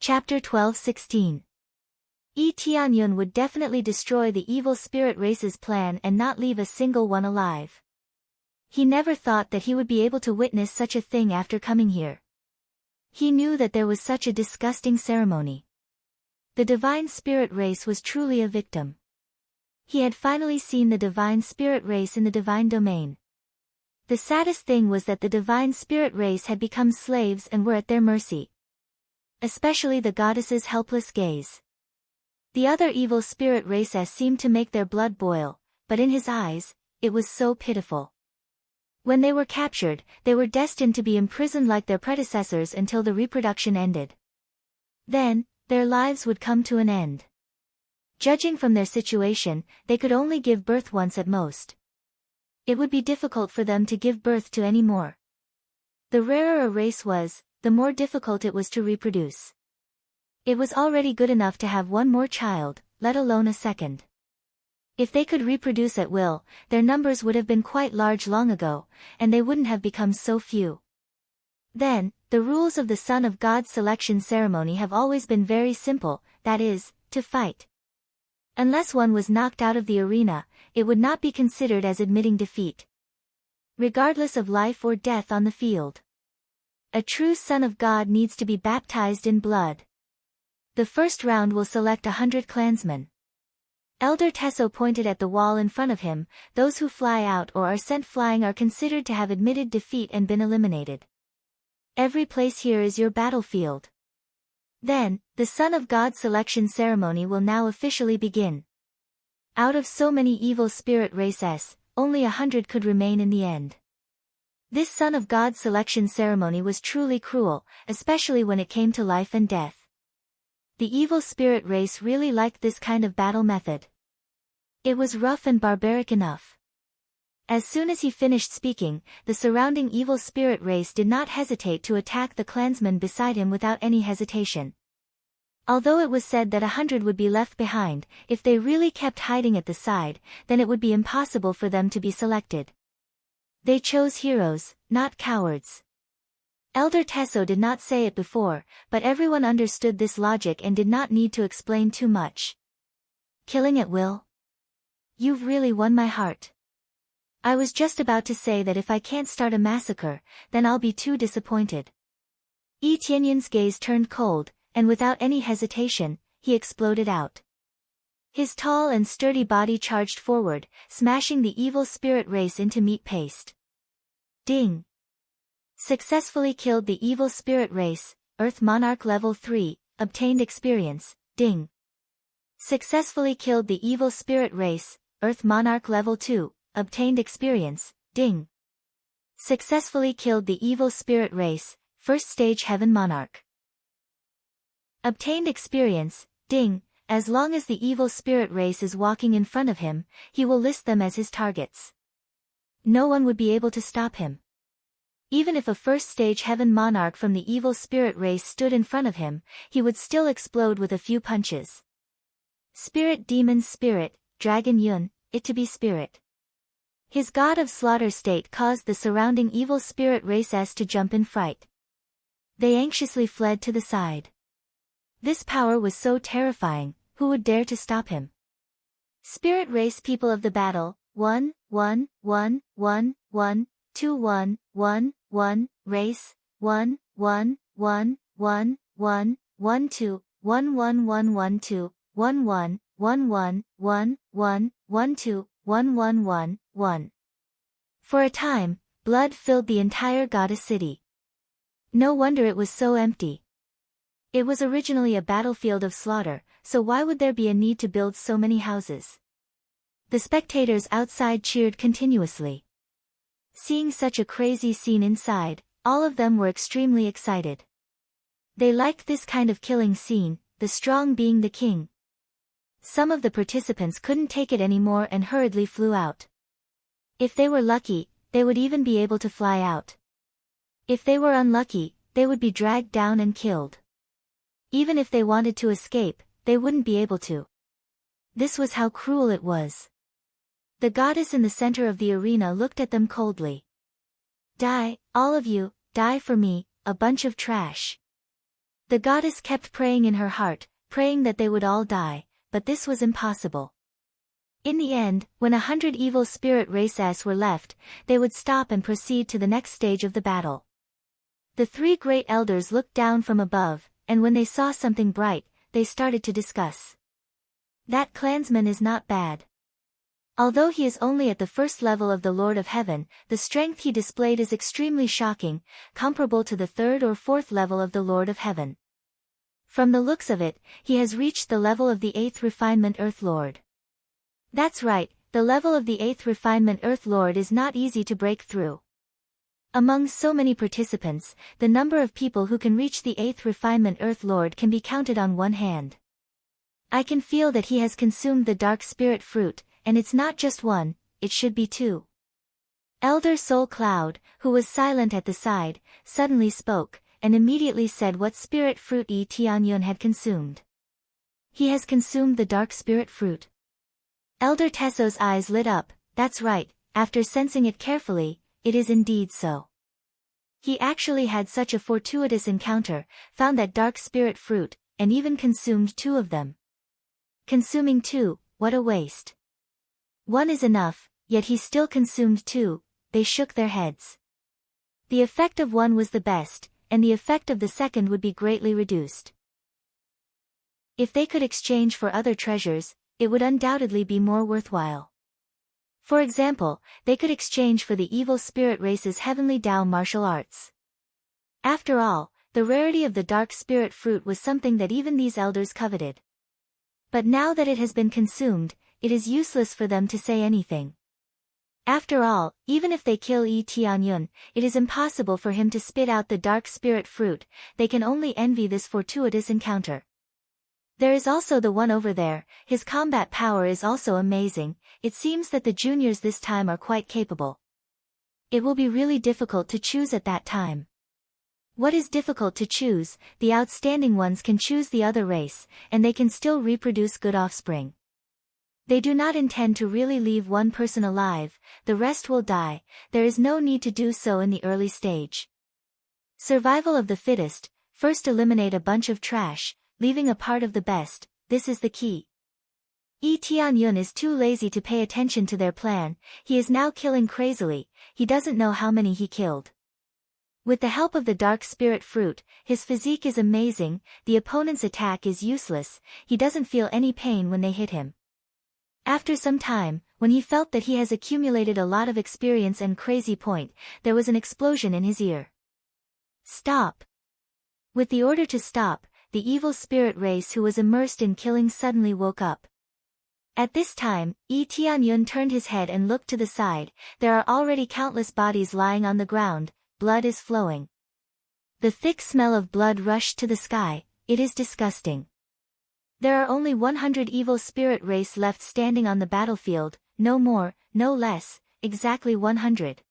Chapter 12:16. Tianyun would definitely destroy the evil spirit race's plan and not leave a single one alive. He never thought that he would be able to witness such a thing after coming here. He knew that there was such a disgusting ceremony. The divine spirit race was truly a victim. He had finally seen the divine spirit race in the divine domain. The saddest thing was that the divine spirit race had become slaves and were at their mercy. Especially the goddess's helpless gaze. The other evil spirit races seemed to make their blood boil, but in his eyes, it was so pitiful. When they were captured, they were destined to be imprisoned like their predecessors until the reproduction ended. Then, their lives would come to an end. Judging from their situation, they could only give birth once at most. It would be difficult for them to give birth to any more. The rarer a race was, the more difficult it was to reproduce. It was already good enough to have one more child, let alone a second. If they could reproduce at will, their numbers would have been quite large long ago, and they wouldn't have become so few. Then, the rules of the Son of God's selection ceremony have always been very simple, that is, to fight. Unless one was knocked out of the arena, it would not be considered as admitting defeat. Regardless of life or death on the field. A true Son of God needs to be baptized in blood. The first round will select 100 clansmen. Elder Tesso pointed at the wall in front of him. Those who fly out or are sent flying are considered to have admitted defeat and been eliminated. Every place here is your battlefield. Then, the Son of God selection ceremony will now officially begin. Out of so many evil spirit races, only 100 could remain in the end. This Son of God selection ceremony was truly cruel, especially when it came to life and death. The evil spirit race really liked this kind of battle method. It was rough and barbaric enough. As soon as he finished speaking, the surrounding evil spirit race did not hesitate to attack the clansmen beside him without any hesitation. Although it was said that 100 would be left behind, if they really kept hiding at the side, then it would be impossible for them to be selected. They chose heroes, not cowards. Elder Tesso did not say it before, but everyone understood this logic and did not need to explain too much. Killing at will? You've really won my heart. I was just about to say that if I can't start a massacre, then I'll be too disappointed. Tianyun's gaze turned cold, and without any hesitation, he exploded out. His tall and sturdy body charged forward, smashing the evil spirit race into meat paste. Ding! Successfully killed the evil spirit race, Earth Monarch Level 3, obtained experience, ding. Successfully killed the evil spirit race, Earth Monarch Level 2, obtained experience, ding. Successfully killed the evil spirit race, First Stage Heaven Monarch. Obtained experience, ding. As long as the evil spirit race is walking in front of him, he will list them as his targets. No one would be able to stop him. Even if a first stage heaven monarch from the evil spirit race stood in front of him, he would still explode with a few punches. Spirit Demon Spirit, Dragon Yun, it to be spirit. His god of slaughter state caused the surrounding evil spirit races to jump in fright. They anxiously fled to the side. This power was so terrifying, who would dare to stop him? Spirit race people of the battle, 1, 1, 1, 1, 1, 2, 1, 1, 1, race, 1, 1, 1, 1, 1, 1, 2, 1, 1, 1, 1, 2, 1, 1, 1, 1, 1, 1, 1, 2, 1, 1, 1, 1. For a time, blood filled the entire goddess city. No wonder it was so empty. It was originally a battlefield of slaughter, so why would there be a need to build so many houses? The spectators outside cheered continuously. Seeing such a crazy scene inside, all of them were extremely excited. They liked this kind of killing scene, the strong being the king. Some of the participants couldn't take it anymore and hurriedly flew out. If they were lucky, they would even be able to fly out. If they were unlucky, they would be dragged down and killed. Even if they wanted to escape, they wouldn't be able to. This was how cruel it was. The goddess in the center of the arena looked at them coldly. Die, all of you, die for me, a bunch of trash. The goddess kept praying in her heart, praying that they would all die, but this was impossible. In the end, when 100 evil spirit races were left, they would stop and proceed to the next stage of the battle. The three great elders looked down from above, and when they saw something bright, they started to discuss. That clansman is not bad. Although he is only at the first level of the Lord of Heaven, the strength he displayed is extremely shocking, comparable to the third or fourth level of the Lord of Heaven. From the looks of it, he has reached the level of the 8th refinement Earth Lord. That's right, the level of the 8th refinement Earth Lord is not easy to break through. Among so many participants, the number of people who can reach the 8th refinement Earth Lord can be counted on one hand. I can feel that he has consumed the dark spirit fruit, and it's not just one, it should be two. Elder Soul Cloud, who was silent at the side, suddenly spoke, and immediately said what spirit fruit Tianyun had consumed. He has consumed the dark spirit fruit. Elder Tesso's eyes lit up. That's right, after sensing it carefully, it is indeed so. He actually had such a fortuitous encounter, found that dark spirit fruit, and even consumed two of them. Consuming two, what a waste. One is enough, yet he still consumed two. They shook their heads. The effect of one was the best, and the effect of the second would be greatly reduced. If they could exchange for other treasures, it would undoubtedly be more worthwhile. For example, they could exchange for the evil spirit race's heavenly Tao martial arts. After all, the rarity of the dark spirit fruit was something that even these elders coveted. But now that it has been consumed, it is useless for them to say anything. After all, even if they kill Tianyun, it is impossible for him to spit out the dark spirit fruit. They can only envy this fortuitous encounter. There is also the one over there, his combat power is also amazing. It seems that the juniors this time are quite capable. It will be really difficult to choose at that time. What is difficult to choose? The outstanding ones can choose the other race, and they can still reproduce good offspring. They do not intend to really leave one person alive, the rest will die. There is no need to do so in the early stage. Survival of the fittest, first eliminate a bunch of trash, leaving a part of the best, this is the key. Tianyun is too lazy to pay attention to their plan. He is now killing crazily, he doesn't know how many he killed. With the help of the dark spirit fruit, his physique is amazing, the opponent's attack is useless, he doesn't feel any pain when they hit him. After some time, when he felt that he has accumulated a lot of experience and crazy point, there was an explosion in his ear. Stop! With the order to stop, the evil spirit race who was immersed in killing suddenly woke up. At this time, Tianyun turned his head and looked to the side. There are already countless bodies lying on the ground, blood is flowing. The thick smell of blood rushed to the sky, it is disgusting. There are only 100 evil spirit race left standing on the battlefield, no more, no less, exactly 100.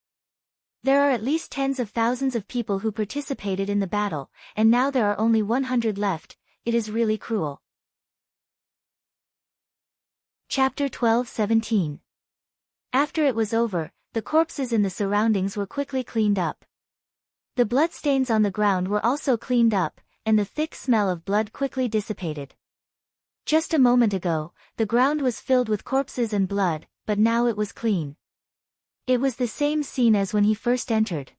There are at least tens of thousands of people who participated in the battle, and now there are only 100 left, it is really cruel. Chapter 12-17. After it was over, the corpses in the surroundings were quickly cleaned up. The bloodstains on the ground were also cleaned up, and the thick smell of blood quickly dissipated. Just a moment ago, the ground was filled with corpses and blood, but now it was clean. It was the same scene as when he first entered.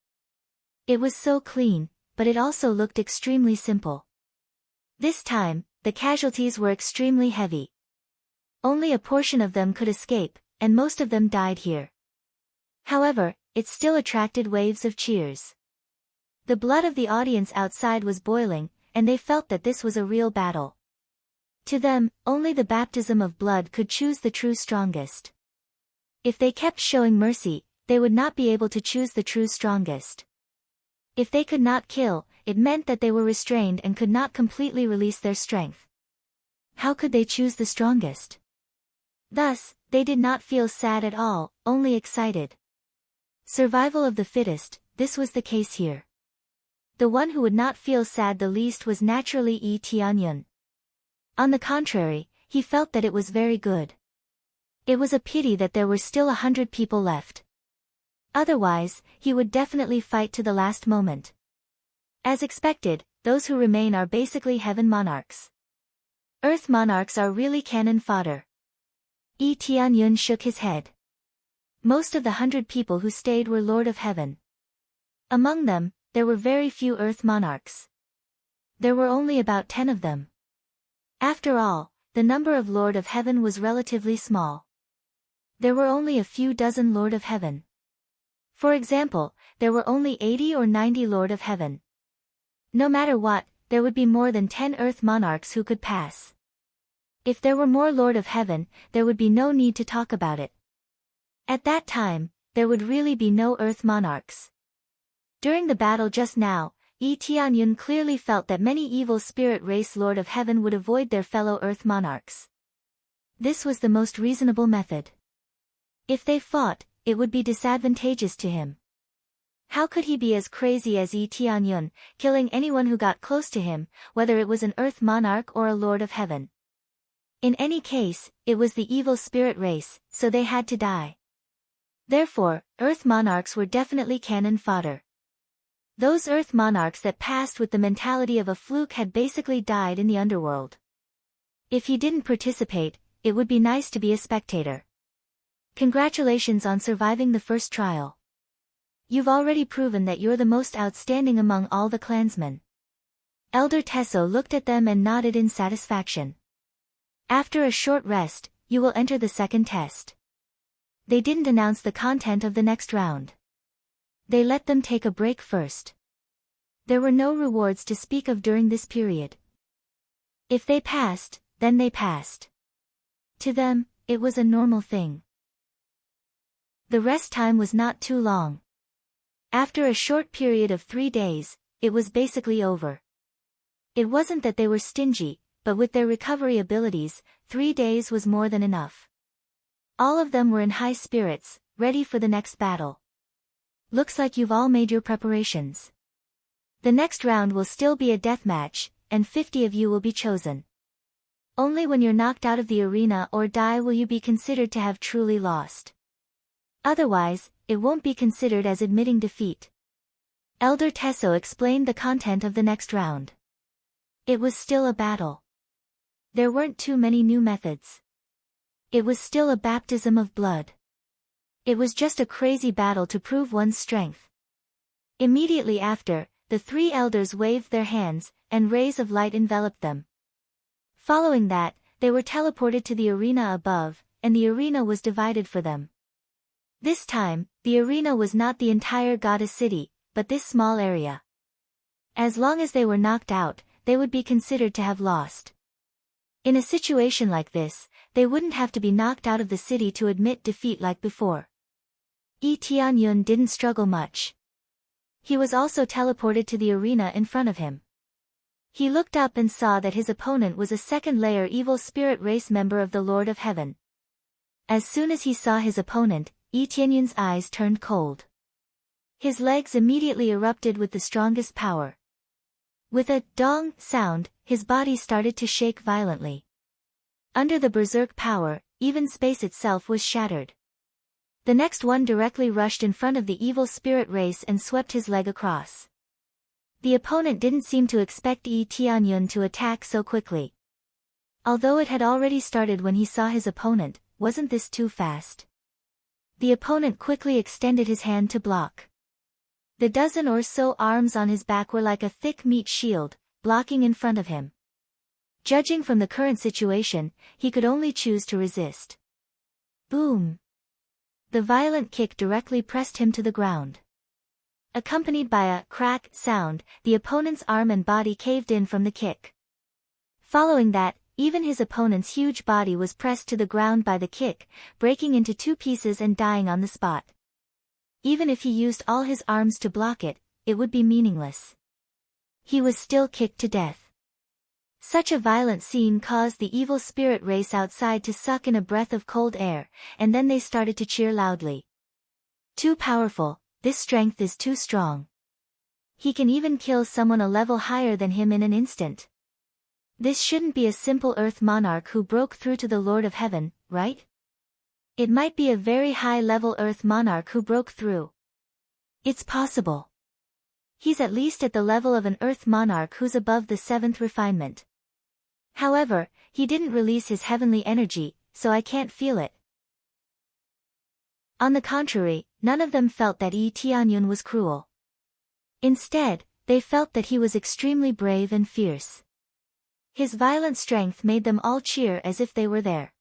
It was so clean, but it also looked extremely simple. This time, the casualties were extremely heavy. Only a portion of them could escape, and most of them died here. However, it still attracted waves of cheers. The blood of the audience outside was boiling, and they felt that this was a real battle. To them, only the baptism of blood could choose the true strongest. If they kept showing mercy, they would not be able to choose the true strongest. If they could not kill, it meant that they were restrained and could not completely release their strength. How could they choose the strongest? Thus, they did not feel sad at all, only excited. Survival of the fittest, this was the case here. The one who would not feel sad the least was naturally Tianyun. On the contrary, he felt that it was very good. It was a pity that there were still 100 people left. Otherwise, he would definitely fight to the last moment. As expected, those who remain are basically heaven monarchs. Earth monarchs are really cannon fodder. Tianyun shook his head. Most of the 100 people who stayed were Lord of Heaven. Among them, there were very few Earth monarchs. There were only about 10 of them. After all, the number of Lord of Heaven was relatively small. There were only a few dozen Lord of Heaven. For example, there were only 80 or 90 Lord of Heaven. No matter what, there would be more than 10 Earth monarchs who could pass. If there were more Lord of Heaven, there would be no need to talk about it. At that time, there would really be no Earth monarchs. During the battle just now, Tianyun clearly felt that many evil spirit race Lord of Heaven would avoid their fellow Earth monarchs. This was the most reasonable method. If they fought, it would be disadvantageous to him. How could he be as crazy as Tianyun, killing anyone who got close to him, whether it was an Earth monarch or a Lord of Heaven? In any case, it was the evil spirit race, so they had to die. Therefore, Earth monarchs were definitely cannon fodder. Those Earth monarchs that passed with the mentality of a fluke had basically died in the underworld. If he didn't participate, it would be nice to be a spectator. Congratulations on surviving the first trial. You've already proven that you're the most outstanding among all the clansmen. Elder Tesso looked at them and nodded in satisfaction. After a short rest, you will enter the second test. They didn't announce the content of the next round. They let them take a break first. There were no rewards to speak of during this period. If they passed, then they passed. To them, it was a normal thing. The rest time was not too long. After a short period of 3 days, it was basically over. It wasn't that they were stingy, but with their recovery abilities, 3 days was more than enough. All of them were in high spirits, ready for the next battle. Looks like you've all made your preparations. The next round will still be a death match, and 50 of you will be chosen. Only when you're knocked out of the arena or die will you be considered to have truly lost. Otherwise, it won't be considered as admitting defeat. Elder Tesso explained the content of the next round. It was still a battle. There weren't too many new methods. It was still a baptism of blood. It was just a crazy battle to prove one's strength. Immediately after, the 3 elders waved their hands, and rays of light enveloped them. Following that, they were teleported to the arena above, and the arena was divided for them. This time, the arena was not the entire goddess city, but this small area. As long as they were knocked out, they would be considered to have lost. In a situation like this, they wouldn't have to be knocked out of the city to admit defeat like before. Tianyun didn't struggle much. He was also teleported to the arena in front of him. He looked up and saw that his opponent was a second-layer evil spirit race member of the Lord of Heaven. As soon as he saw his opponent, Tianyun's eyes turned cold. His legs immediately erupted with the strongest power. With a dong sound, his body started to shake violently. Under the berserk power, even space itself was shattered. The next one directly rushed in front of the evil spirit race and swept his leg across. The opponent didn't seem to expect Tianyun to attack so quickly. Although it had already started when he saw his opponent, wasn't this too fast? The opponent quickly extended his hand to block. The dozen or so arms on his back were like a thick meat shield, blocking in front of him. Judging from the current situation, he could only choose to resist. Boom! The violent kick directly pressed him to the ground. Accompanied by a crack sound, the opponent's arm and body caved in from the kick. Following that, even his opponent's huge body was pressed to the ground by the kick, breaking into 2 pieces and dying on the spot. Even if he used all his arms to block it, it would be meaningless. He was still kicked to death. Such a violent scene caused the evil spirit race outside to suck in a breath of cold air, and then they started to cheer loudly. Too powerful, this strength is too strong. He can even kill someone a level higher than him in an instant. This shouldn't be a simple Earth monarch who broke through to the Lord of Heaven, right? It might be a very high-level Earth monarch who broke through. It's possible. He's at least at the level of an Earth monarch who's above the 7th refinement. However, he didn't release his heavenly energy, so I can't feel it. On the contrary, none of them felt that Tianyun was cruel. Instead, they felt that he was extremely brave and fierce. His violent strength made them all cheer as if they were there.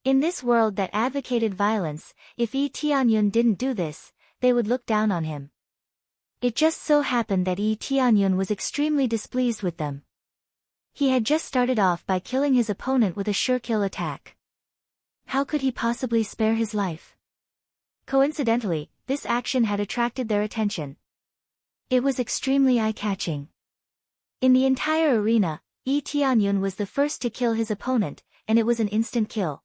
In this world that advocated violence, if Tianyun didn't do this, they would look down on him. It just so happened that Tianyun was extremely displeased with them. He had just started off by killing his opponent with a sure-kill attack. How could he possibly spare his life? Coincidentally, this action had attracted their attention. It was extremely eye-catching. In the entire arena, Tianyun was the first to kill his opponent, and it was an instant kill.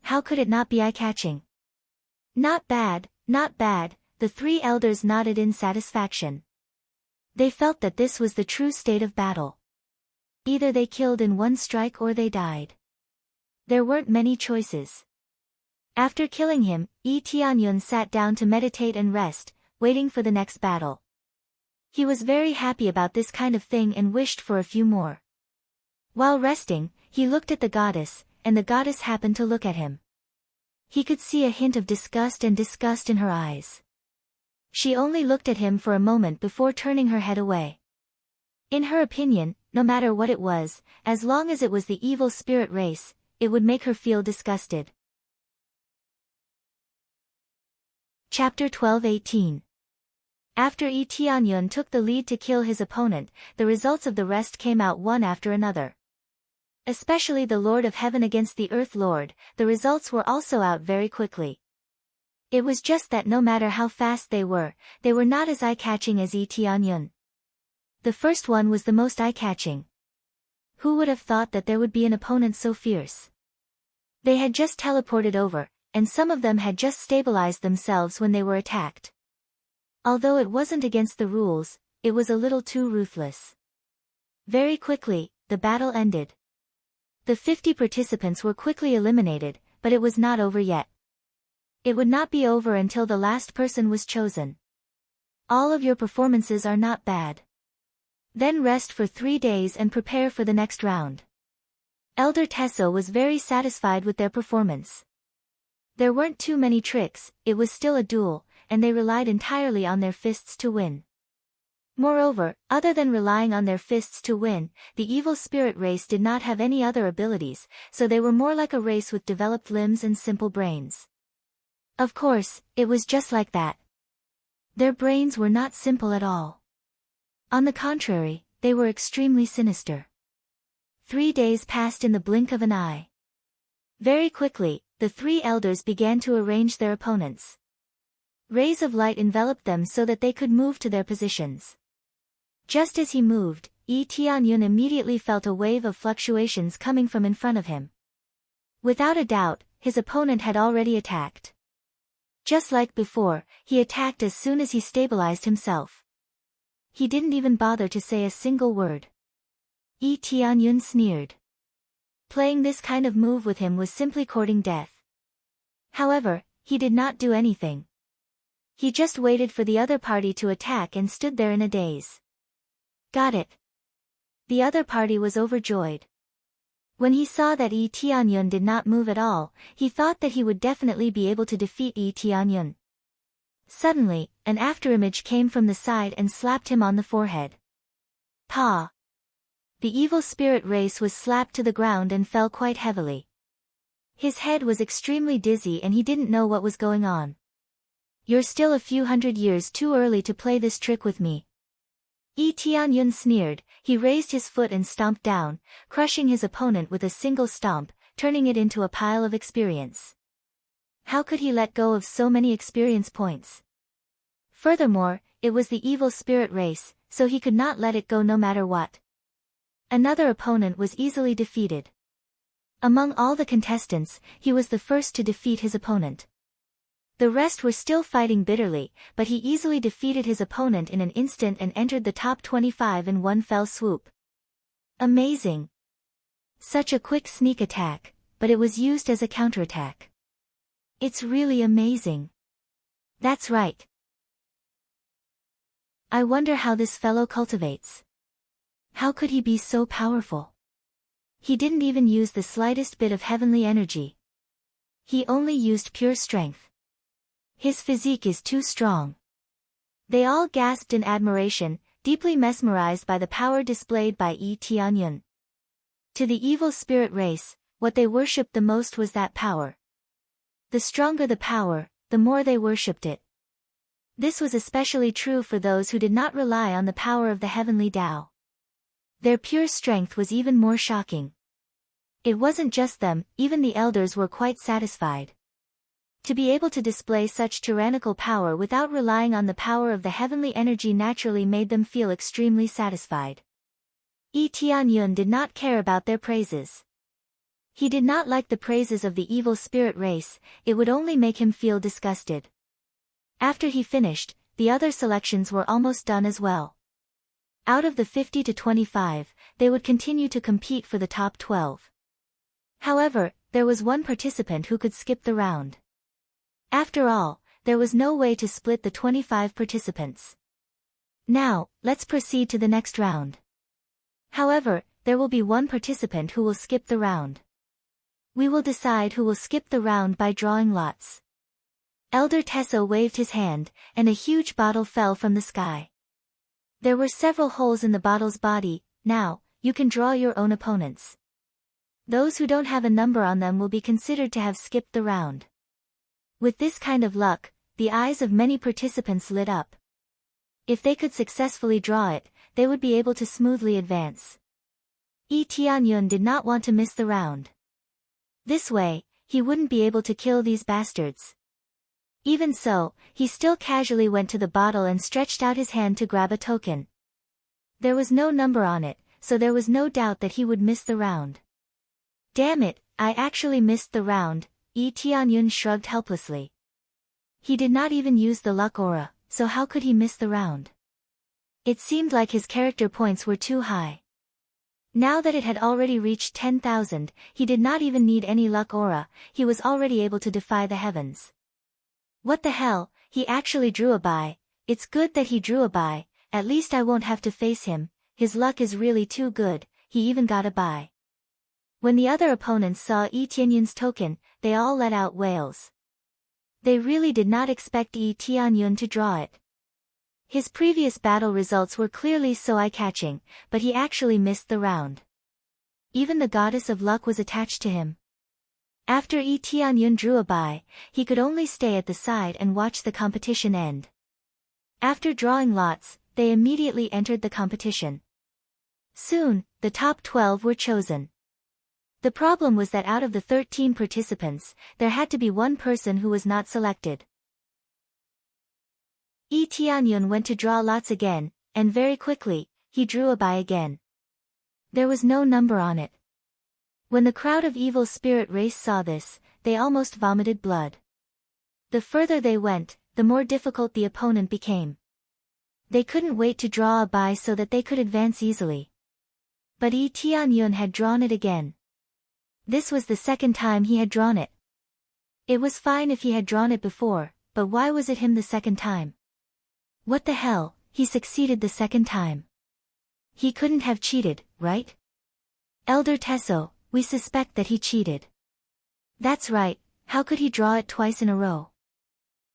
How could it not be eye-catching? Not bad, not bad, the three elders nodded in satisfaction. They felt that this was the true state of battle. Either they killed in one strike or they died. There weren't many choices. After killing him, Tianyun sat down to meditate and rest, waiting for the next battle. He was very happy about this kind of thing and wished for a few more. While resting, he looked at the goddess, and the goddess happened to look at him. He could see a hint of disgust in her eyes. She only looked at him for a moment before turning her head away. In her opinion, no matter what it was, as long as it was the evil spirit race, it would make her feel disgusted. Chapter 12:18. After Tianyun took the lead to kill his opponent, the results of the rest came out one after another. Especially the Lord of Heaven against the Earth Lord, the results were also out very quickly. It was just that no matter how fast they were not as eye-catching as Tianyun. The first one was the most eye-catching. Who would have thought that there would be an opponent so fierce? They had just teleported over, and some of them had just stabilized themselves when they were attacked. Although it wasn't against the rules, it was a little too ruthless. Very quickly, the battle ended. The 50 participants were quickly eliminated, but it was not over yet. It would not be over until the last person was chosen. All of your performances are not bad. Then rest for 3 days and prepare for the next round. Elder Tesso was very satisfied with their performance. There weren't too many tricks, it was still a duel, and they relied entirely on their fists to win. Moreover, other than relying on their fists to win, the evil spirit race did not have any other abilities, so they were more like a race with developed limbs and simple brains. Of course, it was just like that. Their brains were not simple at all. On the contrary, they were extremely sinister. 3 days passed in the blink of an eye. Very quickly, the three elders began to arrange their opponents. Rays of light enveloped them so that they could move to their positions. Just as he moved, Tianyun immediately felt a wave of fluctuations coming from in front of him. Without a doubt, his opponent had already attacked. Just like before, he attacked as soon as he stabilized himself. He didn't even bother to say a single word. Tianyun sneered. Playing this kind of move with him was simply courting death. However, he did not do anything. He just waited for the other party to attack and stood there in a daze. Got it. The other party was overjoyed. When he saw that Tianyun did not move at all, he thought that he would definitely be able to defeat Tianyun. Suddenly, an afterimage came from the side and slapped him on the forehead. Pa! The evil spirit race was slapped to the ground and fell quite heavily. His head was extremely dizzy and he didn't know what was going on. You're still a few hundred years too early to play this trick with me. Tianyun sneered, he raised his foot and stomped down, crushing his opponent with a single stomp, turning it into a pile of experience. How could he let go of so many experience points? Furthermore, it was the evil spirit race, so he could not let it go no matter what. Another opponent was easily defeated. Among all the contestants, he was the first to defeat his opponent. The rest were still fighting bitterly, but he easily defeated his opponent in an instant and entered the top 25 in one fell swoop. Amazing! Such a quick sneak attack, but it was used as a counterattack. It's really amazing. That's right. I wonder how this fellow cultivates. How could he be so powerful? He didn't even use the slightest bit of heavenly energy. He only used pure strength. His physique is too strong. They all gasped in admiration, deeply mesmerized by the power displayed by Yi Tianyun. To the evil spirit race, what they worshipped the most was that power. The stronger the power, the more they worshipped it. This was especially true for those who did not rely on the power of the heavenly Tao. Their pure strength was even more shocking. It wasn't just them, even the elders were quite satisfied. To be able to display such tyrannical power without relying on the power of the heavenly energy naturally made them feel extremely satisfied. Yi Tianyun did not care about their praises. He did not like the praises of the evil spirit race, it would only make him feel disgusted. After he finished, the other selections were almost done as well. Out of the 50 to 25, they would continue to compete for the top 12. However, there was one participant who could skip the round. After all, there was no way to split the 25 participants. Now, let's proceed to the next round. However, there will be one participant who will skip the round. We will decide who will skip the round by drawing lots. Elder Tesso waved his hand, and a huge bottle fell from the sky. There were several holes in the bottle's body. Now, you can draw your own opponents. Those who don't have a number on them will be considered to have skipped the round. With this kind of luck, the eyes of many participants lit up. If they could successfully draw it, they would be able to smoothly advance. Yi Tianyun did not want to miss the round. This way, he wouldn't be able to kill these bastards. Even so, he still casually went to the bottle and stretched out his hand to grab a token. There was no number on it, so there was no doubt that he would miss the round. Damn it, I actually missed the round, Yi Tianyun shrugged helplessly. He did not even use the luck aura, so how could he miss the round? It seemed like his character points were too high. Now that it had already reached 10,000, he did not even need any luck aura, he was already able to defy the heavens. What the hell, he actually drew a bye. It's good that he drew a bye, at least I won't have to face him, his luck is really too good, he even got a bye. When the other opponents saw Yi Tianyun's token, they all let out wails. They really did not expect Yi Tianyun to draw it. His previous battle results were clearly so eye-catching, but he actually missed the round. Even the goddess of luck was attached to him. After Yi Tianyun drew a bye, he could only stay at the side and watch the competition end. After drawing lots, they immediately entered the competition. Soon, the top 12 were chosen. The problem was that out of the 13 participants, there had to be one person who was not selected. Yi Tianyun went to draw lots again, and very quickly, he drew a bye again. There was no number on it. When the crowd of evil spirit race saw this, they almost vomited blood. The further they went, the more difficult the opponent became. They couldn't wait to draw a bye so that they could advance easily. But Yi Tianyun had drawn it again. This was the second time he had drawn it. It was fine if he had drawn it before, but why was it him the second time? What the hell, he succeeded the second time. He couldn't have cheated, right? Elder Tesso, we suspect that he cheated. That's right, how could he draw it twice in a row?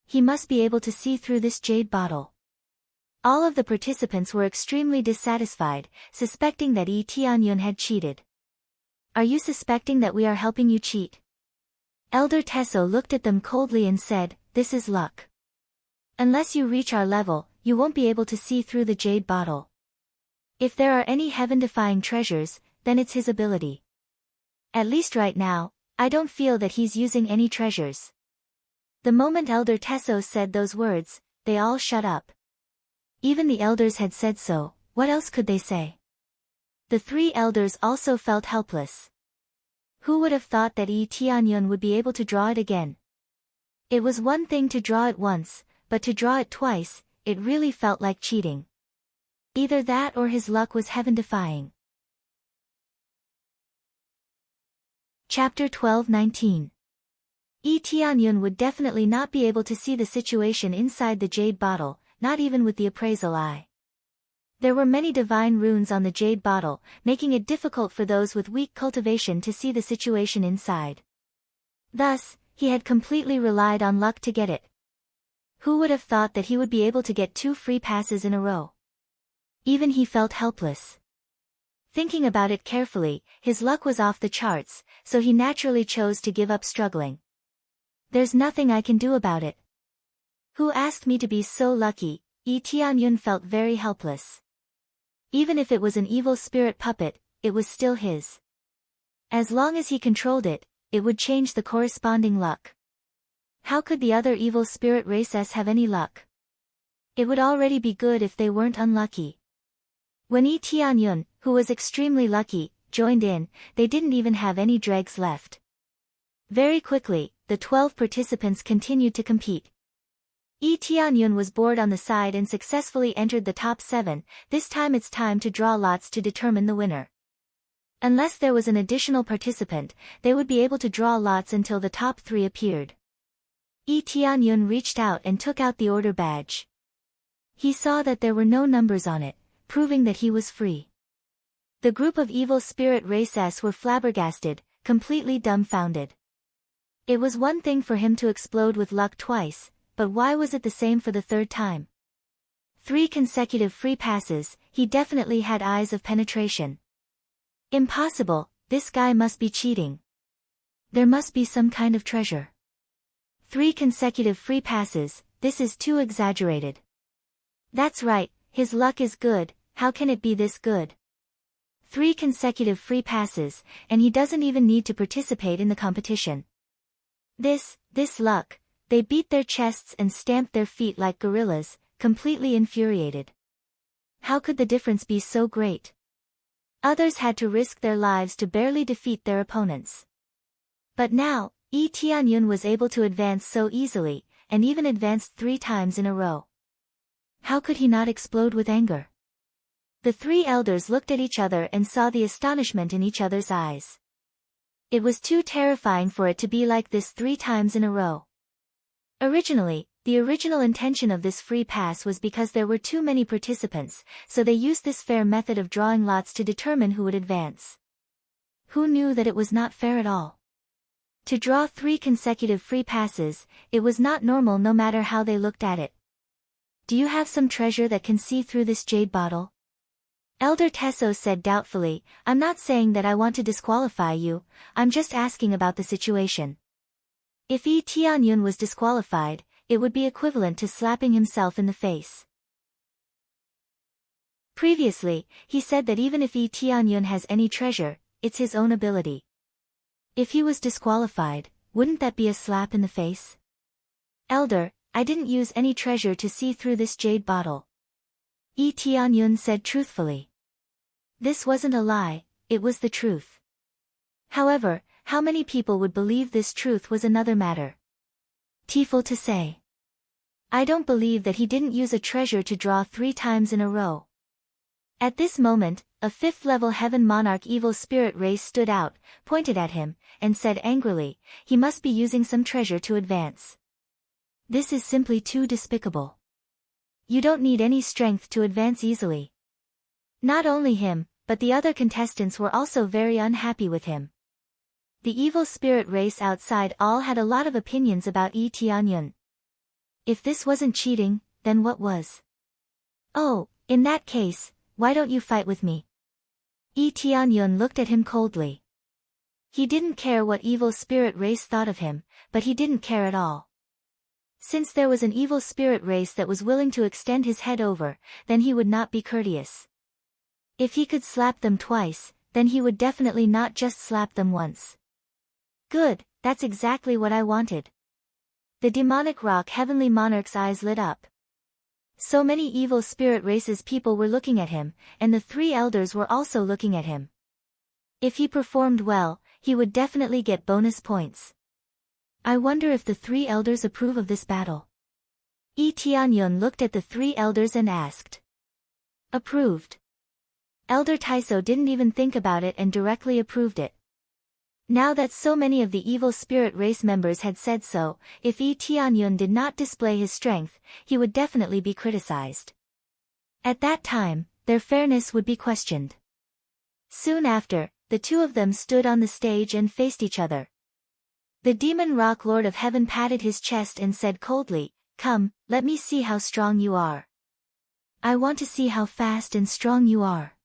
He must be able to see through this jade bottle. All of the participants were extremely dissatisfied, suspecting that Yi Tianyun had cheated. Are you suspecting that we are helping you cheat? Elder Tesso looked at them coldly and said, this is luck. Unless you reach our level, you won't be able to see through the jade bottle. If there are any heaven-defying treasures, then it's his ability. At least right now, I don't feel that he's using any treasures. The moment Elder Tesso said those words, they all shut up. Even the elders had said so, what else could they say? The three elders also felt helpless. Who would have thought that Yi Tianyun would be able to draw it again? It was one thing to draw it once, but to draw it twice, it really felt like cheating. Either that or his luck was heaven-defying. Chapter 12:19. Yi Tianyun would definitely not be able to see the situation inside the jade bottle, not even with the appraisal eye. There were many divine runes on the jade bottle, making it difficult for those with weak cultivation to see the situation inside. Thus, he had completely relied on luck to get it. Who would have thought that he would be able to get 2 free passes in a row? Even he felt helpless. Thinking about it carefully, his luck was off the charts, so he naturally chose to give up struggling. There's nothing I can do about it. Who asked me to be so lucky? Tianyun felt very helpless. Even if it was an evil spirit puppet, it was still his. As long as he controlled it, it would change the corresponding luck. How could the other evil spirit races have any luck? It would already be good if they weren't unlucky. When Tianyun, who was extremely lucky, joined in, they didn't even have any dregs left. Very quickly, the 12 participants continued to compete. Tianyun was bored on the side and successfully entered the top 7, this time it's time to draw lots to determine the winner. Unless there was an additional participant, they would be able to draw lots until the top 3 appeared. Tianyun reached out and took out the order badge. He saw that there were no numbers on it, proving that he was free. The group of evil spirit races were flabbergasted, completely dumbfounded. It was one thing for him to explode with luck twice, but why was it the same for the 3rd time? 3 consecutive free passes, he definitely had eyes of penetration. Impossible, this guy must be cheating. There must be some kind of treasure. 3 consecutive free passes, this is too exaggerated. That's right, his luck is good, how can it be this good? 3 consecutive free passes, and he doesn't even need to participate in the competition. This luck, they beat their chests and stamped their feet like gorillas, completely infuriated. How could the difference be so great? Others had to risk their lives to barely defeat their opponents. But now, Tianyun was able to advance so easily, and even advanced 3 times in a row. How could he not explode with anger? The 3 elders looked at each other and saw the astonishment in each other's eyes. It was too terrifying for it to be like this 3 times in a row. Originally, the original intention of this free pass was because there were too many participants, so they used this fair method of drawing lots to determine who would advance. Who knew that it was not fair at all? To draw 3 consecutive free passes, it was not normal no matter how they looked at it. Do you have some treasure that can see through this jade bottle? Elder Tesso said doubtfully, I'm not saying that I want to disqualify you, I'm just asking about the situation. If Tianyun was disqualified, it would be equivalent to slapping himself in the face. Previously, he said that even if Tianyun has any treasure, it's his own ability. If he was disqualified, wouldn't that be a slap in the face? Elder, I didn't use any treasure to see through this jade bottle. Tianyun said truthfully. This wasn't a lie, it was the truth. However, how many people would believe this truth was another matter. Tiful to say. I don't believe that he didn't use a treasure to draw 3 times in a row. At this moment, a 5th-level heaven monarch evil spirit race stood out, pointed at him, and said angrily, he must be using some treasure to advance. This is simply too despicable. You don't need any strength to advance easily. Not only him, but the other contestants were also very unhappy with him. The evil spirit race outside all had a lot of opinions about Tianyun. If this wasn't cheating, then what was? Oh, in that case, why don't you fight with me? Tianyun looked at him coldly. He didn't care what evil spirit race thought of him, but he didn't care at all. Since there was an evil spirit race that was willing to extend his head over, then he would not be courteous. If he could slap them twice, then he would definitely not just slap them once. Good, that's exactly what I wanted. The demonic rock heavenly monarch's eyes lit up. So many evil spirit races people were looking at him, and the 3 elders were also looking at him. If he performed well, he would definitely get bonus points. I wonder if the 3 elders approve of this battle. Tianyun looked at the 3 elders and asked. Approved. Elder Taiso didn't even think about it and directly approved it. Now that so many of the evil spirit race members had said so, if Yi Tianyun did not display his strength, he would definitely be criticized. At that time, their fairness would be questioned. Soon after, the two of them stood on the stage and faced each other. The demon rock lord of heaven patted his chest and said coldly, "Come, let me see how strong you are. I want to see how fast and strong you are."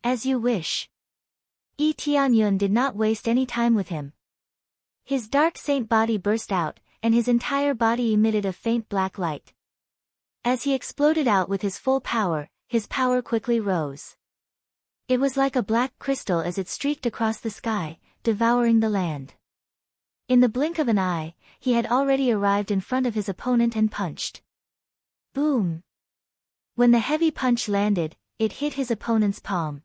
"As you wish." Yi Tianyun did not waste any time with him. His dark saint body burst out, and his entire body emitted a faint black light. As he exploded out with his full power, his power quickly rose. It was like a black crystal as it streaked across the sky, devouring the land. In the blink of an eye, he had already arrived in front of his opponent and punched. Boom! When the heavy punch landed, it hit his opponent's palm.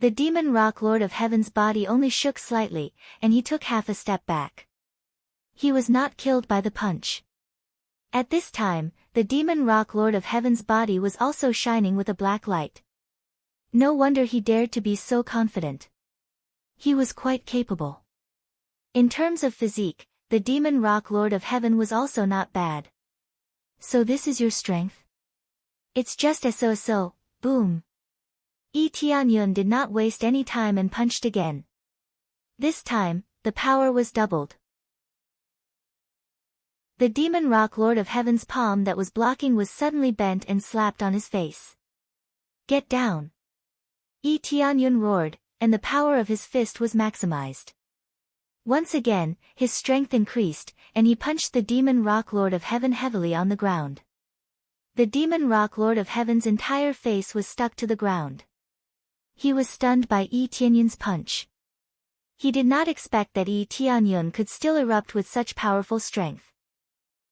The demon rock lord of heaven's body only shook slightly, and he took half a step back. He was not killed by the punch. At this time, the demon rock lord of heaven's body was also shining with a black light. No wonder he dared to be so confident. He was quite capable. In terms of physique, the demon rock lord of heaven was also not bad. "So this is your strength?" "It's just so, boom." Yi Tianyun did not waste any time and punched again. This time, the power was doubled. The demon rock lord of heaven's palm that was blocking was suddenly bent and slapped on his face. "Get down!" Yi Tianyun roared, and the power of his fist was maximized. Once again, his strength increased, and he punched the demon rock lord of heaven heavily on the ground. The demon rock lord of heaven's entire face was stuck to the ground. He was stunned by Yi Tianyun's punch. He did not expect that Yi Tianyun could still erupt with such powerful strength.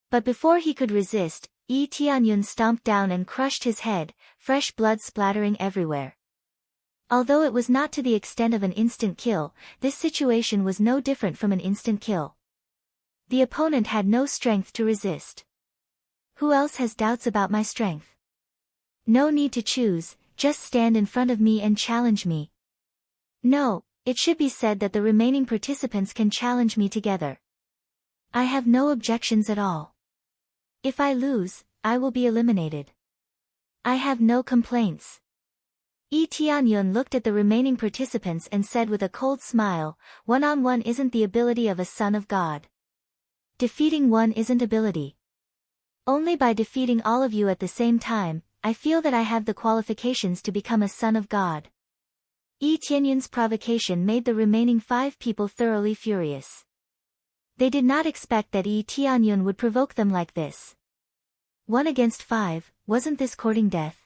But before he could resist, Yi Tianyun stomped down and crushed his head, fresh blood splattering everywhere. Although it was not to the extent of an instant kill, this situation was no different from an instant kill. The opponent had no strength to resist. Who else has doubts about my strength? No need to choose, just stand in front of me and challenge me. No, it should be said that the remaining participants can challenge me together. I have no objections at all. If I lose, I will be eliminated. I have no complaints. Yi Tianyun looked at the remaining participants and said with a cold smile, "One-on-one isn't the ability of a son of God. Defeating one isn't ability. Only by defeating all of you at the same time, I feel that I have the qualifications to become a son of God." Yi Tianyun's provocation made the remaining 5 people thoroughly furious. They did not expect that Yi Tianyun would provoke them like this. 1 against 5, wasn't this courting death?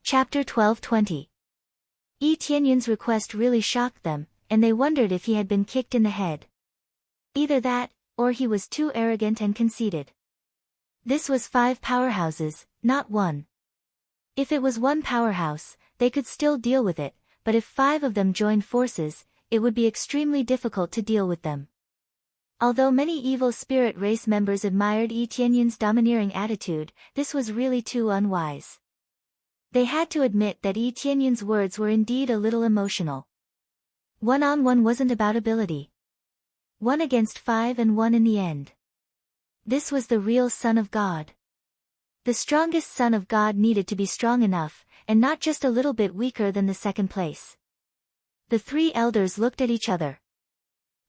Chapter 12:20. Yi Tianyun's request really shocked them, and they wondered if he had been kicked in the head. Either that, or he was too arrogant and conceited. This was 5 powerhouses, not 1. If it was 1 powerhouse, they could still deal with it, but if 5 of them joined forces, it would be extremely difficult to deal with them. Although many evil spirit race members admired Yi Tianyun's domineering attitude, this was really too unwise. They had to admit that Yi Tianyun's words were indeed a little emotional. One-on-one wasn't about ability. 1 against 5 and 1 in the end. This was the real Son of God. The strongest Son of God needed to be strong enough, and not just a little bit weaker than the second place. The 3 elders looked at each other.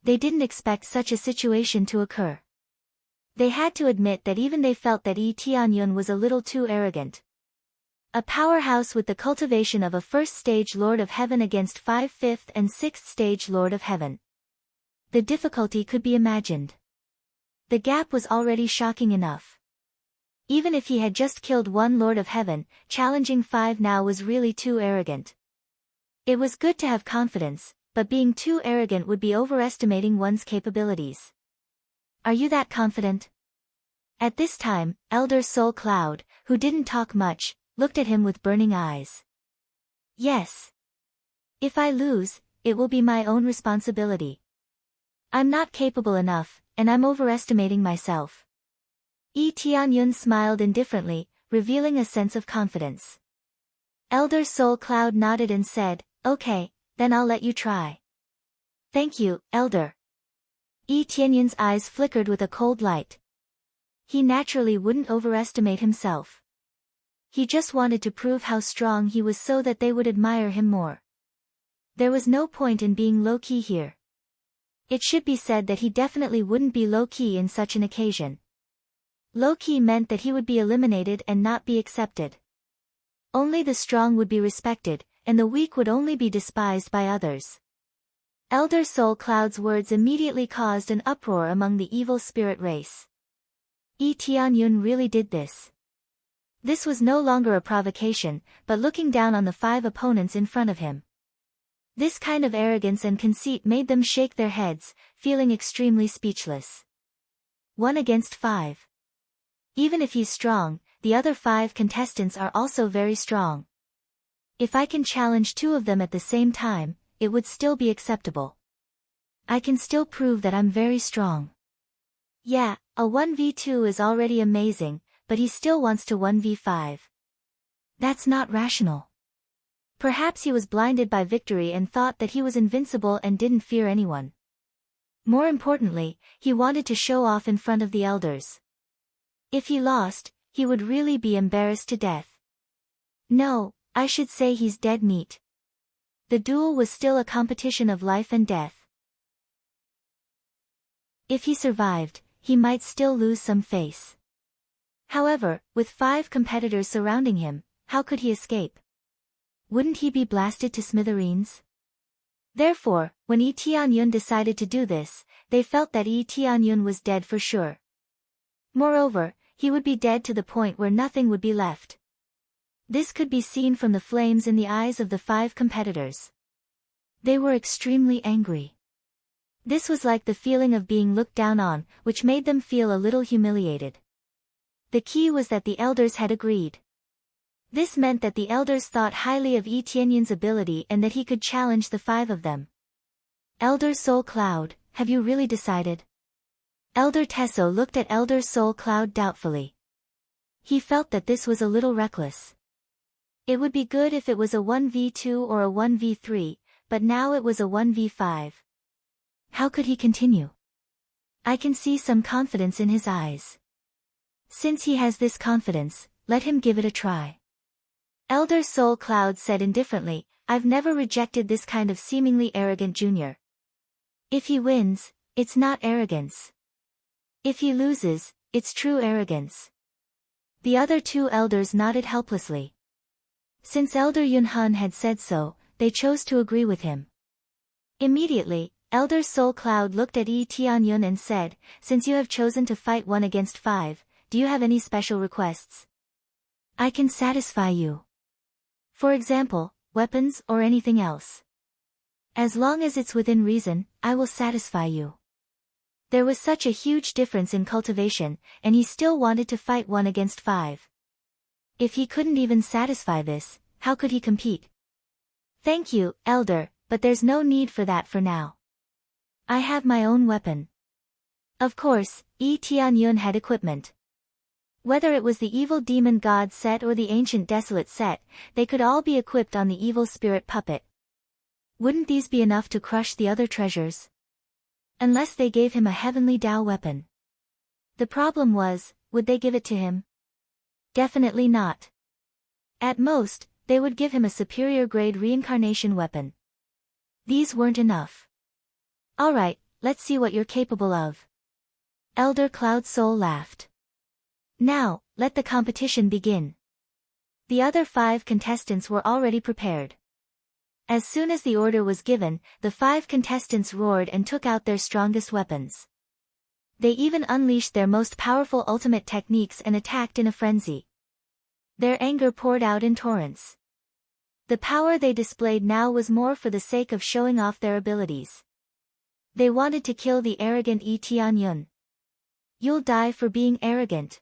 They didn't expect such a situation to occur. They had to admit that even they felt that Yi Tianyun was a little too arrogant. A powerhouse with the cultivation of a 1st stage Lord of Heaven against 5 5th and 6th stage Lord of Heaven. The difficulty could be imagined. The gap was already shocking enough. Even if he had just killed 1 Lord of Heaven, challenging 5 now was really too arrogant. It was good to have confidence, but being too arrogant would be overestimating one's capabilities. Are you that confident? At this time, Elder Soul Cloud, who didn't talk much, looked at him with burning eyes. Yes. If I lose, it will be my own responsibility. I'm not capable enough, and I'm overestimating myself. Yi Tianyun smiled indifferently, revealing a sense of confidence. Elder Soul Cloud nodded and said, Okay, then I'll let you try. Thank you, Elder. Yi Tianyun's eyes flickered with a cold light. He naturally wouldn't overestimate himself. He just wanted to prove how strong he was so that they would admire him more. There was no point in being low-key here. It should be said that he definitely wouldn't be low-key in such an occasion. Low-key meant that he would be eliminated and not be accepted. Only the strong would be respected, and the weak would only be despised by others. Elder Soul Cloud's words immediately caused an uproar among the evil spirit race. Yi Tianyun really did this. This was no longer a provocation, but looking down on the 5 opponents in front of him. This kind of arrogance and conceit made them shake their heads, feeling extremely speechless. 1 against 5. Even if he's strong, the other 5 contestants are also very strong. If I can challenge 2 of them at the same time, it would still be acceptable. I can still prove that I'm very strong. Yeah, a 1v2 is already amazing, but he still wants to 1v5. That's not rational. Perhaps he was blinded by victory and thought that he was invincible and didn't fear anyone. More importantly, he wanted to show off in front of the elders. If he lost, he would really be embarrassed to death. No, I should say he's dead meat. The duel was still a competition of life and death. If he survived, he might still lose some face. However, with 5 competitors surrounding him, how could he escape? Wouldn't he be blasted to smithereens? Therefore, when Yi Tianyun decided to do this, they felt that Yi Tianyun was dead for sure. Moreover, he would be dead to the point where nothing would be left. This could be seen from the flames in the eyes of the 5 competitors. They were extremely angry. This was like the feeling of being looked down on, which made them feel a little humiliated. The key was that the elders had agreed. This meant that the elders thought highly of Yi Tianyun's ability and that he could challenge the 5 of them. Elder Soul Cloud, have you really decided? Elder Tesso looked at Elder Soul Cloud doubtfully. He felt that this was a little reckless. It would be good if it was a 1v2 or a 1v3, but now it was a 1v5. How could he continue? I can see some confidence in his eyes. Since he has this confidence, let him give it a try. Elder Soul Cloud said indifferently, I've never rejected this kind of seemingly arrogant junior. If he wins, it's not arrogance. If he loses, it's true arrogance. The other 2 elders nodded helplessly. Since Elder Yunhan had said so, they chose to agree with him. Immediately, Elder Soul Cloud looked at Yi Tianyun and said, since you have chosen to fight 1 against 5, do you have any special requests? I can satisfy you. For example, weapons or anything else. As long as it's within reason, I will satisfy you. There was such a huge difference in cultivation, and he still wanted to fight 1 against 5. If he couldn't even satisfy this, how could he compete? Thank you, Elder, but there's no need for that for now. I have my own weapon. Of course, Yi Tianyun had equipment. Whether it was the evil demon god set or the ancient desolate set, they could all be equipped on the evil spirit puppet. Wouldn't these be enough to crush the other treasures? Unless they gave him a heavenly Dao weapon. The problem was, would they give it to him? Definitely not. At most, they would give him a superior grade reincarnation weapon. These weren't enough. Alright, let's see what you're capable of. Elder Cloud Soul laughed. Now, let the competition begin. The other 5 contestants were already prepared. As soon as the order was given, the 5 contestants roared and took out their strongest weapons. They even unleashed their most powerful ultimate techniques and attacked in a frenzy. Their anger poured out in torrents. The power they displayed now was more for the sake of showing off their abilities. They wanted to kill the arrogant Yi Tianyun. You'll die for being arrogant.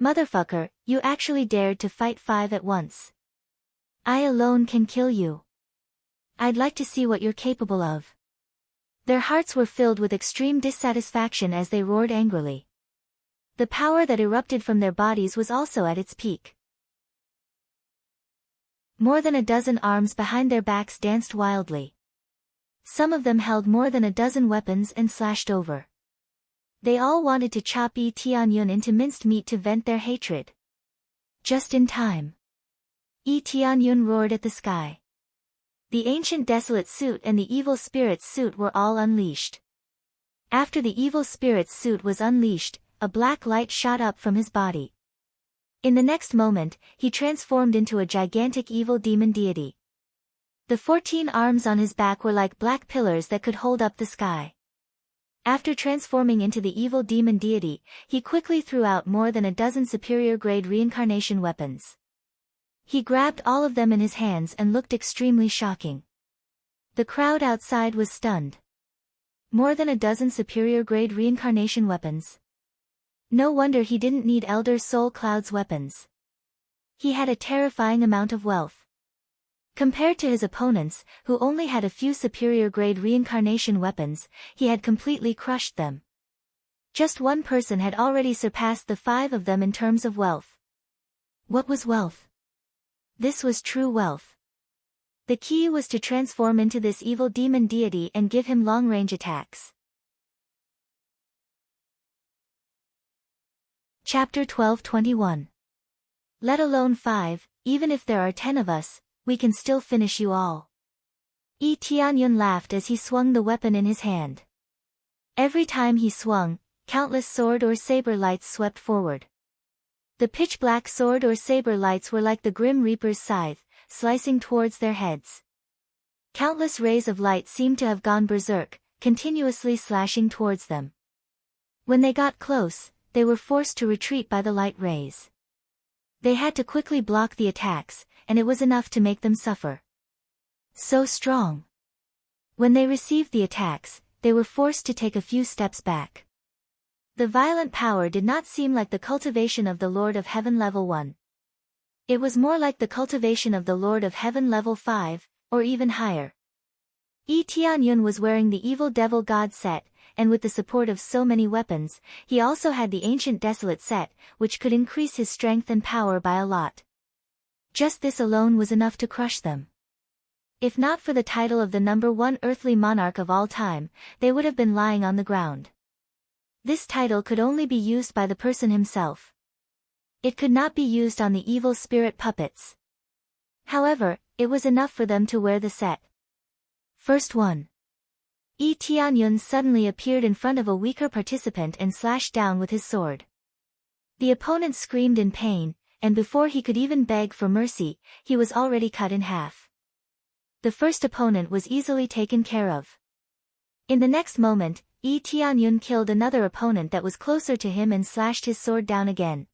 Motherfucker, you actually dared to fight 5 at once. I alone can kill you. I'd like to see what you're capable of. Their hearts were filled with extreme dissatisfaction as they roared angrily. The power that erupted from their bodies was also at its peak. More than a dozen arms behind their backs danced wildly. Some of them held more than a dozen weapons and slashed over. They all wanted to chop Yi Tianyun into minced meat to vent their hatred. Just in time. Yi Tianyun roared at the sky. The ancient desolate suit and the evil spirit's suit were all unleashed. After the evil spirit's suit was unleashed, a black light shot up from his body. In the next moment, he transformed into a gigantic evil demon deity. The 14 arms on his back were like black pillars that could hold up the sky. After transforming into the evil demon deity, he quickly threw out more than a dozen superior-grade reincarnation weapons. He grabbed all of them in his hands and looked extremely shocking. The crowd outside was stunned. More than a dozen superior-grade reincarnation weapons. No wonder he didn't need Elder Soul Cloud's weapons. He had a terrifying amount of wealth. Compared to his opponents, who only had a few superior-grade reincarnation weapons, he had completely crushed them. Just one person had already surpassed the 5 of them in terms of wealth. What was wealth? This was true wealth. The key was to transform into this evil demon deity and give him long-range attacks. Chapter 12:21. Let alone 5, even if there are 10 of us, we can still finish you all. Yi Tianyun laughed as he swung the weapon in his hand. Every time he swung, countless sword or saber lights swept forward. The pitch-black sword or saber lights were like the Grim Reaper's scythe, slicing towards their heads. Countless rays of light seemed to have gone berserk, continuously slashing towards them. When they got close, they were forced to retreat by the light rays. They had to quickly block the attacks, and it was enough to make them suffer. So strong. When they received the attacks, they were forced to take a few steps back. The violent power did not seem like the cultivation of the Lord of Heaven level 1. It was more like the cultivation of the Lord of Heaven level 5, or even higher. Yi Tianyun was wearing the evil devil god set, and with the support of so many weapons, he also had the ancient desolate set, which could increase his strength and power by a lot. Just this alone was enough to crush them. If not for the title of the number 1 earthly monarch of all time, they would have been lying on the ground. This title could only be used by the person himself. It could not be used on the evil spirit puppets. However, it was enough for them to wear the set. First one. Yi Tianyun suddenly appeared in front of a weaker participant and slashed down with his sword. The opponent screamed in pain, and before he could even beg for mercy, he was already cut in half. The first opponent was easily taken care of. In the next moment, Yi Tianyun killed another opponent that was closer to him and slashed his sword down again.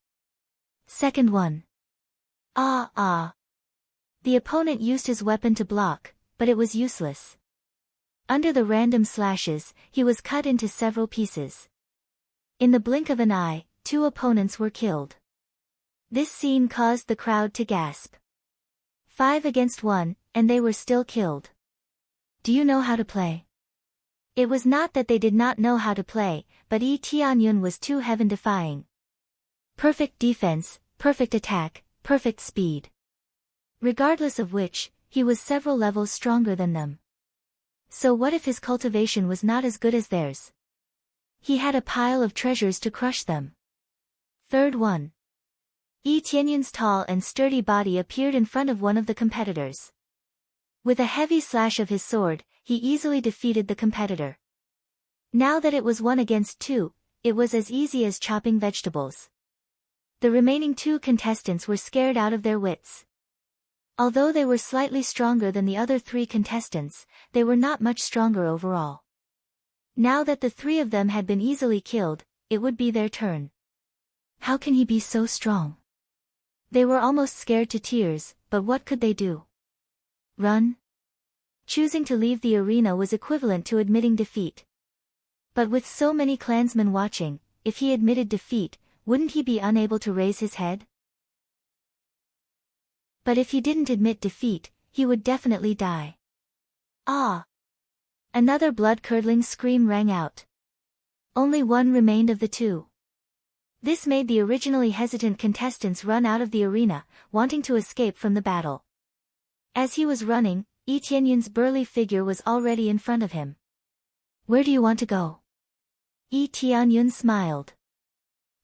Second one. Ah. The opponent used his weapon to block, but it was useless. Under the random slashes, he was cut into several pieces. In the blink of an eye, 2 opponents were killed. This scene caused the crowd to gasp. 5 against 1, and they were still killed. Do you know how to play? It was not that they did not know how to play, but Yi Tianyun was too heaven-defying. Perfect defense, perfect attack, perfect speed. Regardless of which, he was several levels stronger than them. So what if his cultivation was not as good as theirs? He had a pile of treasures to crush them. Third one. Yi Tianyun's tall and sturdy body appeared in front of one of the competitors. With a heavy slash of his sword, he easily defeated the competitor. Now that it was 1 against 2, it was as easy as chopping vegetables. The remaining 2 contestants were scared out of their wits. Although they were slightly stronger than the other 3 contestants, they were not much stronger overall. Now that the 3 of them had been easily killed, it would be their turn. How can he be so strong? They were almost scared to tears, but what could they do? Run? Choosing to leave the arena was equivalent to admitting defeat. But with so many clansmen watching, if he admitted defeat, wouldn't he be unable to raise his head? But if he didn't admit defeat, he would definitely die. Ah! Another blood-curdling scream rang out. Only 1 remained of the 2. This made the originally hesitant contestants run out of the arena, wanting to escape from the battle. As he was running, Yi Tianyun's burly figure was already in front of him. "Where do you want to go?" Yi Tianyun smiled.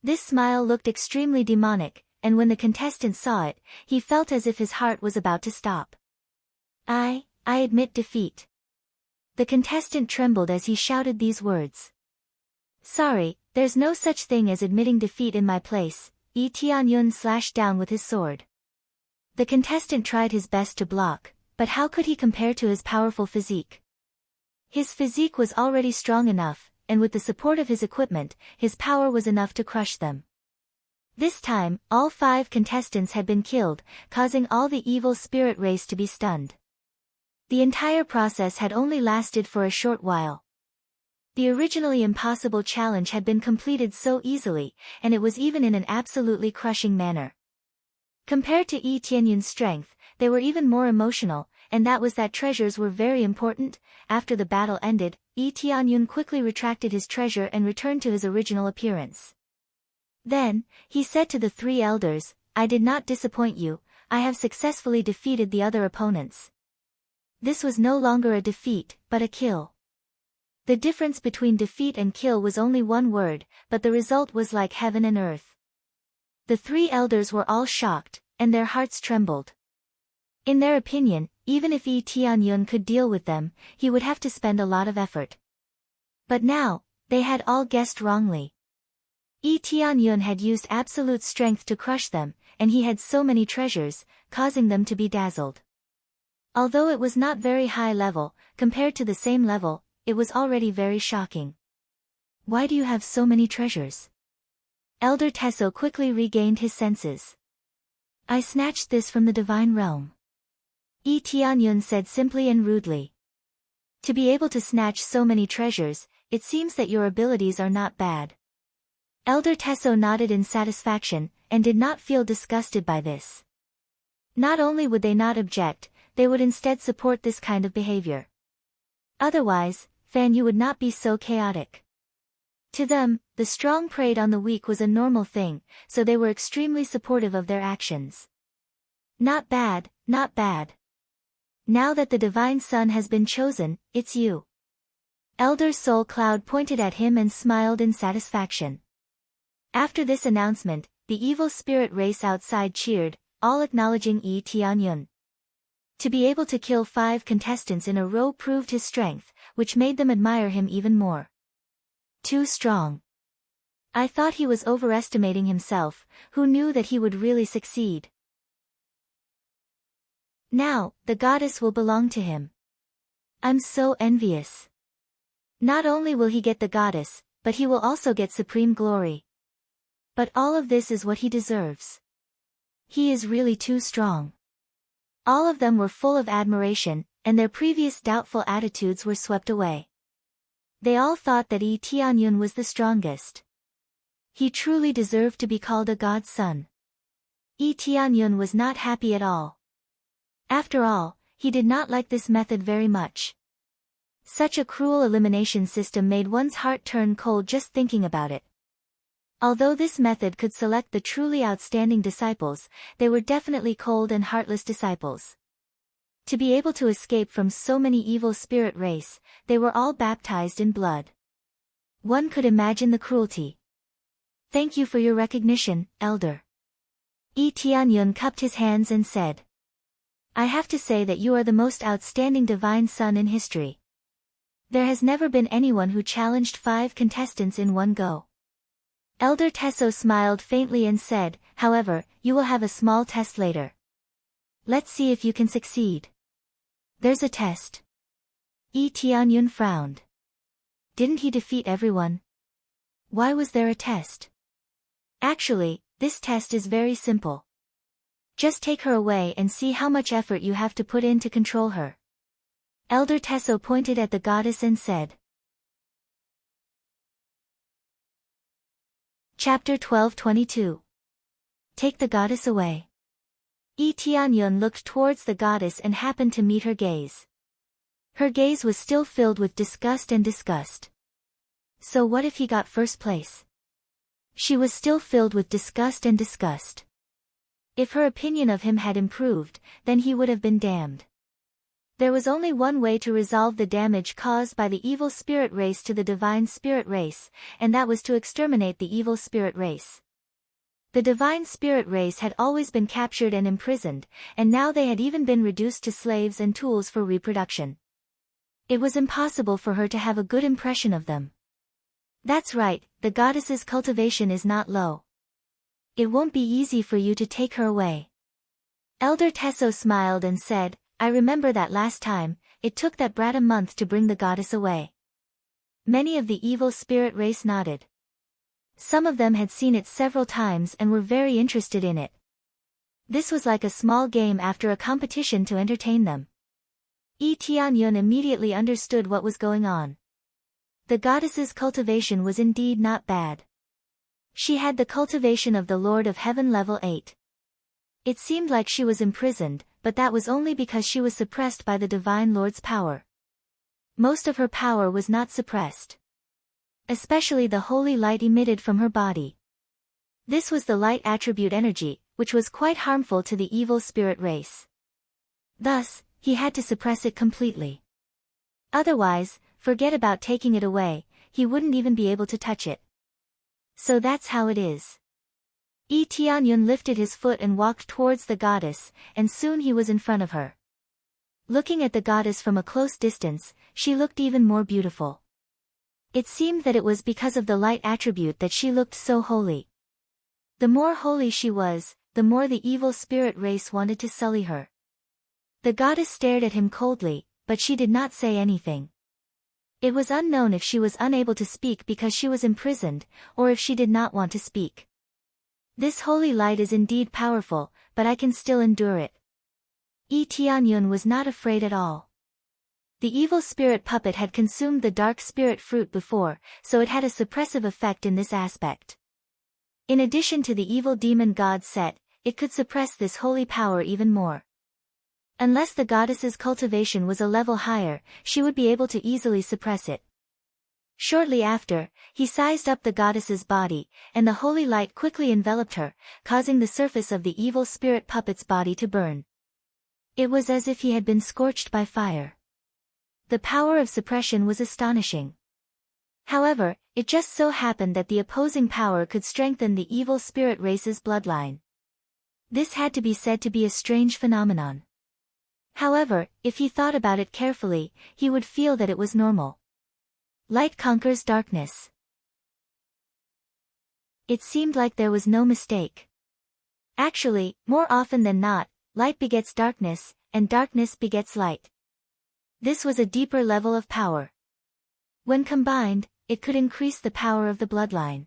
This smile looked extremely demonic, and when the contestant saw it, he felt as if his heart was about to stop. I admit defeat." The contestant trembled as he shouted these words. "Sorry, there's no such thing as admitting defeat in my place," Yi Tianyun slashed down with his sword. The contestant tried his best to block, but how could he compare to his powerful physique? His physique was already strong enough, and with the support of his equipment, his power was enough to crush them. This time, all 5 contestants had been killed, causing all the evil spirit race to be stunned. The entire process had only lasted for a short while. The originally impossible challenge had been completed so easily, and it was even in an absolutely crushing manner. Compared to Yi Tianyun's strength, they were even more emotional, and that was that treasures were very important. After the battle ended, Yi Tianyun quickly retracted his treasure and returned to his original appearance. Then, he said to the 3 elders, "I did not disappoint you, I have successfully defeated the other opponents." This was no longer a defeat, but a kill. The difference between defeat and kill was only one word, but the result was like heaven and earth. The 3 elders were all shocked, and their hearts trembled. In their opinion, even if Yi Tianyun could deal with them, he would have to spend a lot of effort. But now, they had all guessed wrongly. Yi Tianyun had used absolute strength to crush them, and he had so many treasures, causing them to be dazzled. Although it was not very high level, compared to the same level, it was already very shocking. "Why do you have so many treasures?" Elder Tesso quickly regained his senses. "I snatched this from the divine realm," Yi Tianyun said simply and rudely. "To be able to snatch so many treasures, it seems that your abilities are not bad." Elder Tesso nodded in satisfaction, and did not feel disgusted by this. Not only would they not object, they would instead support this kind of behavior. Otherwise, Fan Yu would not be so chaotic. To them, the strong preyed on the weak was a normal thing, so they were extremely supportive of their actions. "Not bad, not bad. Now that the Divine Son has been chosen, it's you." Elder Soul Cloud pointed at him and smiled in satisfaction. After this announcement, the evil spirit race outside cheered, all acknowledging Yi Tianyun. To be able to kill 5 contestants in a row proved his strength, which made them admire him even more. Too strong. I thought he was overestimating himself, who knew that he would really succeed. Now, the goddess will belong to him. I'm so envious. Not only will he get the goddess, but he will also get supreme glory. But all of this is what he deserves. He is really too strong. All of them were full of admiration, and their previous doubtful attitudes were swept away. They all thought that Yi Tianyun was the strongest. He truly deserved to be called a god's son. Yi Tianyun was not happy at all. After all, he did not like this method very much. Such a cruel elimination system made one's heart turn cold just thinking about it. Although this method could select the truly outstanding disciples, they were definitely cold and heartless disciples. To be able to escape from so many evil spirit race, they were all baptized in blood. One could imagine the cruelty. "Thank you for your recognition, Elder." Yi Tianyun cupped his hands and said, "I have to say that you are the most outstanding divine son in history. There has never been anyone who challenged 5 contestants in one go." Elder Tesso smiled faintly and said, "However, you will have a small test later. Let's see if you can succeed." "There's a test?" Yi Tianyun frowned. Didn't he defeat everyone? Why was there a test? Actually, this test is very simple. Just take her away and see how much effort you have to put in to control her. Elder Tesso pointed at the goddess and said. Chapter 12:22. Take the goddess away. Yi Tianyun looked towards the goddess and happened to meet her gaze. Her gaze was still filled with disgust and disgust. So what if he got first place? She was still filled with disgust and disgust. If her opinion of him had improved, then he would have been damned. There was only one way to resolve the damage caused by the evil spirit race to the divine spirit race, and that was to exterminate the evil spirit race. The divine spirit race had always been captured and imprisoned, and now they had even been reduced to slaves and tools for reproduction. It was impossible for her to have a good impression of them. That's right, the goddess's cultivation is not low. It won't be easy for you to take her away. Elder Tesso smiled and said, I remember that last time, it took that brat a month to bring the goddess away. Many of the evil spirit race nodded. Some of them had seen it several times and were very interested in it. This was like a small game after a competition to entertain them. Yi Tianyun immediately understood what was going on. The goddess's cultivation was indeed not bad. She had the cultivation of the Lord of Heaven level 8. It seemed like she was imprisoned, but that was only because she was suppressed by the Divine Lord's power. Most of her power was not suppressed. Especially the holy light emitted from her body. This was the light attribute energy, which was quite harmful to the evil spirit race. Thus, he had to suppress it completely. Otherwise, forget about taking it away, he wouldn't even be able to touch it. So that's how it is. Yi Tianyun lifted his foot and walked towards the goddess, and soon he was in front of her. Looking at the goddess from a close distance, she looked even more beautiful. It seemed that it was because of the light attribute that she looked so holy. The more holy she was, the more the evil spirit race wanted to sully her. The goddess stared at him coldly, but she did not say anything. It was unknown if she was unable to speak because she was imprisoned, or if she did not want to speak. This holy light is indeed powerful, but I can still endure it. Yi Tianyun was not afraid at all. The evil spirit puppet had consumed the dark spirit fruit before, so it had a suppressive effect in this aspect. In addition to the evil demon god Set, it could suppress this holy power even more. Unless the goddess's cultivation was a level higher, she would be able to easily suppress it. Shortly after, he sized up the goddess's body, and the holy light quickly enveloped her, causing the surface of the evil spirit puppet's body to burn. It was as if he had been scorched by fire. The power of suppression was astonishing. However, it just so happened that the opposing power could strengthen the evil spirit race's bloodline. This had to be said to be a strange phenomenon. However, if he thought about it carefully, he would feel that it was normal. Light conquers darkness. It seemed like there was no mistake. Actually, more often than not, light begets darkness, and darkness begets light. This was a deeper level of power. When combined, it could increase the power of the bloodline.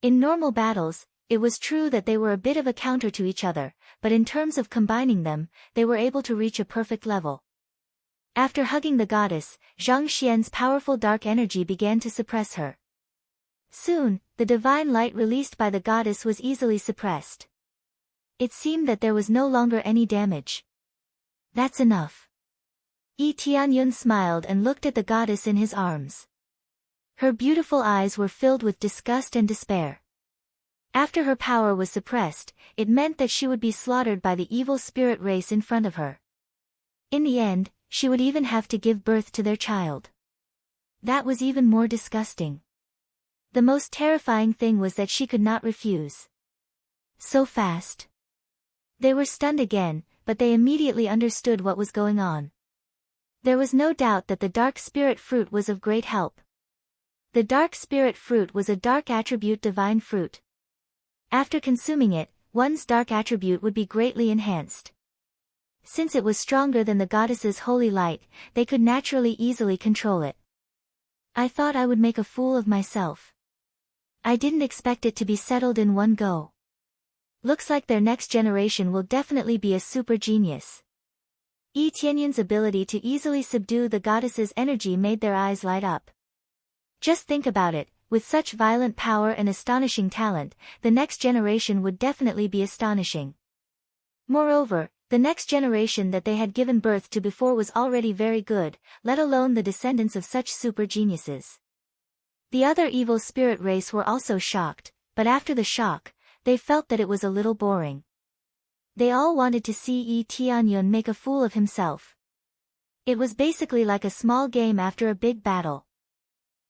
In normal battles, it was true that they were a bit of a counter to each other, but in terms of combining them, they were able to reach a perfect level. After hugging the goddess, Zhang Xian's powerful dark energy began to suppress her. Soon, the divine light released by the goddess was easily suppressed. It seemed that there was no longer any damage. That's enough. Yi Tianyun smiled and looked at the goddess in his arms. Her beautiful eyes were filled with disgust and despair. After her power was suppressed, it meant that she would be slaughtered by the evil spirit race in front of her. In the end, she would even have to give birth to their child. That was even more disgusting. The most terrifying thing was that she could not refuse. So fast. They were stunned again, but they immediately understood what was going on. There was no doubt that the dark spirit fruit was of great help. The dark spirit fruit was a dark attribute divine fruit. After consuming it, one's dark attribute would be greatly enhanced. Since it was stronger than the goddess's holy light, they could naturally easily control it. I thought I would make a fool of myself. I didn't expect it to be settled in one go. Looks like their next generation will definitely be a super genius. Yi Tianyun's ability to easily subdue the goddess's energy made their eyes light up. Just think about it, with such violent power and astonishing talent, the next generation would definitely be astonishing. Moreover, the next generation that they had given birth to before was already very good, let alone the descendants of such super geniuses. The other evil spirit race were also shocked, but after the shock, they felt that it was a little boring. They all wanted to see Yi Tianyun make a fool of himself. It was basically like a small game after a big battle.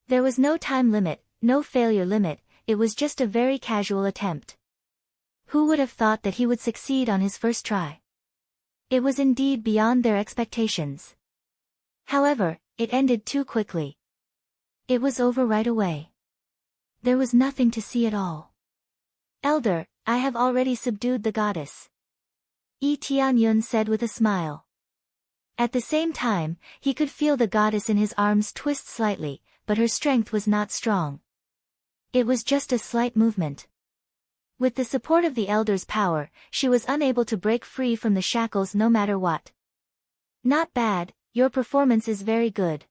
There was no time limit, no failure limit, it was just a very casual attempt. Who would have thought that he would succeed on his first try? It was indeed beyond their expectations. However, it ended too quickly. It was over right away. There was nothing to see at all. Elder, I have already subdued the goddess. Yi Tianyun said with a smile. At the same time, he could feel the goddess in his arms twist slightly, but her strength was not strong. It was just a slight movement. With the support of the elder's power, she was unable to break free from the shackles no matter what. Not bad, your performance is very good.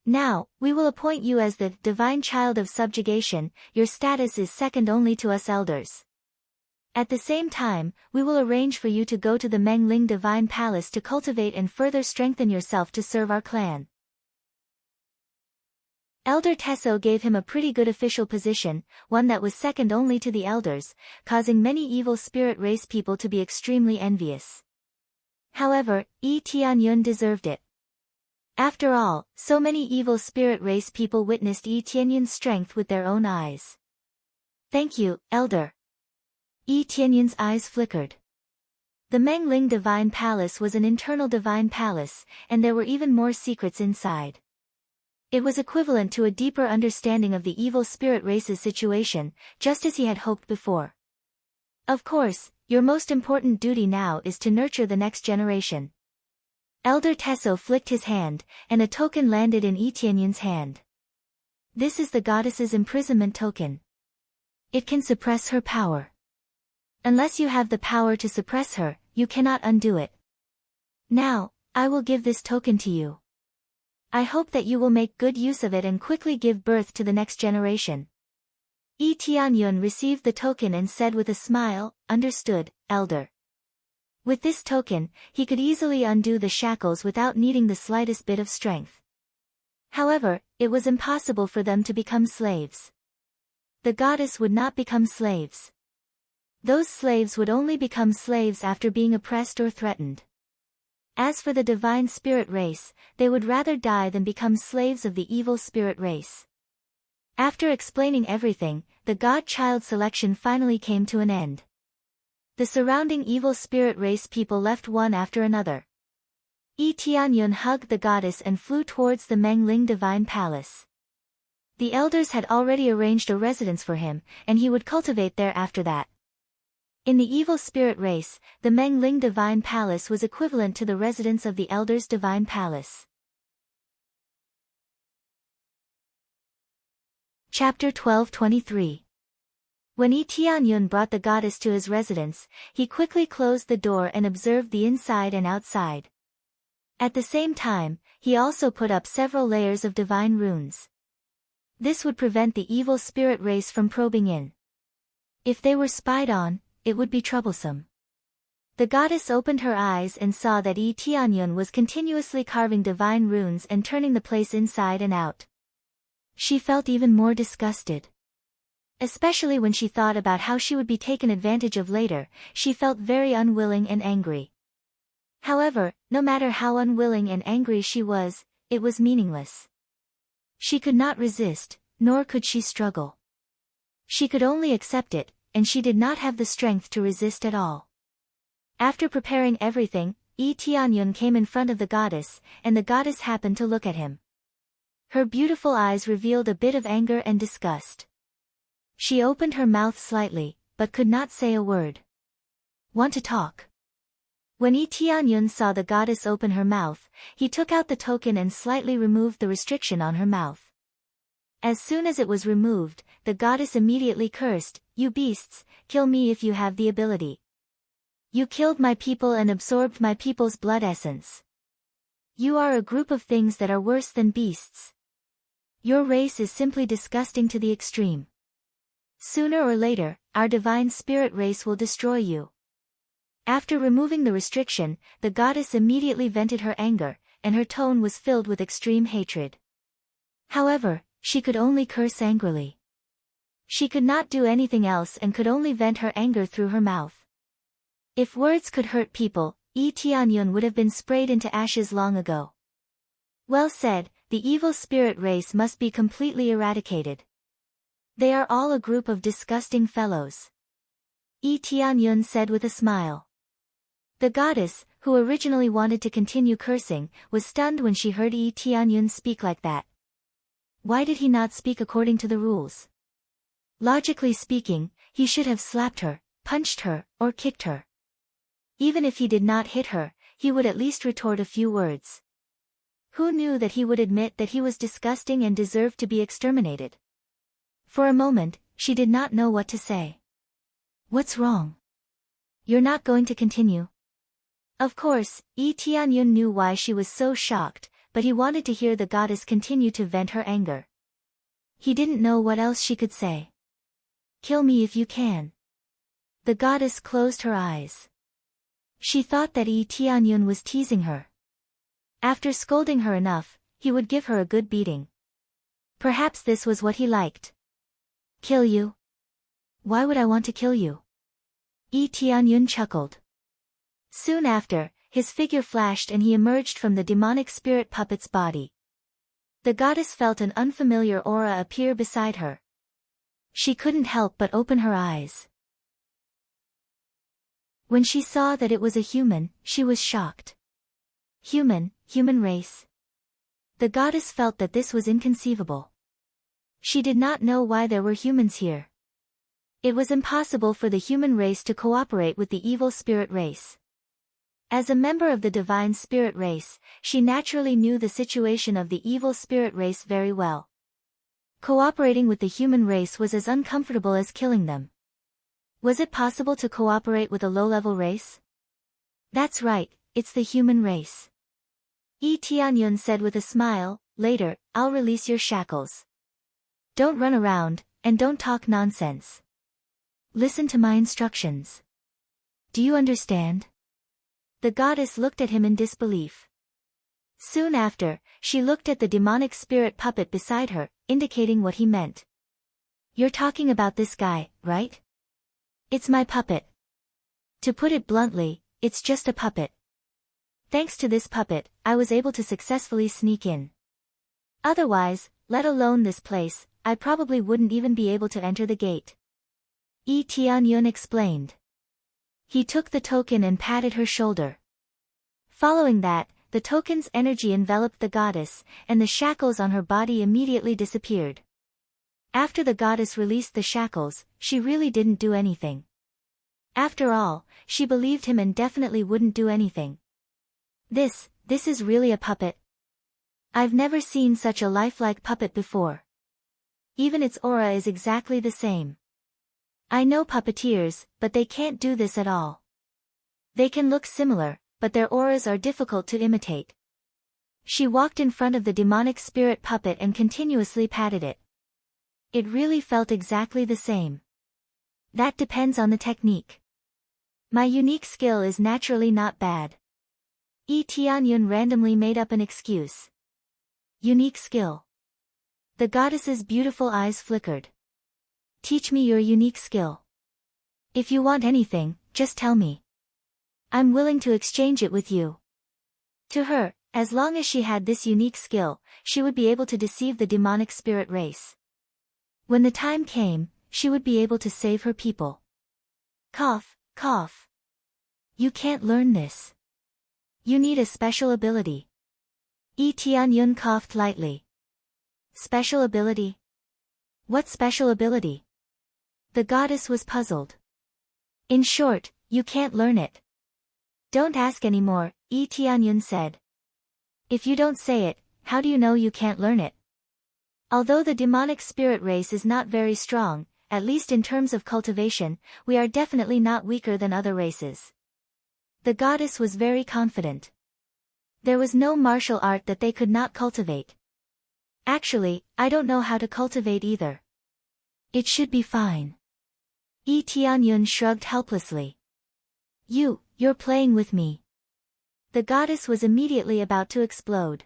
Now, we will appoint you as the divine child of subjugation, your status is second only to us elders. At the same time, we will arrange for you to go to the Mengling Divine Palace to cultivate and further strengthen yourself to serve our clan. Elder Tesso gave him a pretty good official position, one that was second only to the elders, causing many evil spirit race people to be extremely envious. However, Yi Tianyun deserved it. After all, so many evil spirit race people witnessed Yi Tianyun's strength with their own eyes. Thank you, Elder. Yi Tianyun's eyes flickered. The Mengling Divine Palace was an internal divine palace, and there were even more secrets inside. It was equivalent to a deeper understanding of the evil spirit race's situation, just as he had hoped before. Of course, your most important duty now is to nurture the next generation. Elder Tesso flicked his hand, and a token landed in Yi Tianyun's hand. This is the goddess's imprisonment token. It can suppress her power. Unless you have the power to suppress her, you cannot undo it. Now, I will give this token to you. I hope that you will make good use of it and quickly give birth to the next generation. Yi Tianyun received the token and said with a smile, "Understood, Elder." With this token, he could easily undo the shackles without needing the slightest bit of strength. However, it was impossible for them to become slaves. The goddess would not become slaves. Those slaves would only become slaves after being oppressed or threatened. As for the divine spirit race, they would rather die than become slaves of the evil spirit race. After explaining everything, the god-child selection finally came to an end. The surrounding evil spirit race people left one after another. Yi Tianyun hugged the goddess and flew towards the Mengling Divine Palace. The elders had already arranged a residence for him, and he would cultivate there after that. In the evil spirit race, the Mengling Divine Palace was equivalent to the residence of the elders' Divine Palace. Chapter 12:23. When Yi Tianyun brought the goddess to his residence, he quickly closed the door and observed the inside and outside. At the same time, he also put up several layers of divine runes. This would prevent the evil spirit race from probing in. If they were spied on, it would be troublesome. The goddess opened her eyes and saw that Yi Tianyun was continuously carving divine runes and turning the place inside and out. She felt even more disgusted. Especially when she thought about how she would be taken advantage of later, she felt very unwilling and angry. However, no matter how unwilling and angry she was, it was meaningless. She could not resist, nor could she struggle. She could only accept it, and she did not have the strength to resist at all. After preparing everything, Yi Tianyun came in front of the goddess, and the goddess happened to look at him. Her beautiful eyes revealed a bit of anger and disgust. She opened her mouth slightly, but could not say a word. Want to talk? When Yi Tianyun saw the goddess open her mouth, he took out the token and slightly removed the restriction on her mouth. As soon as it was removed, the goddess immediately cursed, "You beasts, kill me if you have the ability. You killed my people and absorbed my people's blood essence. You are a group of things that are worse than beasts. Your race is simply disgusting to the extreme. Sooner or later, our divine spirit race will destroy you." After removing the restriction, the goddess immediately vented her anger, and her tone was filled with extreme hatred. However, she could only curse angrily. She could not do anything else and could only vent her anger through her mouth. If words could hurt people, Yi Tianyun would have been sprayed into ashes long ago. Well said, the evil spirit race must be completely eradicated. They are all a group of disgusting fellows. Yi Tianyun said with a smile. The goddess, who originally wanted to continue cursing, was stunned when she heard Yi Tianyun speak like that. Why did he not speak according to the rules? Logically speaking, he should have slapped her, punched her, or kicked her. Even if he did not hit her, he would at least retort a few words. Who knew that he would admit that he was disgusting and deserved to be exterminated? For a moment, she did not know what to say. What's wrong? You're not going to continue? Of course, Yi Tianyun knew why she was so shocked, but he wanted to hear the goddess continue to vent her anger. He didn't know what else she could say. Kill me if you can. The goddess closed her eyes. She thought that Yi Tianyun was teasing her. After scolding her enough, he would give her a good beating. Perhaps this was what he liked. Kill you? Why would I want to kill you? Yi Tianyun chuckled. Soon after, his figure flashed and he emerged from the demonic spirit puppet's body. The goddess felt an unfamiliar aura appear beside her. She couldn't help but open her eyes. When she saw that it was a human, she was shocked. Human race. The goddess felt that this was inconceivable. She did not know why there were humans here. It was impossible for the human race to cooperate with the evil spirit race. As a member of the divine spirit race, she naturally knew the situation of the evil spirit race very well. Cooperating with the human race was as uncomfortable as killing them. Was it possible to cooperate with a low-level race? That's right, it's the human race. Yi Tianyun said with a smile, later, I'll release your shackles. Don't run around, and don't talk nonsense. Listen to my instructions. Do you understand? The goddess looked at him in disbelief. Soon after, she looked at the demonic spirit puppet beside her, indicating what he meant. You're talking about this guy, right? It's my puppet. To put it bluntly, it's just a puppet. Thanks to this puppet, I was able to successfully sneak in. Otherwise, let alone this place, I probably wouldn't even be able to enter the gate. Yi Tianyun explained. He took the token and patted her shoulder. Following that, the token's energy enveloped the goddess, and the shackles on her body immediately disappeared. After the goddess released the shackles, she really didn't do anything. After all, she believed him and definitely wouldn't do anything. This is really a puppet. I've never seen such a lifelike puppet before. Even its aura is exactly the same. I know puppeteers, but they can't do this at all. They can look similar, but their auras are difficult to imitate. She walked in front of the demonic spirit puppet and continuously patted it. It really felt exactly the same. That depends on the technique. My unique skill is naturally not bad. Yi Tianyun randomly made up an excuse. Unique skill. The goddess's beautiful eyes flickered. Teach me your unique skill. If you want anything, just tell me. I'm willing to exchange it with you. To her, as long as she had this unique skill, she would be able to deceive the demonic spirit race. When the time came, she would be able to save her people. Cough, cough. You can't learn this. You need a special ability. Yi Tianyun coughed lightly. Special ability? What special ability? The goddess was puzzled. In short, you can't learn it. Don't ask anymore, Yi Tianyun said. If you don't say it, how do you know you can't learn it? Although the demonic spirit race is not very strong, at least in terms of cultivation, we are definitely not weaker than other races. The goddess was very confident. There was no martial art that they could not cultivate. Actually, I don't know how to cultivate either. It should be fine. Yi Tianyun shrugged helplessly. You're playing with me. The goddess was immediately about to explode.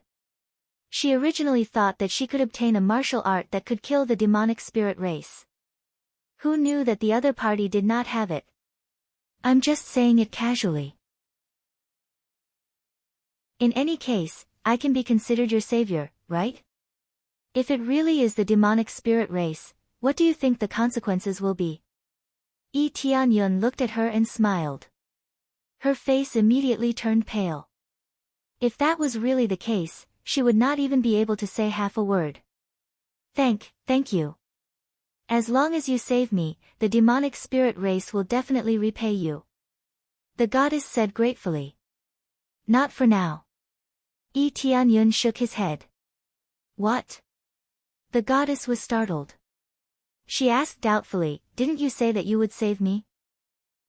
She originally thought that she could obtain a martial art that could kill the demonic spirit race. Who knew that the other party did not have it? I'm just saying it casually. In any case, I can be considered your savior, right? If it really is the demonic spirit race, what do you think the consequences will be? Yi Tianyun looked at her and smiled. Her face immediately turned pale. If that was really the case, she would not even be able to say half a word. Thank you. As long as you save me, the demonic spirit race will definitely repay you. The goddess said gratefully. Not for now. Yi Tianyun shook his head. What? The goddess was startled. She asked doubtfully, didn't you say that you would save me?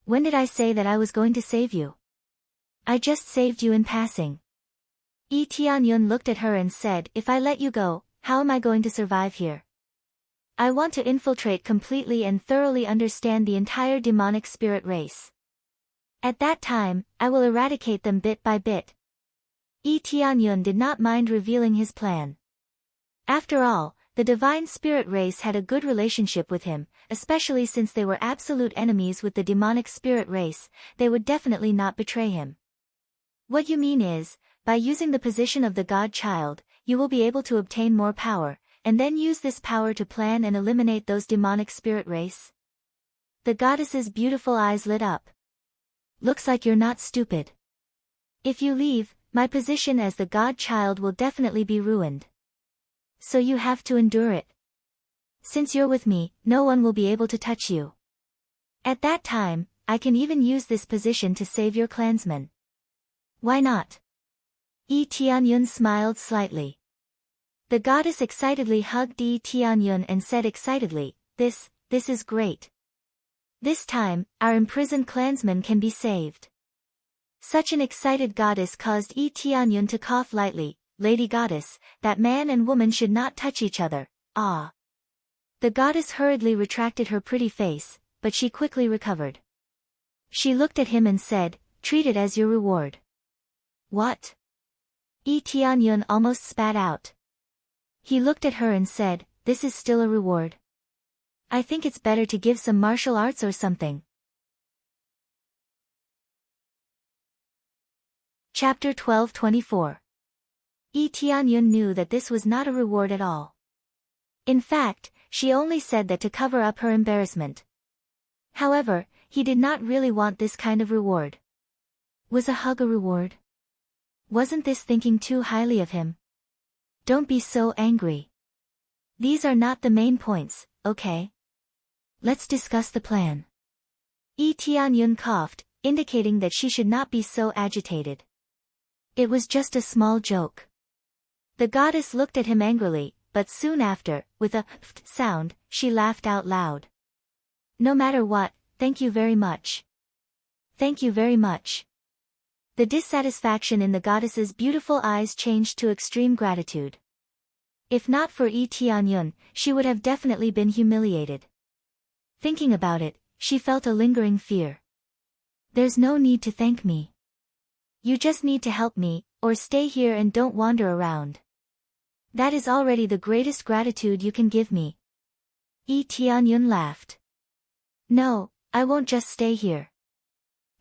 When did I say that I was going to save you? I just saved you in passing. Yi Tianyun looked at her and said, if I let you go, how am I going to survive here? I want to infiltrate completely and thoroughly understand the entire demonic spirit race. At that time, I will eradicate them bit by bit. Yi Tianyun did not mind revealing his plan. After all, the divine spirit race had a good relationship with him, especially since they were absolute enemies with the demonic spirit race. They would definitely not betray him. What you mean is, by using the position of the god-child, you will be able to obtain more power, and then use this power to plan and eliminate those demonic spirit race? The goddess's beautiful eyes lit up. Looks like you're not stupid. If you leave, my position as the god-child will definitely be ruined. So you have to endure it. Since you're with me, no one will be able to touch you. At that time, I can even use this position to save your clansmen. Why not? Yi Tianyun smiled slightly. The goddess excitedly hugged Yi Tianyun and said excitedly, this is great. This time, our imprisoned clansmen can be saved. Such an excited goddess caused Yi Tianyun to cough lightly. Lady Goddess, that man and woman should not touch each other, ah. The goddess hurriedly retracted her pretty face, but she quickly recovered. She looked at him and said, treat it as your reward. What? Yi Tianyun almost spat out. He looked at her and said, this is still a reward. I think it's better to give some martial arts or something. Chapter 12:24. Yi Tianyun knew that this was not a reward at all. In fact, she only said that to cover up her embarrassment. However, he did not really want this kind of reward. Was a hug a reward? Wasn't this thinking too highly of him? Don't be so angry. These are not the main points, okay? Let's discuss the plan. Yi Tianyun coughed, indicating that she should not be so agitated. It was just a small joke. The goddess looked at him angrily, but soon after, with a sound, she laughed out loud. No matter what, thank you very much. Thank you very much. The dissatisfaction in the goddess's beautiful eyes changed to extreme gratitude. If not for Yi Tianyun, she would have definitely been humiliated. Thinking about it, she felt a lingering fear. There's no need to thank me. You just need to help me, or stay here and don't wander around. That is already the greatest gratitude you can give me. Yi Tianyun laughed. No, I won't just stay here.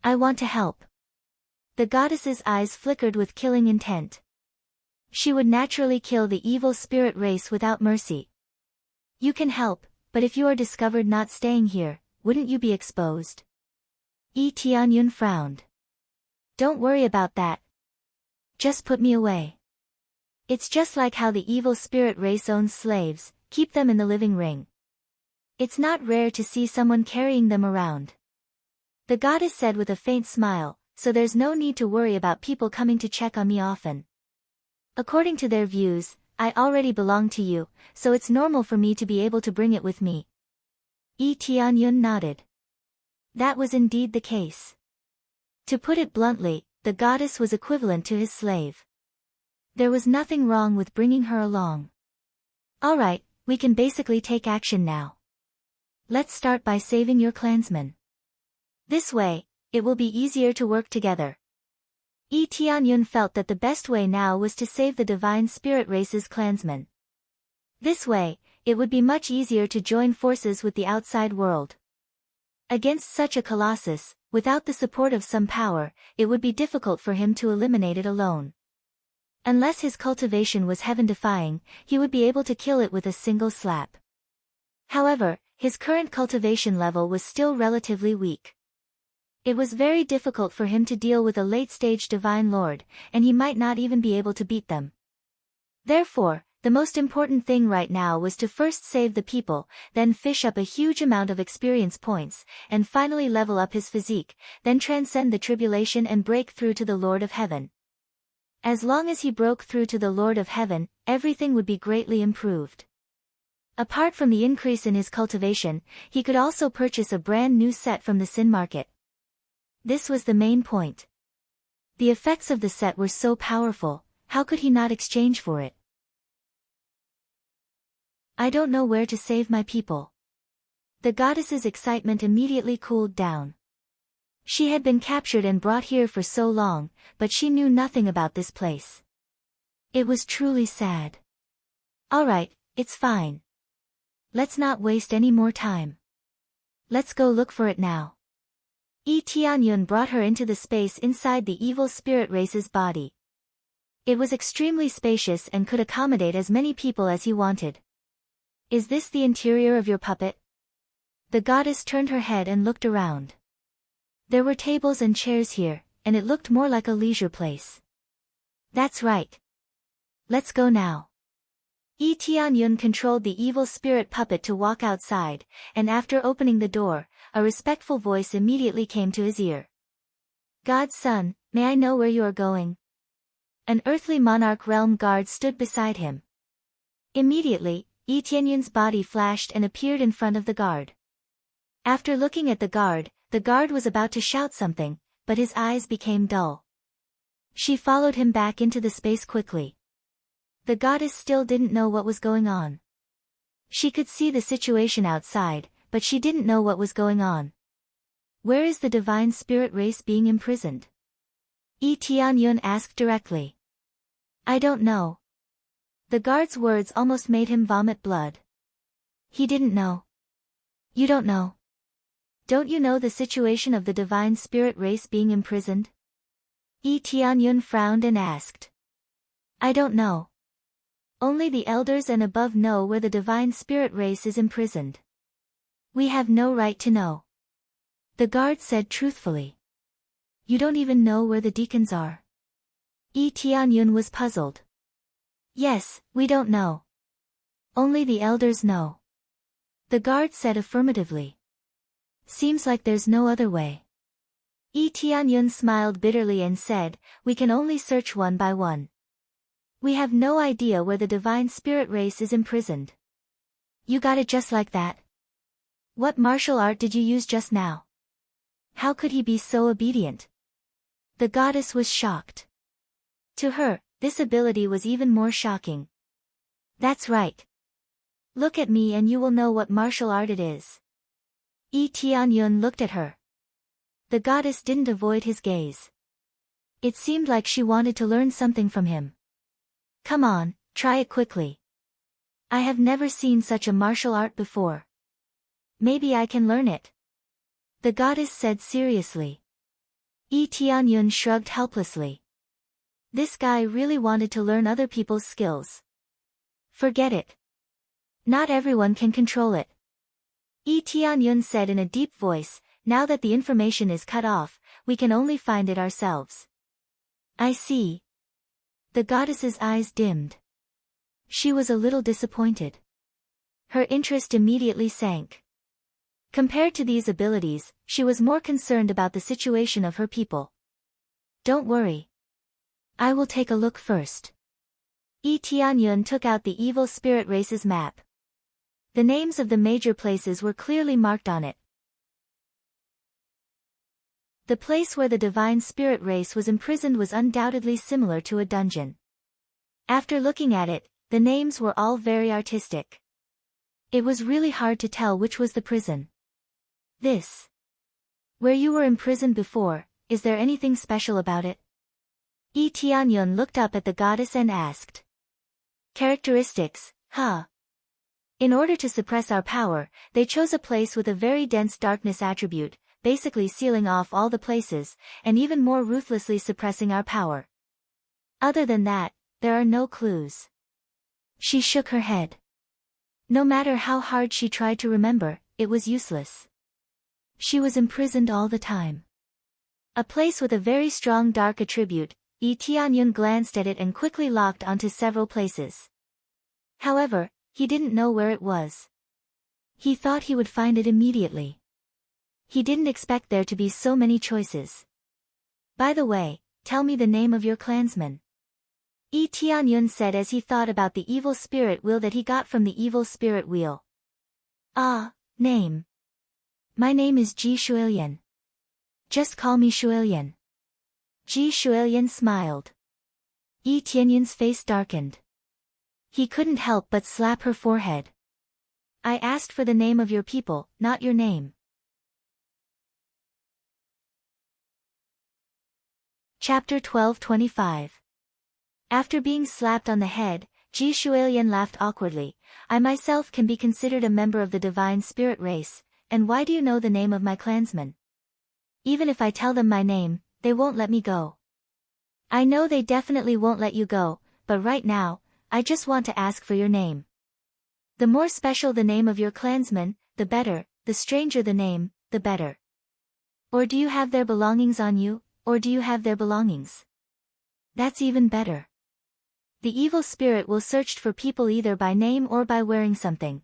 I want to help. The goddess's eyes flickered with killing intent. She would naturally kill the evil spirit race without mercy. You can help, but if you are discovered not staying here, wouldn't you be exposed? Yi Tianyun frowned. Don't worry about that. Just put me away. It's just like how the evil spirit race owns slaves, keep them in the living ring. It's not rare to see someone carrying them around. The goddess said with a faint smile, so there's no need to worry about people coming to check on me often. According to their views, I already belong to you, so it's normal for me to be able to bring it with me. Yi Tianyun nodded. That was indeed the case. To put it bluntly, the goddess was equivalent to his slave. There was nothing wrong with bringing her along. Alright, we can basically take action now. Let's start by saving your clansmen. This way, it will be easier to work together. Yi Tianyun felt that the best way now was to save the divine spirit race's clansmen. This way, it would be much easier to join forces with the outside world. Against such a colossus, Without the support of some power, it would be difficult for him to eliminate it alone. Unless his cultivation was heaven-defying, he would be able to kill it with a single slap. However, his current cultivation level was still relatively weak. It was very difficult for him to deal with a late-stage Divine Lord, and he might not even be able to beat them. Therefore, the most important thing right now was to first save the people, then fish up a huge amount of experience points, and finally level up his physique, then transcend the tribulation and break through to the Lord of Heaven. As long as he broke through to the Lord of Heaven, everything would be greatly improved. Apart from the increase in his cultivation, he could also purchase a brand new set from the sin market. This was the main point. The effects of the set were so powerful, how could he not exchange for it? I don't know where to save my people. The goddess's excitement immediately cooled down. She had been captured and brought here for so long, but she knew nothing about this place. It was truly sad. Alright, it's fine. Let's not waste any more time. Let's go look for it now. Tianyun brought her into the space inside the evil spirit race's body. It was extremely spacious and could accommodate as many people as he wanted. Is this the interior of your puppet? The goddess turned her head and looked around. There were tables and chairs here, and it looked more like a leisure place. That's right. Let's go now. Tianyun controlled the evil spirit puppet to walk outside, and after opening the door, a respectful voice immediately came to his ear. God's son, may I know where you are going? An earthly monarch realm guard stood beside him. Immediately, Tianyun's body flashed and appeared in front of the guard. After looking at the guard was about to shout something, but his eyes became dull. She followed him back into the space quickly. The goddess still didn't know what was going on. She could see the situation outside, but she didn't know what was going on. Where is the divine spirit race being imprisoned? Tianyun asked directly. I don't know. The guard's words almost made him vomit blood. He didn't know. You don't know. Don't you know the situation of the divine spirit race being imprisoned? Tianyun frowned and asked. I don't know. Only the elders and above know where the divine spirit race is imprisoned. We have no right to know. The guard said truthfully. You don't even know where the deacons are? Tianyun was puzzled. Yes, we don't know. Only the elders know. The guard said affirmatively. Seems like there's no other way. Tianyun smiled bitterly and said, we can only search one by one. We have no idea where the divine spirit race is imprisoned. You got it just like that? What martial art did you use just now? How could he be so obedient? The goddess was shocked. To her, this ability was even more shocking. That's right. Look at me and you will know what martial art it is. Tianyun looked at her. The goddess didn't avoid his gaze. It seemed like she wanted to learn something from him. Come on, try it quickly. I have never seen such a martial art before. Maybe I can learn it. The goddess said seriously. Tianyun shrugged helplessly. This guy really wanted to learn other people's skills. Forget it. Not everyone can control it. Tianyun said in a deep voice, now that the information is cut off, we can only find it ourselves. I see. The goddess's eyes dimmed. She was a little disappointed. Her interest immediately sank. Compared to these abilities, she was more concerned about the situation of her people. Don't worry. I will take a look first. Tianyun took out the evil spirit race's map. The names of the major places were clearly marked on it. The place where the divine spirit race was imprisoned was undoubtedly similar to a dungeon. After looking at it, the names were all very artistic. It was really hard to tell which was the prison. This. Where you were imprisoned before, is there anything special about it? Tianyun looked up at the goddess and asked. Characteristics, huh? In order to suppress our power, they chose a place with a very dense darkness attribute, basically sealing off all the places, and even more ruthlessly suppressing our power. Other than that, there are no clues. She shook her head. No matter how hard she tried to remember, it was useless. She was imprisoned all the time. A place with a very strong dark attribute. Yi Tianyun glanced at it and quickly locked onto several places. However, he didn't know where it was. He thought he would find it immediately. He didn't expect there to be so many choices. By the way, tell me the name of your clansman. Yi Tianyun said as he thought about the evil spirit wheel that he got from the evil spirit wheel. Ah, name. My name is Ji Shuilian. Just call me Shuilian. Ji Shuilian smiled. Yi Tianyun's face darkened. He couldn't help but slap her forehead. I asked for the name of your people, not your name. Chapter 12:25. After being slapped on the head, Ji Shuilian laughed awkwardly. I myself can be considered a member of the divine spirit race, and why do you know the name of my clansmen? Even if I tell them my name, they won't let me go. I know they definitely won't let you go, but right now, I just want to ask for your name. The more special the name of your clansman, the better, the stranger the name, the better. Or do you have their belongings on you, or do you have their belongings? That's even better. The evil spirit will search for people either by name or by wearing something.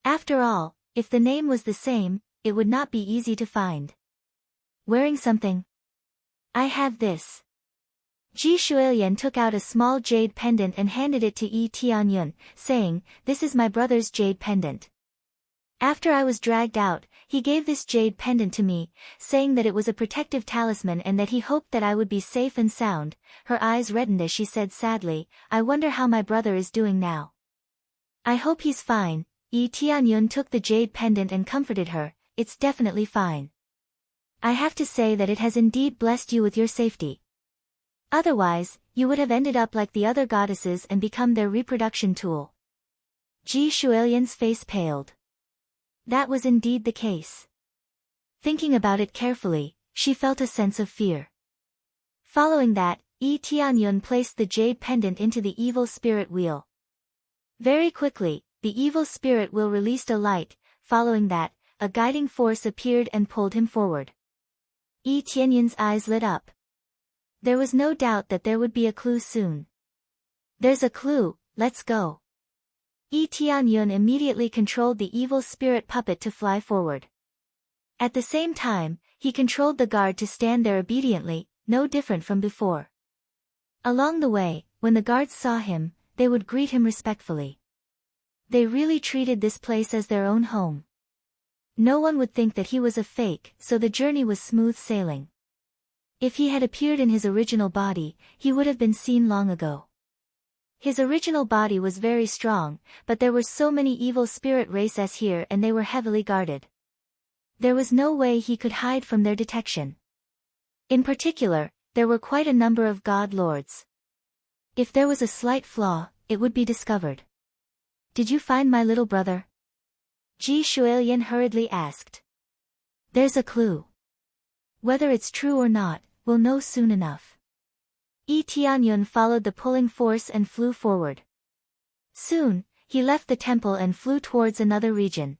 After all, if the name was the same, it would not be easy to find. Wearing something. I have this. Ji Shuilian took out a small jade pendant and handed it to Yi Tianyun, saying, this is my brother's jade pendant. After I was dragged out, he gave this jade pendant to me, saying that it was a protective talisman and that he hoped that I would be safe and sound. Her eyes reddened as she said sadly, I wonder how my brother is doing now. I hope he's fine. Yi Tianyun took the jade pendant and comforted her, it's definitely fine. I have to say that it has indeed blessed you with your safety. Otherwise, you would have ended up like the other goddesses and become their reproduction tool. Ji Shuilian's face paled. That was indeed the case. Thinking about it carefully, she felt a sense of fear. Following that, Yi Tianyun placed the jade pendant into the evil spirit wheel. Very quickly, the evil spirit wheel released a light. Following that, a guiding force appeared and pulled him forward. Yi Tianyun's eyes lit up. There was no doubt that there would be a clue soon. There's a clue, let's go. Yi Tianyun immediately controlled the evil spirit puppet to fly forward. At the same time, he controlled the guard to stand there obediently, no different from before. Along the way, when the guards saw him, they would greet him respectfully. They really treated this place as their own home. No one would think that he was a fake, so the journey was smooth sailing. If he had appeared in his original body, he would have been seen long ago. His original body was very strong, but there were so many evil spirit races here and they were heavily guarded. There was no way he could hide from their detection. In particular, there were quite a number of god lords. If there was a slight flaw, it would be discovered. Did you find my little brother? Ji Shuilian hurriedly asked. There's a clue. Whether it's true or not, we'll know soon enough. Yi Tianyun followed the pulling force and flew forward. Soon, he left the temple and flew towards another region.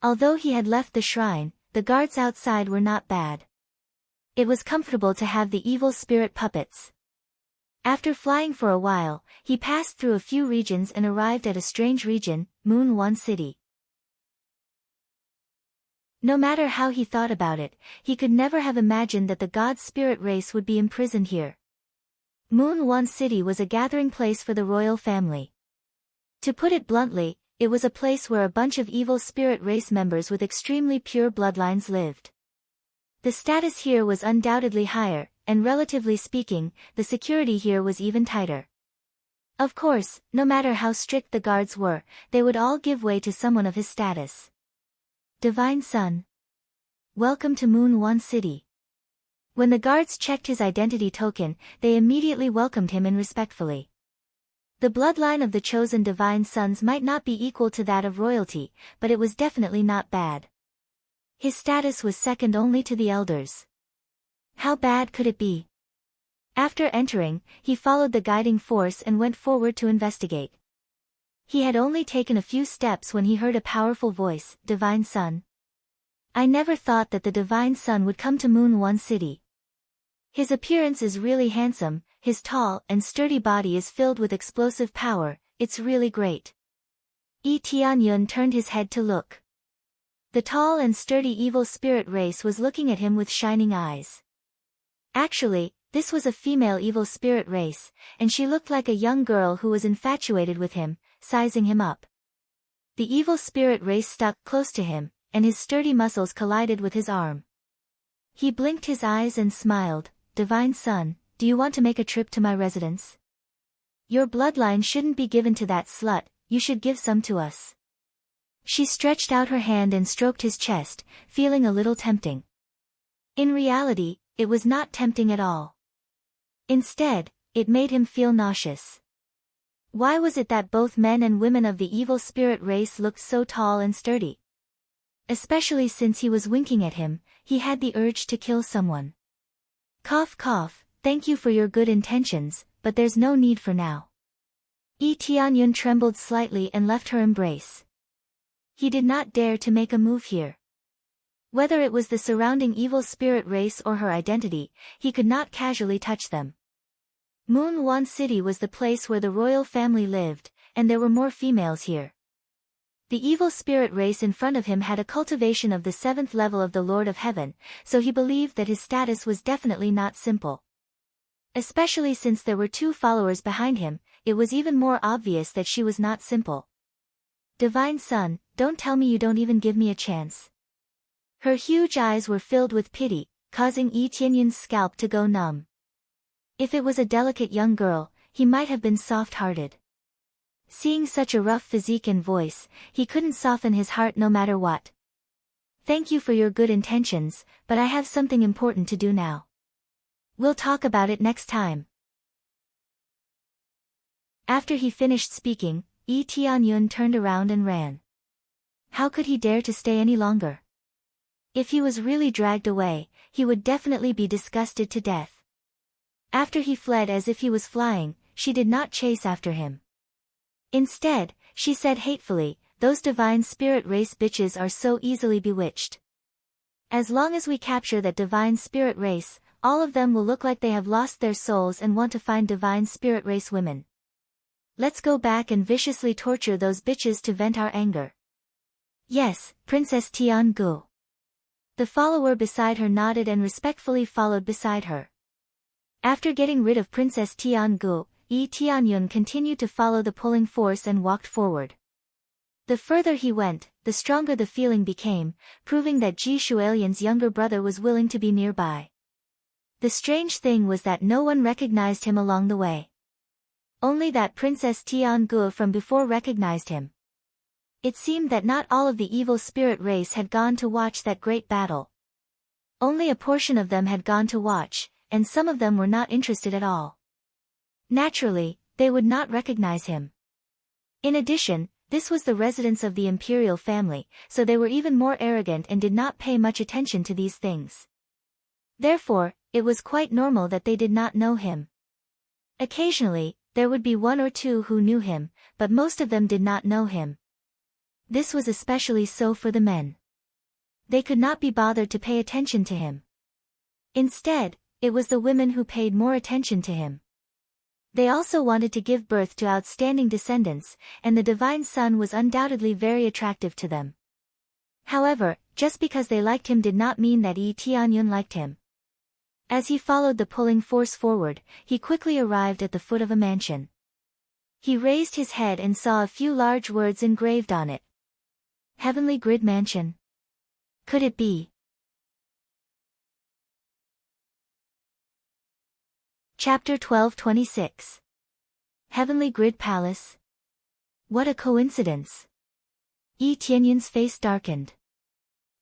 Although he had left the shrine, the guards outside were not bad. It was comfortable to have the evil spirit puppets. After flying for a while, he passed through a few regions and arrived at a strange region, Moon One City. No matter how he thought about it, he could never have imagined that the god spirit race would be imprisoned here. Moon One City was a gathering place for the royal family. To put it bluntly, it was a place where a bunch of evil spirit race members with extremely pure bloodlines lived. The status here was undoubtedly higher, and relatively speaking, the security here was even tighter. Of course, no matter how strict the guards were, they would all give way to someone of his status. Divine Son. Welcome to Moon One City. When the guards checked his identity token, they immediately welcomed him in respectfully. The bloodline of the chosen Divine Sons might not be equal to that of royalty, but it was definitely not bad. His status was second only to the elders. How bad could it be? After entering, he followed the guiding force and went forward to investigate. He had only taken a few steps when he heard a powerful voice, "Divine Son. I never thought that the Divine Son would come to Moon One City. His appearance is really handsome, his tall and sturdy body is filled with explosive power, it's really great." Yi Tianyun turned his head to look. The tall and sturdy evil spirit race was looking at him with shining eyes. Actually, this was a female evil spirit race, and she looked like a young girl who was infatuated with him, sizing him up. The evil spirit race stuck close to him, and his sturdy muscles collided with his arm. He blinked his eyes and smiled, "Divine Son, do you want to make a trip to my residence? Your bloodline shouldn't be given to that slut, you should give some to us." She stretched out her hand and stroked his chest, feeling a little tempting. In reality, it was not tempting at all. Instead, it made him feel nauseous. Why was it that both men and women of the evil spirit race looked so tall and sturdy? Especially since he was winking at him, he had the urge to kill someone. Cough cough, thank you for your good intentions, but there's no need for now. Yi Tianyun trembled slightly and left her embrace. He did not dare to make a move here. Whether it was the surrounding evil spirit race or her identity, he could not casually touch them. Moon Wan City was the place where the royal family lived, and there were more females here. The evil spirit race in front of him had a cultivation of the 7th level of the Lord of Heaven, so he believed that his status was definitely not simple. Especially since there were 2 followers behind him, it was even more obvious that she was not simple. "Divine Son, don't tell me you don't even give me a chance." Her huge eyes were filled with pity, causing Yi Tianyun's scalp to go numb. If it was a delicate young girl, he might have been soft-hearted. Seeing such a rough physique and voice, he couldn't soften his heart no matter what. "Thank you for your good intentions, but I have something important to do now. We'll talk about it next time." After he finished speaking, Yi Tianyun turned around and ran. How could he dare to stay any longer? If he was really dragged away, he would definitely be disgusted to death. After he fled as if he was flying, she did not chase after him. Instead, she said hatefully, "Those divine spirit race bitches are so easily bewitched. As long as we capture that divine spirit race, all of them will look like they have lost their souls and want to find divine spirit race women. Let's go back and viciously torture those bitches to vent our anger." "Yes, Princess Tian Gu." The follower beside her nodded and respectfully followed beside her. After getting rid of Princess Tian Gu, Yi Tianyun continued to follow the pulling force and walked forward. The further he went, the stronger the feeling became, proving that Ji Shualian's younger brother was willing to be nearby. The strange thing was that no one recognized him along the way. Only that Princess Tian Gu from before recognized him. It seemed that not all of the evil spirit race had gone to watch that great battle. Only a portion of them had gone to watch, and some of them were not interested at all. Naturally, they would not recognize him. In addition, this was the residence of the imperial family, so they were even more arrogant and did not pay much attention to these things. Therefore, it was quite normal that they did not know him. Occasionally, there would be 1 or 2 who knew him, but most of them did not know him. This was especially so for the men. They could not be bothered to pay attention to him. Instead, it was the women who paid more attention to him. They also wanted to give birth to outstanding descendants, and the Divine Son was undoubtedly very attractive to them. However, just because they liked him did not mean that Yi Tianyun liked him. As he followed the pulling force forward, he quickly arrived at the foot of a mansion. He raised his head and saw a few large words engraved on it. Heavenly Grid Mansion. Could it be? Chapter 12:26. Heavenly Grid Palace. What a coincidence. Yi Tianyun's face darkened.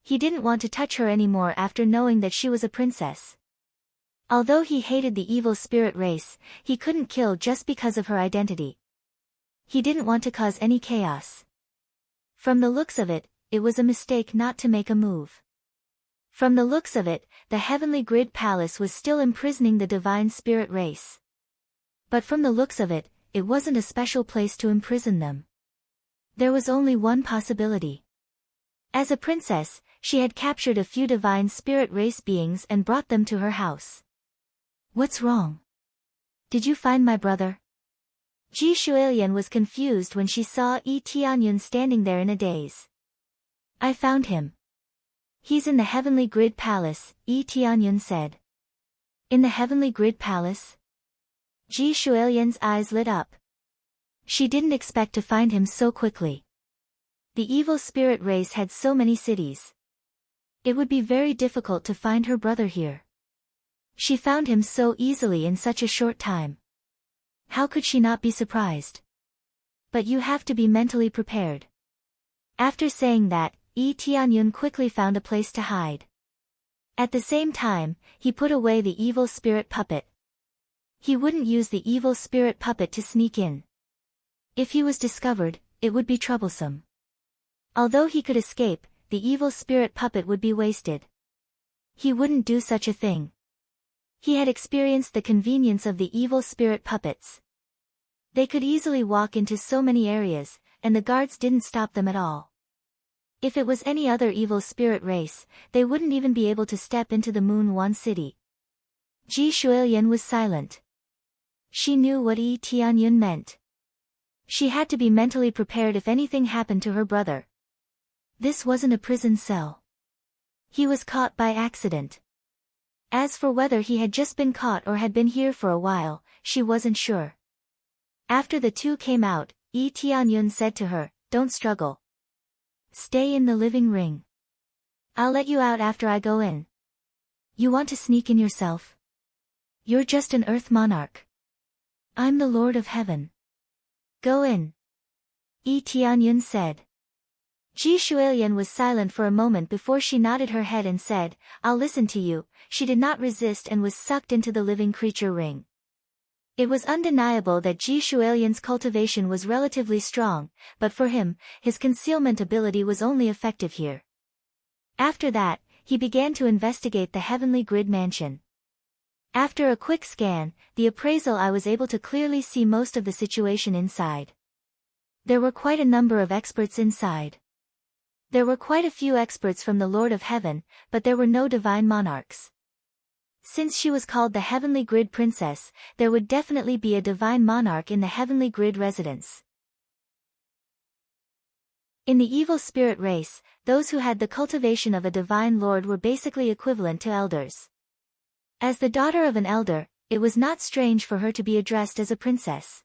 He didn't want to touch her anymore after knowing that she was a princess. Although he hated the evil spirit race, he couldn't kill just because of her identity. He didn't want to cause any chaos. From the looks of it, it was a mistake not to make a move. From the looks of it, the heavenly grid palace was still imprisoning the divine spirit race. But from the looks of it, it wasn't a special place to imprison them. There was only one possibility. As a princess, she had captured a few divine spirit race beings and brought them to her house. What's wrong? Did you find my brother? Ji Shuilian was confused when she saw Yi Tianyun standing there in a daze. I found him. He's in the heavenly grid palace, Yi Tianyun said. In the heavenly grid palace? Ji Shuilian's eyes lit up. She didn't expect to find him so quickly. The evil spirit race had so many cities. It would be very difficult to find her brother here. She found him so easily in such a short time. How could she not be surprised? But you have to be mentally prepared. After saying that, Yi Tianyun quickly found a place to hide. At the same time, he put away the evil spirit puppet. He wouldn't use the evil spirit puppet to sneak in. If he was discovered, it would be troublesome. Although he could escape, the evil spirit puppet would be wasted. He wouldn't do such a thing. He had experienced the convenience of the evil spirit puppets. They could easily walk into so many areas, and the guards didn't stop them at all. If it was any other evil spirit race, they wouldn't even be able to step into the Moon Wan city. Ji Shuilian was silent. She knew what Yi Tianyun meant. She had to be mentally prepared if anything happened to her brother. This wasn't a prison cell. He was caught by accident. As for whether he had just been caught or had been here for a while, she wasn't sure. After the two came out, Yi Tianyun said to her, "Don't struggle. Stay in the living ring. I'll let you out after I go in. You want to sneak in yourself? You're just an earth monarch. I'm the Lord of Heaven. Go in," Yi Tianyun said. Ji Shuilian was silent for a moment before she nodded her head and said, "I'll listen to you." She did not resist and was sucked into the living creature ring. It was undeniable that Ji Shuilian's cultivation was relatively strong, but for him, his concealment ability was only effective here. After that, he began to investigate the heavenly grid mansion. After a quick scan, the appraisal I was able to clearly see most of the situation inside. There were quite a number of experts inside. There were quite a few experts from the Lord of Heaven, but there were no divine monarchs. Since she was called the Heavenly Grid Princess, there would definitely be a divine monarch in the Heavenly Grid residence. In the evil spirit race, those who had the cultivation of a divine lord were basically equivalent to elders. As the daughter of an elder, it was not strange for her to be addressed as a princess.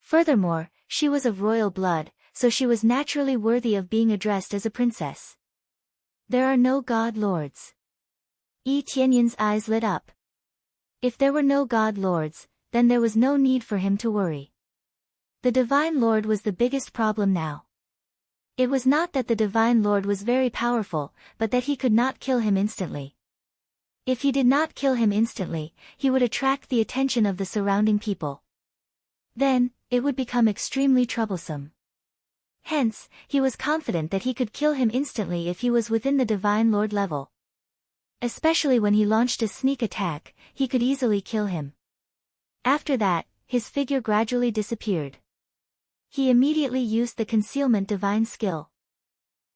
Furthermore, she was of royal blood, so she was naturally worthy of being addressed as a princess. There are no god lords. Yi Tianyun's eyes lit up. If there were no god lords, then there was no need for him to worry. The divine lord was the biggest problem now. It was not that the divine lord was very powerful, but that he could not kill him instantly. If he did not kill him instantly, he would attract the attention of the surrounding people. Then, it would become extremely troublesome. Hence, he was confident that he could kill him instantly if he was within the divine lord level. Especially when he launched a sneak attack, he could easily kill him. After that, his figure gradually disappeared. He immediately used the concealment divine skill.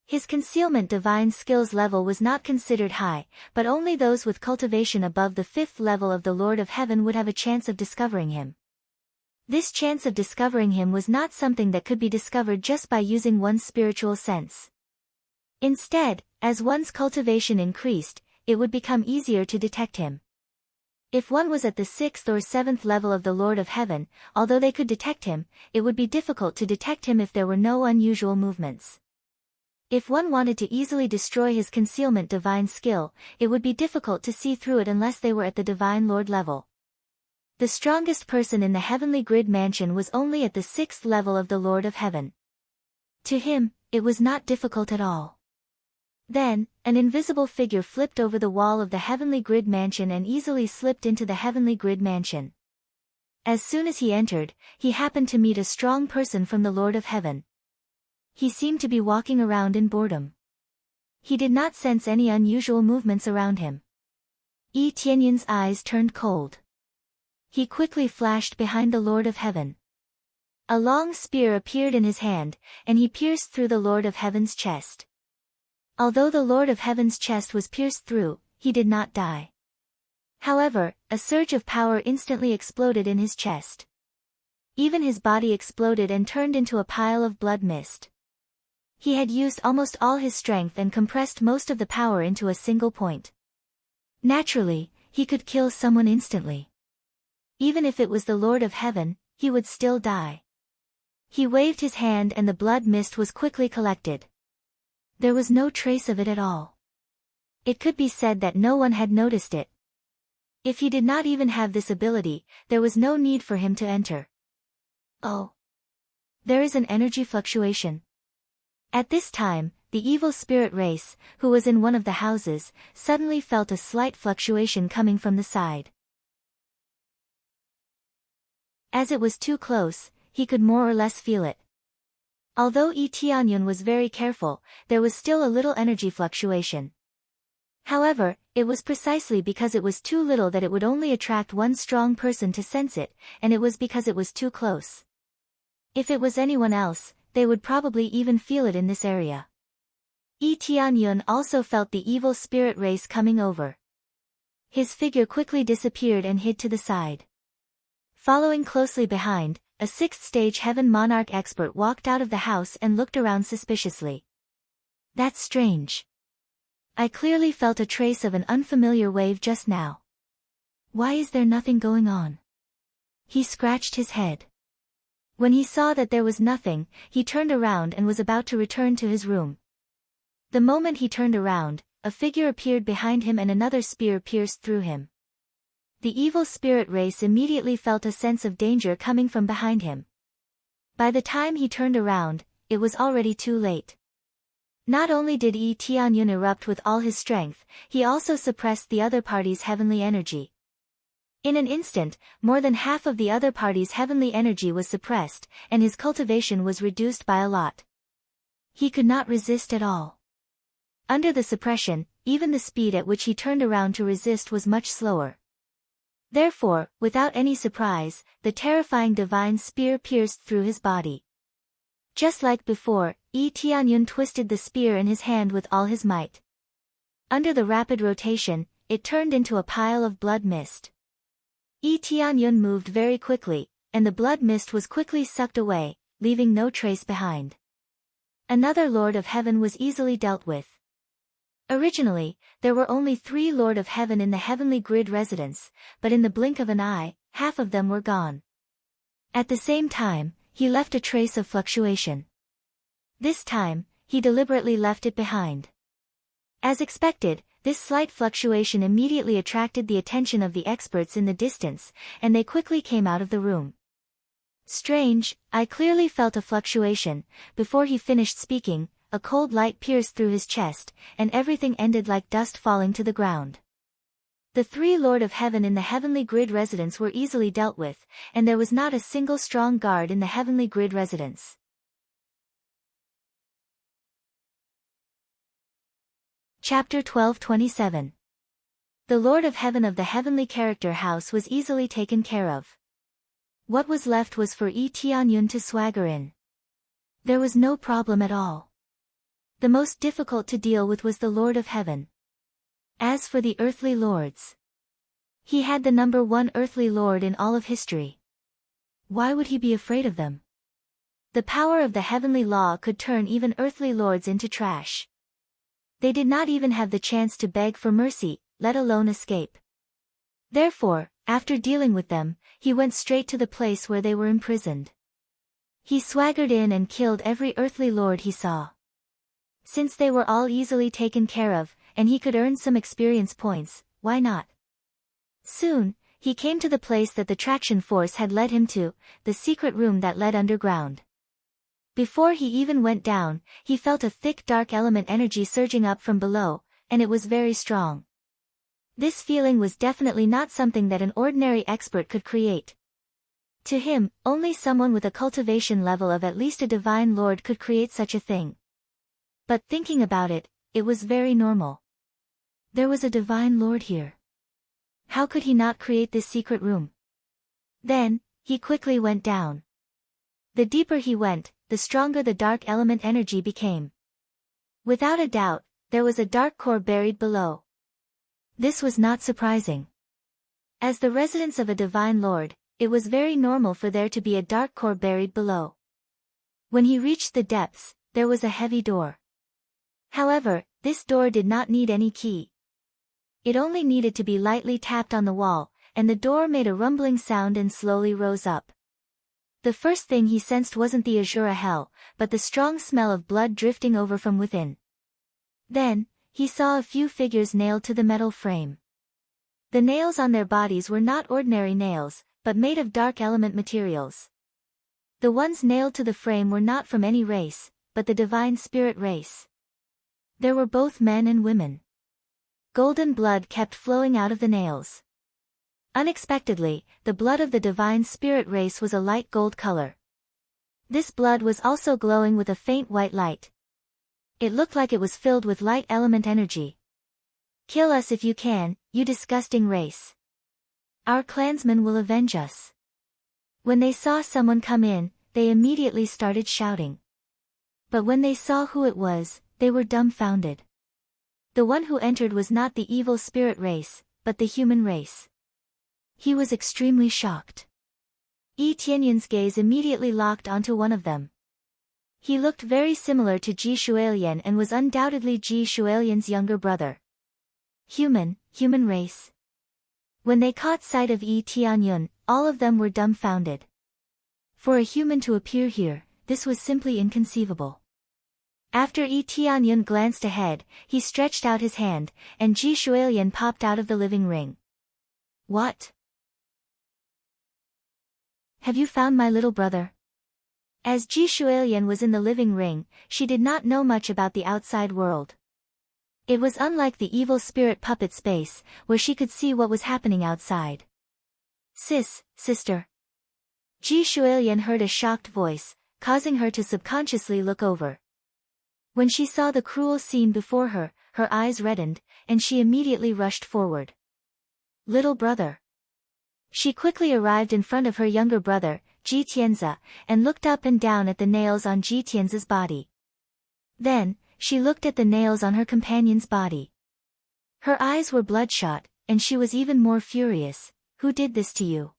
His concealment divine skills level was not considered high, but only those with cultivation above the 5th level of the Lord of Heaven would have a chance of discovering him. This chance of discovering him was not something that could be discovered just by using one's spiritual sense. Instead, as one's cultivation increased, it would become easier to detect him. If one was at the 6th or 7th level of the Lord of Heaven, although they could detect him, it would be difficult to detect him if there were no unusual movements. If one wanted to easily destroy his concealment divine skill, it would be difficult to see through it unless they were at the divine Lord level. The strongest person in the Heavenly Grid Mansion was only at the 6th level of the Lord of Heaven. To him, it was not difficult at all. Then, an invisible figure flipped over the wall of the Heavenly Grid Mansion and easily slipped into the Heavenly Grid Mansion. As soon as he entered, he happened to meet a strong person from the Lord of Heaven. He seemed to be walking around in boredom. He did not sense any unusual movements around him. Yi Tianyun's eyes turned cold. He quickly flashed behind the Lord of Heaven. A long spear appeared in his hand, and he pierced through the Lord of Heaven's chest. Although the Lord of Heaven's chest was pierced through, he did not die. However, a surge of power instantly exploded in his chest. Even his body exploded and turned into a pile of blood mist. He had used almost all his strength and compressed most of the power into a single point. Naturally, he could kill someone instantly. Even if it was the Lord of Heaven, he would still die. He waved his hand and the blood mist was quickly collected. There was no trace of it at all. It could be said that no one had noticed it. If he did not even have this ability, there was no need for him to enter. Oh. There is an energy fluctuation. At this time, the evil spirit race, who was in one of the houses, suddenly felt a slight fluctuation coming from the side. As it was too close, he could more or less feel it. Although Yi Tianyun was very careful, there was still a little energy fluctuation. However, it was precisely because it was too little that it would only attract one strong person to sense it, and it was because it was too close. If it was anyone else, they would probably even feel it in this area. Yi Tianyun also felt the evil spirit race coming over. His figure quickly disappeared and hid to the side. Following closely behind, a 6th-stage Heaven Monarch expert walked out of the house and looked around suspiciously. That's strange. I clearly felt a trace of an unfamiliar wave just now. Why is there nothing going on? He scratched his head. When he saw that there was nothing, he turned around and was about to return to his room. The moment he turned around, a figure appeared behind him and another spear pierced through him. The evil spirit race immediately felt a sense of danger coming from behind him. By the time he turned around, it was already too late. Not only did Yi Tianyun erupt with all his strength, he also suppressed the other party's heavenly energy. In an instant, more than half of the other party's heavenly energy was suppressed, and his cultivation was reduced by a lot. He could not resist at all. Under the suppression, even the speed at which he turned around to resist was much slower. Therefore, without any surprise, the terrifying divine spear pierced through his body. Just like before, Yi Tianyun twisted the spear in his hand with all his might. Under the rapid rotation, it turned into a pile of blood mist. Yi Tianyun moved very quickly, and the blood mist was quickly sucked away, leaving no trace behind. Another Lord of Heaven was easily dealt with. Originally, there were only 3 Lord of Heaven in the heavenly grid residence, but in the blink of an eye, half of them were gone. At the same time, he left a trace of fluctuation. This time, he deliberately left it behind. As expected, this slight fluctuation immediately attracted the attention of the experts in the distance, and they quickly came out of the room. Strange, I clearly felt a fluctuation. Before he finished speaking, a cold light pierced through his chest, and everything ended like dust falling to the ground. The 3 Lord of Heaven in the heavenly grid residence were easily dealt with, and there was not a single strong guard in the heavenly grid residence. Chapter 12:27. The Lord of Heaven of the heavenly character house was easily taken care of. What was left was for Yi Tianyun to swagger in. There was no problem at all. The most difficult to deal with was the Lord of Heaven. As for the earthly lords, he had the number 1 earthly lord in all of history. Why would he be afraid of them? The power of the heavenly law could turn even earthly lords into trash. They did not even have the chance to beg for mercy, let alone escape. Therefore, after dealing with them, he went straight to the place where they were imprisoned. He swaggered in and killed every earthly lord he saw. Since they were all easily taken care of, and he could earn some experience points, why not? Soon, he came to the place that the traction force had led him to, the secret room that led underground. Before he even went down, he felt a thick dark element energy surging up from below, and it was very strong. This feeling was definitely not something that an ordinary expert could create. To him, only someone with a cultivation level of at least a divine lord could create such a thing. But thinking about it, it was very normal. There was a divine lord here. How could he not create this secret room? Then, he quickly went down. The deeper he went, the stronger the dark element energy became. Without a doubt, there was a dark core buried below. This was not surprising. As the residence of a divine lord, it was very normal for there to be a dark core buried below. When he reached the depths, there was a heavy door. However, this door did not need any key. It only needed to be lightly tapped on the wall, and the door made a rumbling sound and slowly rose up. The first thing he sensed wasn't the azure hell, but the strong smell of blood drifting over from within. Then, he saw a few figures nailed to the metal frame. The nails on their bodies were not ordinary nails, but made of dark element materials. The ones nailed to the frame were not from any race, but the divine spirit race. There were both men and women. Golden blood kept flowing out of the nails. Unexpectedly, the blood of the divine spirit race was a light gold color. This blood was also glowing with a faint white light. It looked like it was filled with light element energy. Kill us if you can, you disgusting race. Our clansmen will avenge us. When they saw someone come in, they immediately started shouting. But when they saw who it was, they were dumbfounded. The one who entered was not the evil spirit race, but the human race. He was extremely shocked. Yi Tianyan's gaze immediately locked onto one of them. He looked very similar to Ji Shualian and was undoubtedly Ji Shualian's younger brother. Human race. When they caught sight of Yi Tianyun, all of them were dumbfounded. For a human to appear here, this was simply inconceivable. After Yi Tianyun glanced ahead, he stretched out his hand, and Ji Shualian popped out of the living ring. What? Have you found my little brother? As Ji Shualian was in the living ring, she did not know much about the outside world. It was unlike the evil spirit puppet space, where she could see what was happening outside. Sister. Ji Shualian heard a shocked voice, causing her to subconsciously look over. When she saw the cruel scene before her, her eyes reddened, and she immediately rushed forward. Little brother. She quickly arrived in front of her younger brother, Ji Tianzi, and looked up and down at the nails on Ji Tianzi's body. Then, she looked at the nails on her companion's body. Her eyes were bloodshot, and she was even more furious. Who did this to you?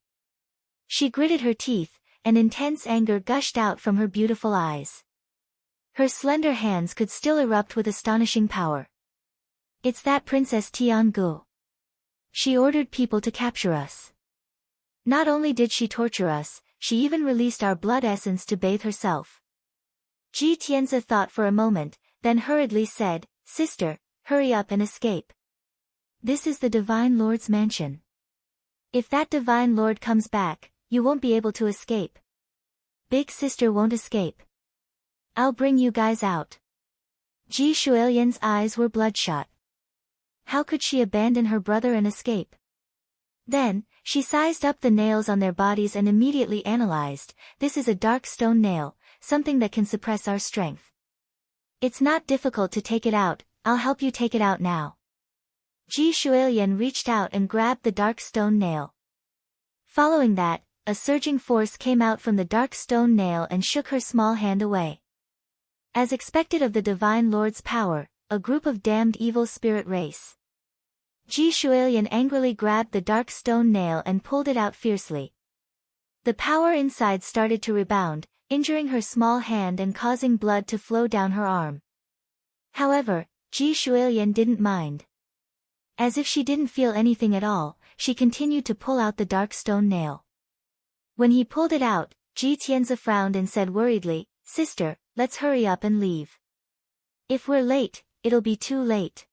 She gritted her teeth, and intense anger gushed out from her beautiful eyes. Her slender hands could still erupt with astonishing power. It's that Princess Tiangu. She ordered people to capture us. Not only did she torture us, she even released our blood essence to bathe herself. Ji Tianzi thought for a moment, then hurriedly said, Sister, hurry up and escape. This is the Divine Lord's mansion. If that Divine Lord comes back, you won't be able to escape. Big sister won't escape. I'll bring you guys out. Ji Shualian's eyes were bloodshot. How could she abandon her brother and escape? Then, she sized up the nails on their bodies and immediately analyzed, this is a dark stone nail, something that can suppress our strength. It's not difficult to take it out, I'll help you take it out now. Ji Shualian reached out and grabbed the dark stone nail. Following that, a surging force came out from the dark stone nail and shook her small hand away. As expected of the Divine Lord's power, a group of damned evil spirit race. Ji Shualian angrily grabbed the dark stone nail and pulled it out fiercely. The power inside started to rebound, injuring her small hand and causing blood to flow down her arm. However, Ji Shualian didn't mind. As if she didn't feel anything at all, she continued to pull out the dark stone nail. When he pulled it out, Ji Tianzi frowned and said worriedly, Sister, let's hurry up and leave. If we're late, it'll be too late.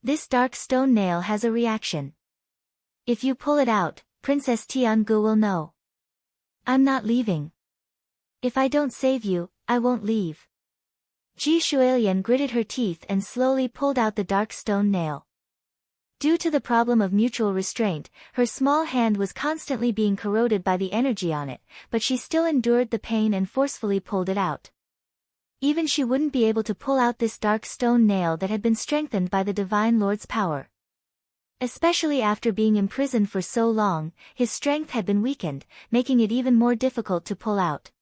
This dark stone nail has a reaction. If you pull it out, Princess Tiangu will know. I'm not leaving. If I don't save you, I won't leave. Ji Shualian gritted her teeth and slowly pulled out the dark stone nail. Due to the problem of mutual restraint, her small hand was constantly being corroded by the energy on it, but she still endured the pain and forcefully pulled it out. Even she wouldn't be able to pull out this dark stone nail that had been strengthened by the Divine Lord's power. Especially after being imprisoned for so long, his strength had been weakened, making it even more difficult to pull out.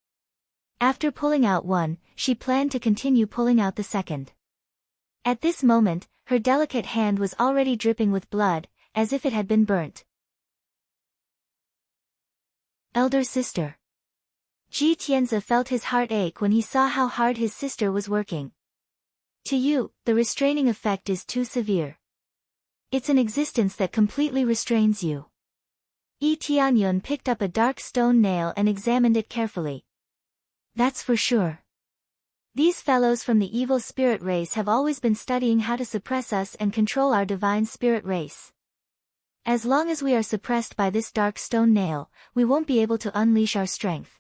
After pulling out one, she planned to continue pulling out the second. At this moment, her delicate hand was already dripping with blood, as if it had been burnt. Elder sister. Ji Tianzi felt his heart ache when he saw how hard his sister was working. To you, the restraining effect is too severe. It's an existence that completely restrains you. Yi Tianyun picked up a dark stone nail and examined it carefully. That's for sure. These fellows from the evil spirit race have always been studying how to suppress us and control our divine spirit race. As long as we are suppressed by this dark stone nail, we won't be able to unleash our strength.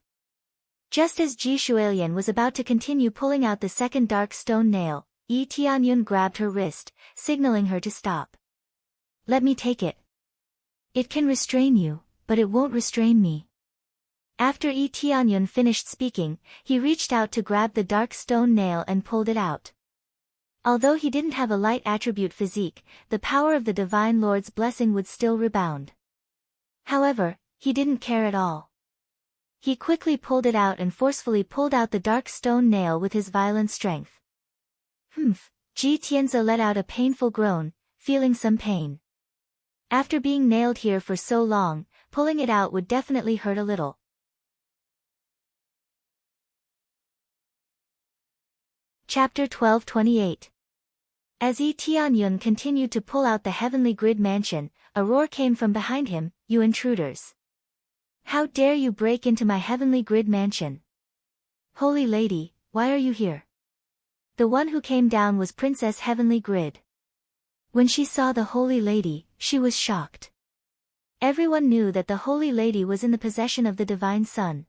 Just as Ji Shuilian was about to continue pulling out the second dark stone nail, Yi Tianyun grabbed her wrist, signaling her to stop. Let me take it. It can restrain you, but it won't restrain me. After Yi Tianyun finished speaking, he reached out to grab the dark stone nail and pulled it out. Although he didn't have a light attribute physique, the power of the Divine Lord's blessing would still rebound. However, he didn't care at all. He quickly pulled it out and forcefully pulled out the dark stone nail with his violent strength. Ji Tianzi let out a painful groan, feeling some pain. After being nailed here for so long, pulling it out would definitely hurt a little. Chapter 12:28. As Yi Tianyun continued to pull out the heavenly grid mansion, a roar came from behind him, "You intruders! How dare you break into my heavenly grid mansion? Holy Lady, why are you here?" The one who came down was Princess Heavenly Grid. When she saw the Holy Lady, she was shocked. Everyone knew that the Holy Lady was in the possession of the Divine Sun.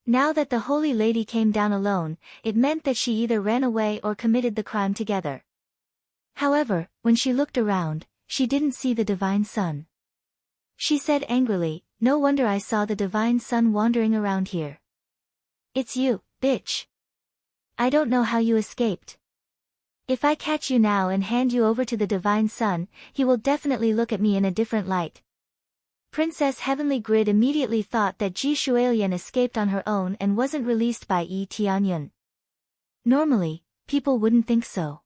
Now that the Holy Lady came down alone, it meant that she either ran away or committed the crime together. However, when she looked around, she didn't see the Divine Sun. She said angrily, "No wonder I saw the Divine Sun wandering around here. It's you, bitch. I don't know how you escaped. If I catch you now and hand you over to the Divine Sun, he will definitely look at me in a different light." Princess Heavenly Grid immediately thought that Ji Shuilian escaped on her own and wasn't released by Yi Tianyun. Normally, people wouldn't think so.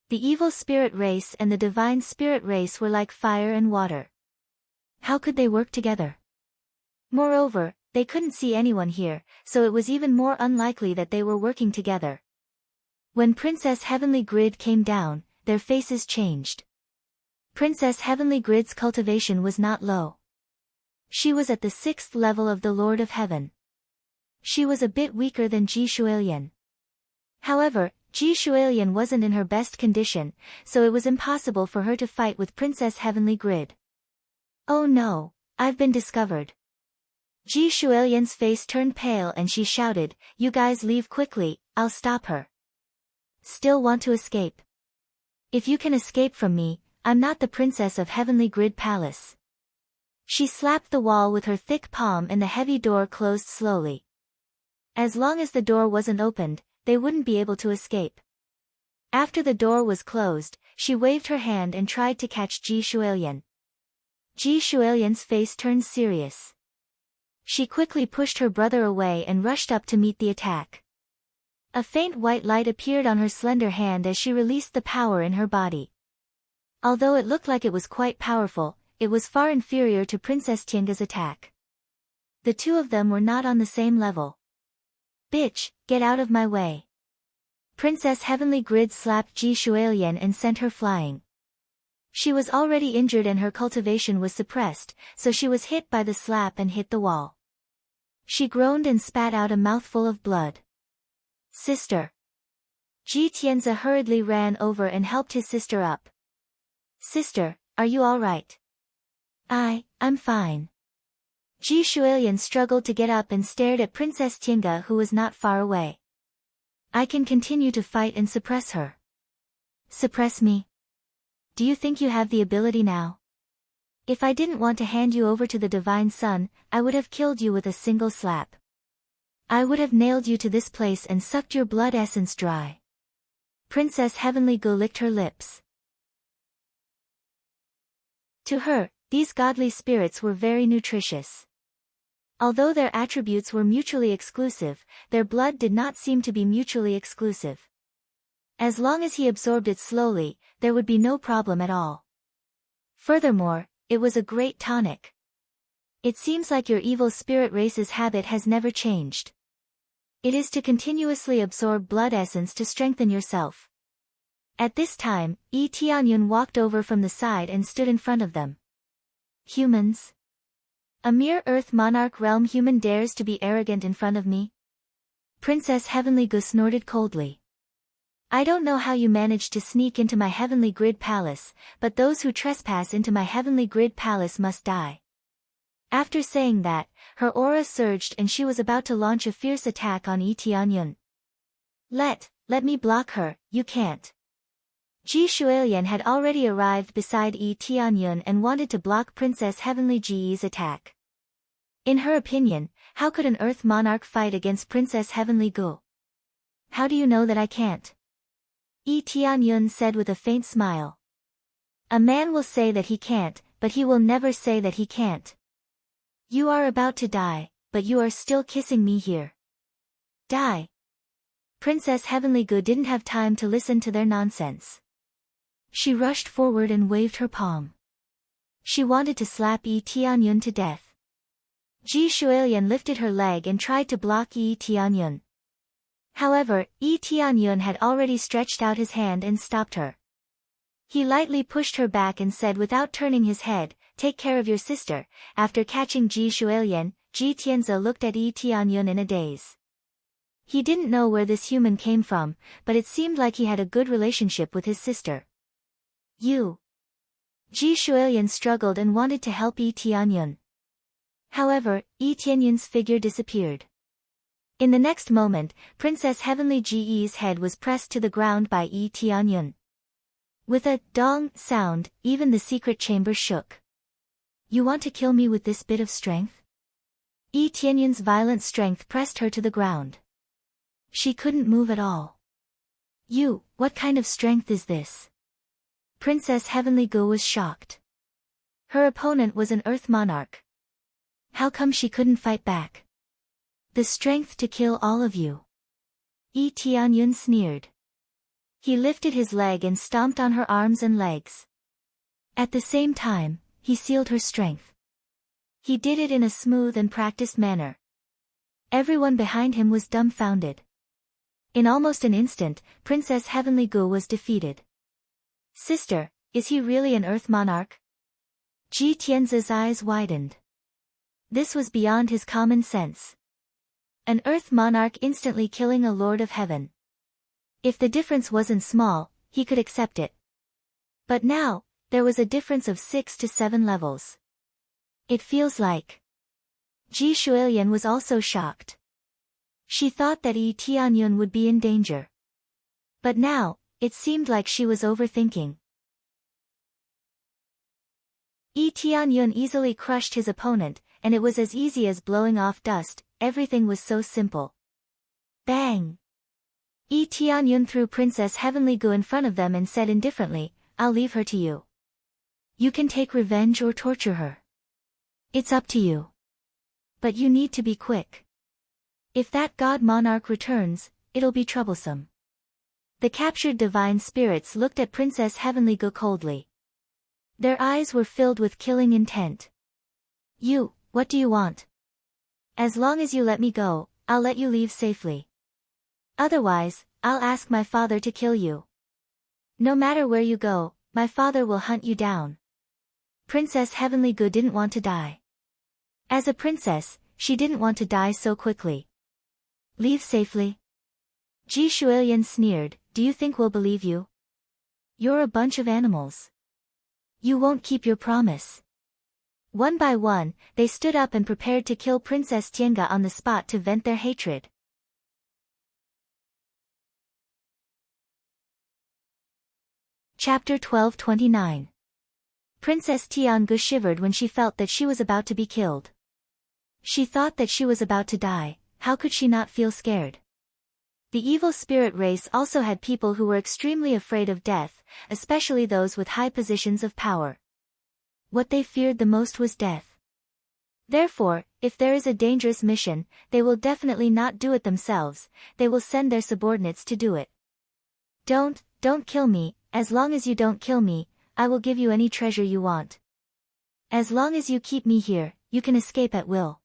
The evil spirit race and the divine spirit race were like fire and water. How could they work together? Moreover, they couldn't see anyone here, so it was even more unlikely that they were working together. When Princess Heavenly Grid came down, their faces changed. Princess Heavenly Grid's cultivation was not low. She was at the 6th level of the Lord of Heaven. She was a bit weaker than Ji Shuilian. However, Ji Shuilian wasn't in her best condition, so it was impossible for her to fight with Princess Heavenly Grid. Oh no, I've been discovered. Ji Shuilian's face turned pale and she shouted, "You guys leave quickly, I'll stop her." Still want to escape? If you can escape from me, I'm not the princess of Heavenly Grid Palace. She slapped the wall with her thick palm and the heavy door closed slowly. As long as the door wasn't opened, they wouldn't be able to escape. After the door was closed, she waved her hand and tried to catch Ji Shuilian. Ji Shuilian's face turned serious. She quickly pushed her brother away and rushed up to meet the attack. A faint white light appeared on her slender hand as she released the power in her body. Although it looked like it was quite powerful, it was far inferior to Princess Tiange's attack. The two of them were not on the same level. "Bitch, get out of my way." Princess Heavenly Grid slapped Ji Shuilian and sent her flying. She was already injured and her cultivation was suppressed, so she was hit by the slap and hit the wall. She groaned and spat out a mouthful of blood. "Sister." Ji Tianzi hurriedly ran over and helped his sister up. "Sister, are you all right?" I'm fine." Ji Shuilian struggled to get up and stared at Princess Tiange who was not far away. "I can continue to fight and suppress her." "Suppress me? Do you think you have the ability now? If I didn't want to hand you over to the Divine Sun, I would have killed you with a single slap. I would have nailed you to this place and sucked your blood essence dry. Princess Heavenly Gu licked her lips. To her, these godly spirits were very nutritious. Although their attributes were mutually exclusive, their blood did not seem to be mutually exclusive. As long as he absorbed it slowly, there would be no problem at all. Furthermore, it was a great tonic. It seems like your evil spirit race's habit has never changed. It is to continuously absorb blood essence to strengthen yourself. At this time, Yi Tianyun walked over from the side and stood in front of them. Humans? A mere Earth Monarch realm human dares to be arrogant in front of me? Princess Heavenly Gu snorted coldly. I don't know how you managed to sneak into my Heavenly Grid Palace, but those who trespass into my Heavenly Grid Palace must die. After saying that, her aura surged and she was about to launch a fierce attack on Yi Tianyun. Let me block her, you can't. Ji Shualian had already arrived beside Yi Tianyun and wanted to block Princess Heavenly Ji's attack. In her opinion, how could an Earth Monarch fight against Princess Heavenly Gu? How do you know that I can't? Yi Tianyun said with a faint smile. A man will say that he can't, but he will never say that he can't. You are about to die, but you are still kissing me here. Die. Princess Heavenly Gu didn't have time to listen to their nonsense. She rushed forward and waved her palm. She wanted to slap Yi Tianyun to death. Ji Shualian lifted her leg and tried to block Yi Tianyun. However, Yi Tianyun had already stretched out his hand and stopped her. He lightly pushed her back and said without turning his head, "Take care of your sister." After catching Ji Shualian, Ji Tianzi looked at Yi Tianyun in a daze. He didn't know where this human came from, but it seemed like he had a good relationship with his sister. You. Ji Shualian struggled and wanted to help Yi Tianyun. However, Yi Tianyun's figure disappeared. In the next moment, Princess Heavenly Ji's head was pressed to the ground by Yi Tianyun. With a dong sound, even the secret chamber shook. You want to kill me with this bit of strength? Yi Tianyun's violent strength pressed her to the ground. She couldn't move at all. What kind of strength is this? Princess Heavenly Gu was shocked. Her opponent was an Earth Monarch. How come she couldn't fight back? The strength to kill all of you. Yi Tianyun sneered. He lifted his leg and stomped on her arms and legs. At the same time, he sealed her strength. He did it in a smooth and practiced manner. Everyone behind him was dumbfounded. In almost an instant, Princess Heavenly Gu was defeated. Sister, is he really an Earth Monarch? Ji Tianzi's eyes widened. This was beyond his common sense. An Earth Monarch instantly killing a Lord of Heaven. If the difference wasn't small, he could accept it. But now, there was a difference of 6 to 7 levels. It feels like. Ji Shualian was also shocked. She thought that Yi Tianyun would be in danger. But now, it seemed like she was overthinking. Yi Tianyun easily crushed his opponent, and it was as easy as blowing off dust. Everything was so simple. Bang! Yi Tianyun threw Princess Heavenly Gu in front of them and said indifferently, I'll leave her to you. You can take revenge or torture her. It's up to you. But you need to be quick. If that God Monarch returns, it'll be troublesome. The captured divine spirits looked at Princess Heavenly Gu coldly. Their eyes were filled with killing intent. What do you want? As long as you let me go, I'll let you leave safely. Otherwise, I'll ask my father to kill you. No matter where you go, my father will hunt you down. Princess Heavenly Gu didn't want to die. As a princess, she didn't want to die so quickly. Leave safely? Ji Shualian sneered, do you think we'll believe you? You're a bunch of animals. You won't keep your promise. One by one, they stood up and prepared to kill Princess Tiange on the spot to vent their hatred. Chapter 1229. Princess Tiange shivered when she felt that she was about to be killed. She thought that she was about to die, how could she not feel scared? The evil spirit race also had people who were extremely afraid of death, especially those with high positions of power. What they feared the most was death. Therefore, if there is a dangerous mission, they will definitely not do it themselves, they will send their subordinates to do it. Don't kill me, as long as you don't kill me, I will give you any treasure you want. As long as you keep me here, you can escape at will.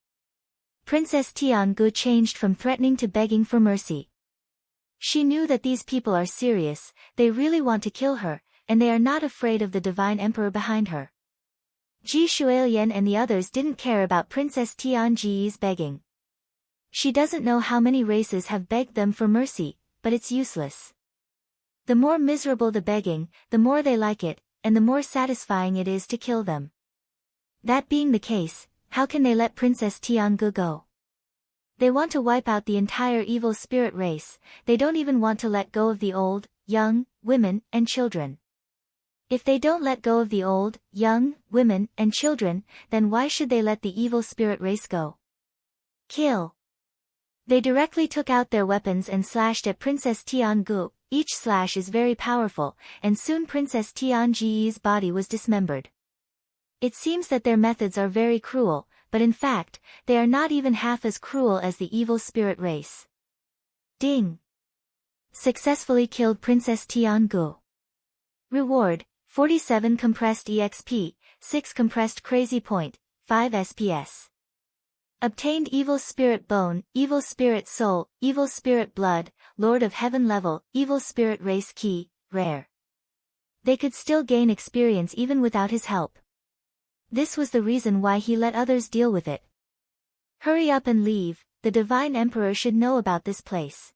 Princess Tiangu changed from threatening to begging for mercy. She knew that these people are serious, they really want to kill her, and they are not afraid of the divine emperor behind her. Ji Shuilian and the others didn't care about Princess Tianji's begging. She doesn't know how many races have begged them for mercy, but it's useless. The more miserable the begging, the more they like it, and the more satisfying it is to kill them. That being the case, how can they let Princess Tiangu go? They want to wipe out the entire evil spirit race, they don't even want to let go of the old, young, women, and children. If they don't let go of the old, young, women, and children, then why should they let the evil spirit race go? Kill. They directly took out their weapons and slashed at Princess Tiangu. Each slash is very powerful, and soon Princess Tianji's body was dismembered. It seems that their methods are very cruel, but in fact, they are not even half as cruel as the evil spirit race. Ding! Successfully killed Princess Tiangu. Reward, 47 compressed EXP, 6 compressed crazy point, 5 SPS. Obtained evil spirit bone, evil spirit soul, evil spirit blood, Lord of Heaven level, evil spirit race key, rare. They could still gain experience even without his help. This was the reason why he let others deal with it. Hurry up and leave, the divine emperor should know about this place.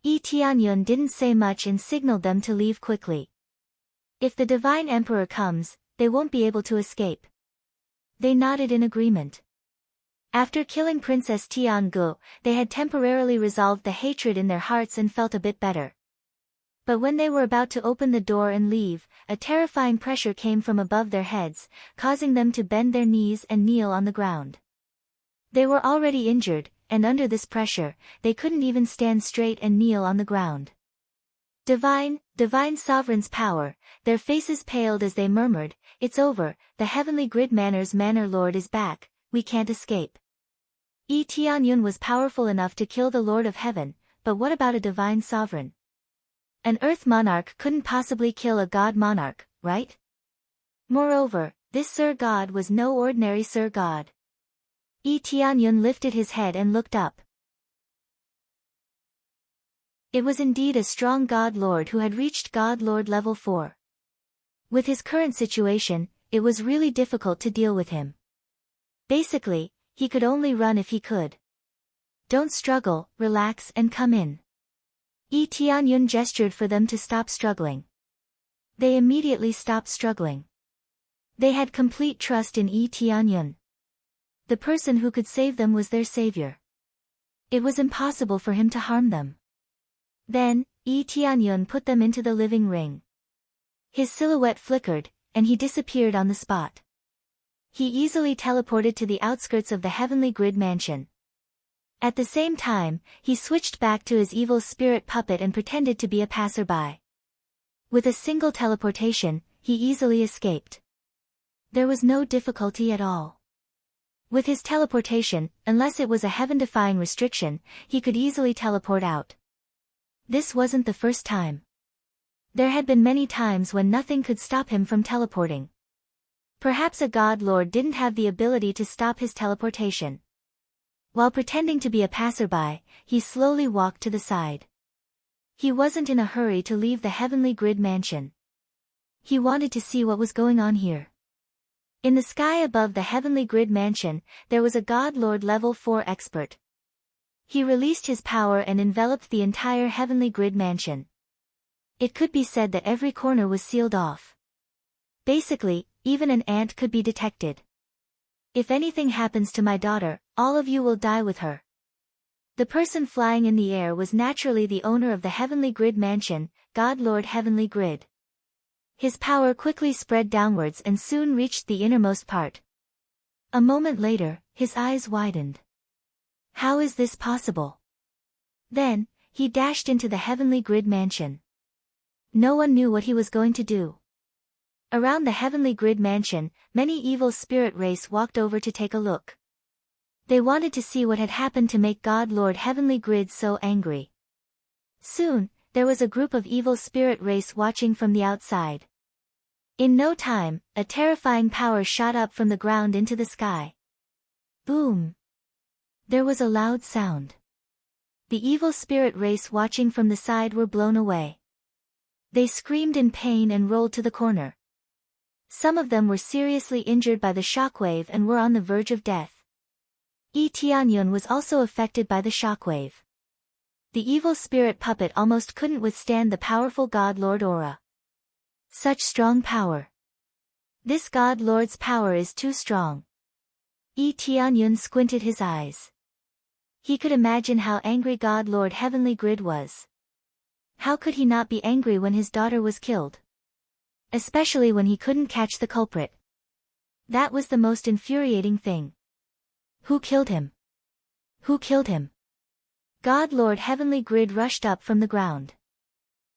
Yi Tianyun didn't say much and signaled them to leave quickly. If the divine emperor comes, they won't be able to escape. They nodded in agreement. After killing Princess Tiangu, they had temporarily resolved the hatred in their hearts and felt a bit better. But when they were about to open the door and leave, a terrifying pressure came from above their heads, causing them to bend their knees and kneel on the ground. They were already injured, and under this pressure, they couldn't even stand straight and kneel on the ground. Divine sovereign's power, their faces paled as they murmured, "It's over, the heavenly grid manor lord is back, we can't escape." Yi Tianyun was powerful enough to kill the Lord of Heaven, but what about a divine sovereign? An earth monarch couldn't possibly kill a god monarch, right? Moreover, this Sir God was no ordinary Sir God. Yi Tianyun lifted his head and looked up. It was indeed a strong God Lord who had reached God Lord level 4. With his current situation, it was really difficult to deal with him. Basically, he could only run if he could. Don't struggle, relax and come in. Yi Tianyun gestured for them to stop struggling. They immediately stopped struggling. They had complete trust in Yi Tianyun. The person who could save them was their savior. It was impossible for him to harm them. Then, Yi Tianyun put them into the living ring. His silhouette flickered, and he disappeared on the spot. He easily teleported to the outskirts of the heavenly grid mansion. At the same time, he switched back to his evil spirit puppet and pretended to be a passerby. With a single teleportation, he easily escaped. There was no difficulty at all. With his teleportation, unless it was a heaven-defying restriction, he could easily teleport out. This wasn't the first time. There had been many times when nothing could stop him from teleporting. Perhaps a god lord didn't have the ability to stop his teleportation. While pretending to be a passerby, he slowly walked to the side. He wasn't in a hurry to leave the heavenly grid mansion. He wanted to see what was going on here. In the sky above the heavenly grid mansion, there was a god lord level 4 expert. He released his power and enveloped the entire heavenly grid mansion. It could be said that every corner was sealed off. Basically, even an ant could be detected. If anything happens to my daughter, all of you will die with her. The person flying in the air was naturally the owner of the heavenly grid mansion, God Lord Heavenly Grid. His power quickly spread downwards and soon reached the innermost part. A moment later, his eyes widened. How is this possible? Then, he dashed into the heavenly grid mansion. No one knew what he was going to do. Around the heavenly grid mansion, many evil spirit race walked over to take a look. They wanted to see what had happened to make God Lord Heavenly Grid so angry. Soon, there was a group of evil spirit race watching from the outside. In no time, a terrifying power shot up from the ground into the sky. Boom! There was a loud sound. The evil spirit race watching from the side were blown away. They screamed in pain and rolled to the corner. Some of them were seriously injured by the shockwave and were on the verge of death. Tianyun was also affected by the shockwave. The evil spirit puppet almost couldn't withstand the powerful God Lord aura. Such strong power. This God Lord's power is too strong. Tianyun squinted his eyes. He could imagine how angry God Lord Heavenly Grid was. How could he not be angry when his daughter was killed? Especially when he couldn't catch the culprit. That was the most infuriating thing. Who killed him? Who killed him? God Lord Heavenly Grid rushed up from the ground.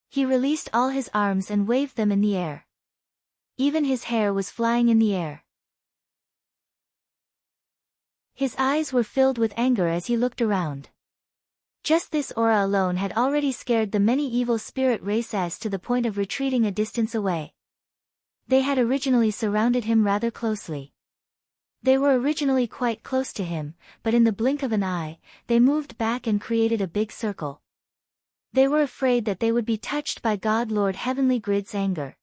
He released all his arms and waved them in the air. Even his hair was flying in the air. His eyes were filled with anger as he looked around. Just this aura alone had already scared the many evil spirit races to the point of retreating a distance away. They had originally surrounded him rather closely. They were originally quite close to him, but in the blink of an eye, they moved back and created a big circle. They were afraid that they would be touched by God Lord Heavenly Grid's anger.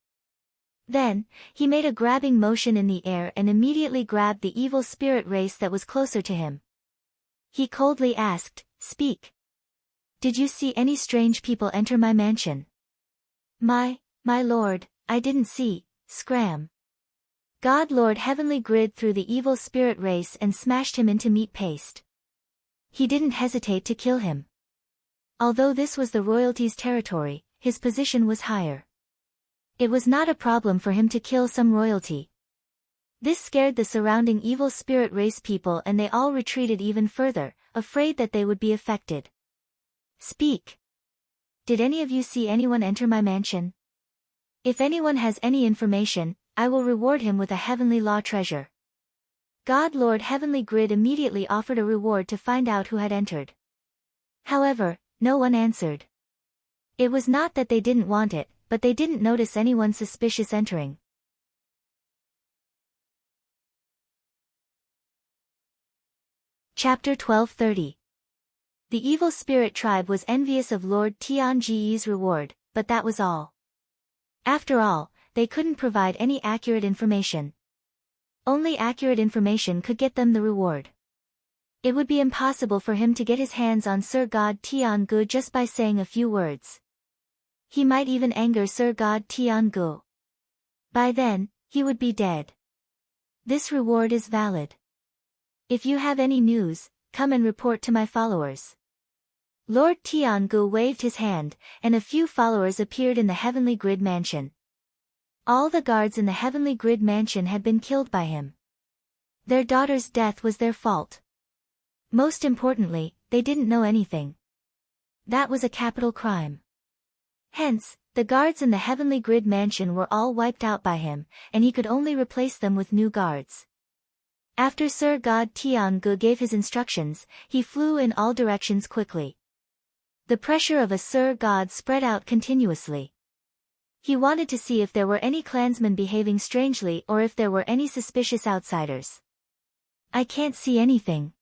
Then, he made a grabbing motion in the air and immediately grabbed the evil spirit race that was closer to him. He coldly asked, "Speak. Did you see any strange people enter my mansion?" My lord, I didn't see." Scram. God Lord Heavenly Grid threw the evil spirit race and smashed him into meat paste. He didn't hesitate to kill him. Although this was the royalty's territory, his position was higher. It was not a problem for him to kill some royalty. This scared the surrounding evil spirit race people and they all retreated even further, afraid that they would be affected. "Speak. Did any of you see anyone enter my mansion? If anyone has any information, I will reward him with a heavenly law treasure." God Lord Heavenly Grid immediately offered a reward to find out who had entered. However, no one answered. It was not that they didn't want it, but they didn't notice anyone suspicious entering. Chapter 1230. The evil spirit tribe was envious of Lord Tianji's reward, but that was all. After all, they couldn't provide any accurate information. Only accurate information could get them the reward. It would be impossible for him to get his hands on Sir God Tiangu just by saying a few words. He might even anger Sir God Tiangu. By then, he would be dead. This reward is valid. If you have any news, come and report to my followers. Lord Tiangu waved his hand, and a few followers appeared in the Heavenly Grid mansion. All the guards in the Heavenly Grid mansion had been killed by him. Their daughter's death was their fault. Most importantly, they didn't know anything. That was a capital crime. Hence, the guards in the Heavenly Grid mansion were all wiped out by him, and he could only replace them with new guards. After Sir God Tiangu gave his instructions, he flew in all directions quickly. The pressure of a Sir God spread out continuously. He wanted to see if there were any clansmen behaving strangely or if there were any suspicious outsiders. "I can't see anything.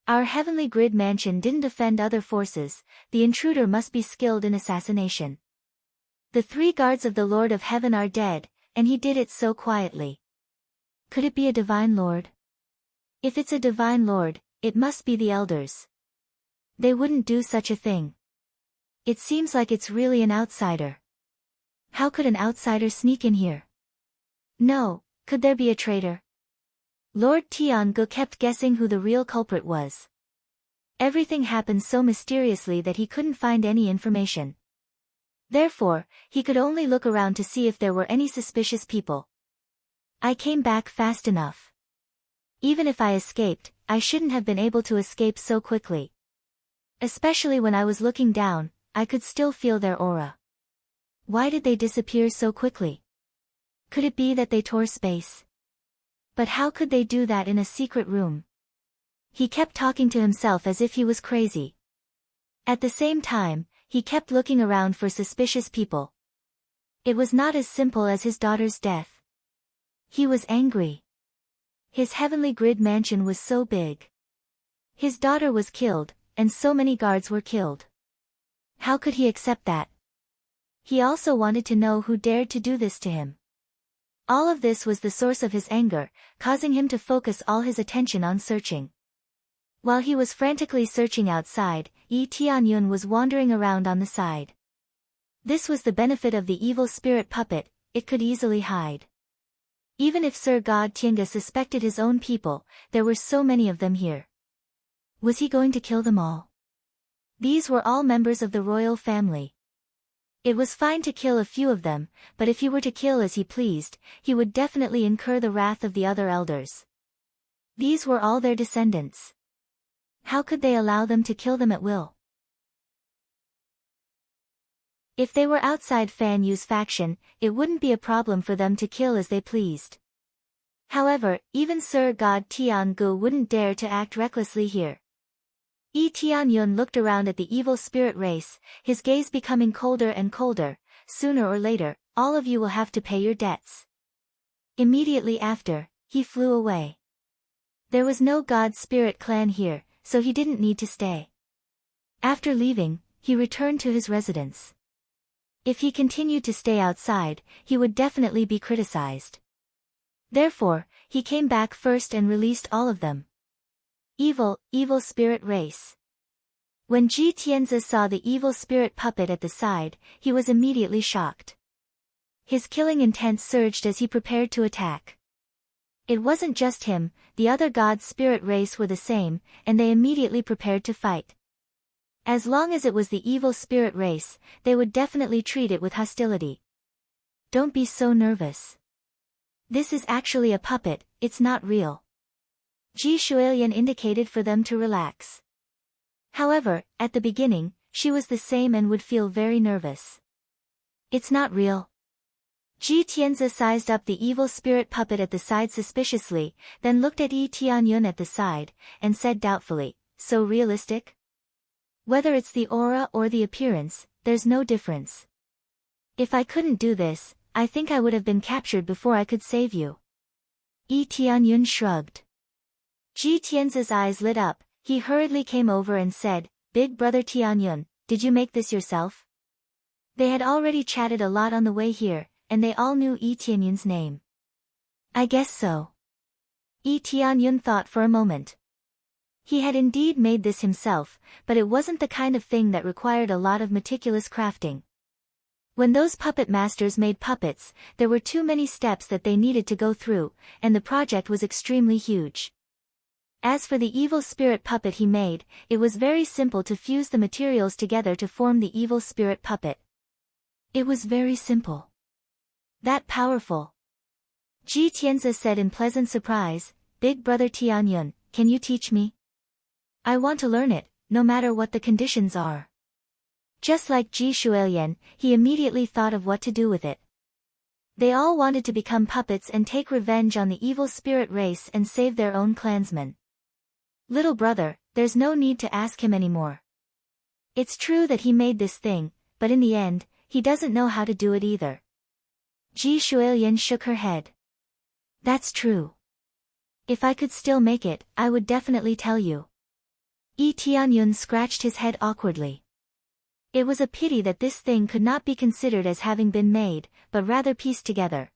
Our Heavenly Grid mansion didn't offend other forces, the intruder must be skilled in assassination. The 3 guards of the Lord of Heaven are dead, and he did it so quietly. Could it be a divine lord? If it's a divine lord, it must be the elders. They wouldn't do such a thing. It seems like it's really an outsider. How could an outsider sneak in here? No, could there be a traitor?" Lord Tiangu kept guessing who the real culprit was. Everything happened so mysteriously that he couldn't find any information. Therefore, he could only look around to see if there were any suspicious people. "I came back fast enough. Even if I escaped, I shouldn't have been able to escape so quickly. Especially when I was looking down, I could still feel their aura. Why did they disappear so quickly? Could it be that they tore space? But how could they do that in a secret room? He kept talking to himself as if he was crazy. At the same time, he kept looking around for suspicious people. It was not as simple as his daughter's death. He was angry. His heavenly grid mansion was so big. His daughter was killed, and so many guards were killed. How could he accept that? He also wanted to know who dared to do this to him. All of this was the source of his anger, causing him to focus all his attention on searching. While he was frantically searching outside, Yi Tianyun was wandering around on the side. This was the benefit of the evil spirit puppet, it could easily hide. Even if Sir God Tiange suspected his own people, there were so many of them here. Was he going to kill them all? These were all members of the royal family. It was fine to kill a few of them, but if he were to kill as he pleased, he would definitely incur the wrath of the other elders. These were all their descendants. How could they allow them to kill them at will? If they were outside Fan Yu's faction, it wouldn't be a problem for them to kill as they pleased. However, even Sir God Tiangu wouldn't dare to act recklessly here. Yi Tianyun looked around at the evil spirit race, his gaze becoming colder and colder. Sooner or later, all of you will have to pay your debts. Immediately after, he flew away. There was no God Spirit clan here, so he didn't need to stay. After leaving, he returned to his residence. If he continued to stay outside, he would definitely be criticized. Therefore, he came back first and released all of them. Evil spirit race. When Ji Tianzi saw the evil spirit puppet at the side, he was immediately shocked. His killing intent surged as he prepared to attack. It wasn't just him, the other god spirit race were the same, and they immediately prepared to fight. As long as it was the evil spirit race, they would definitely treat it with hostility. Don't be so nervous. This is actually a puppet, it's not real. Ji Shuilian indicated for them to relax. However, at the beginning, she was the same and would feel very nervous. It's not real. Ji Tianzi sized up the evil spirit puppet at the side suspiciously, then looked at Yi Tianyun at the side, and said doubtfully, so realistic? Whether it's the aura or the appearance, there's no difference. If I couldn't do this, I think I would have been captured before I could save you. Yi Tianyun shrugged. Ji Tianzi's eyes lit up, he hurriedly came over and said, Big brother Tianyun, did you make this yourself? They had already chatted a lot on the way here, and they all knew Yi Tianyun's name. I guess so. Yi Tianyun thought for a moment. He had indeed made this himself, but it wasn't the kind of thing that required a lot of meticulous crafting. When those puppet masters made puppets, there were too many steps that they needed to go through, and the project was extremely huge. As for the evil spirit puppet he made, it was very simple to fuse the materials together to form the evil spirit puppet. It was very simple. That powerful. Ji Tianzi said in pleasant surprise, Big brother Tianyun, can you teach me? I want to learn it, no matter what the conditions are. Just like Ji Shuilian, he immediately thought of what to do with it. They all wanted to become puppets and take revenge on the evil spirit race and save their own clansmen. Little brother, there's no need to ask him anymore. It's true that he made this thing, but in the end, he doesn't know how to do it either. Ji Shuilian shook her head. That's true. If I could still make it, I would definitely tell you. Yi Tianyun scratched his head awkwardly. It was a pity that this thing could not be considered as having been made, but rather pieced together.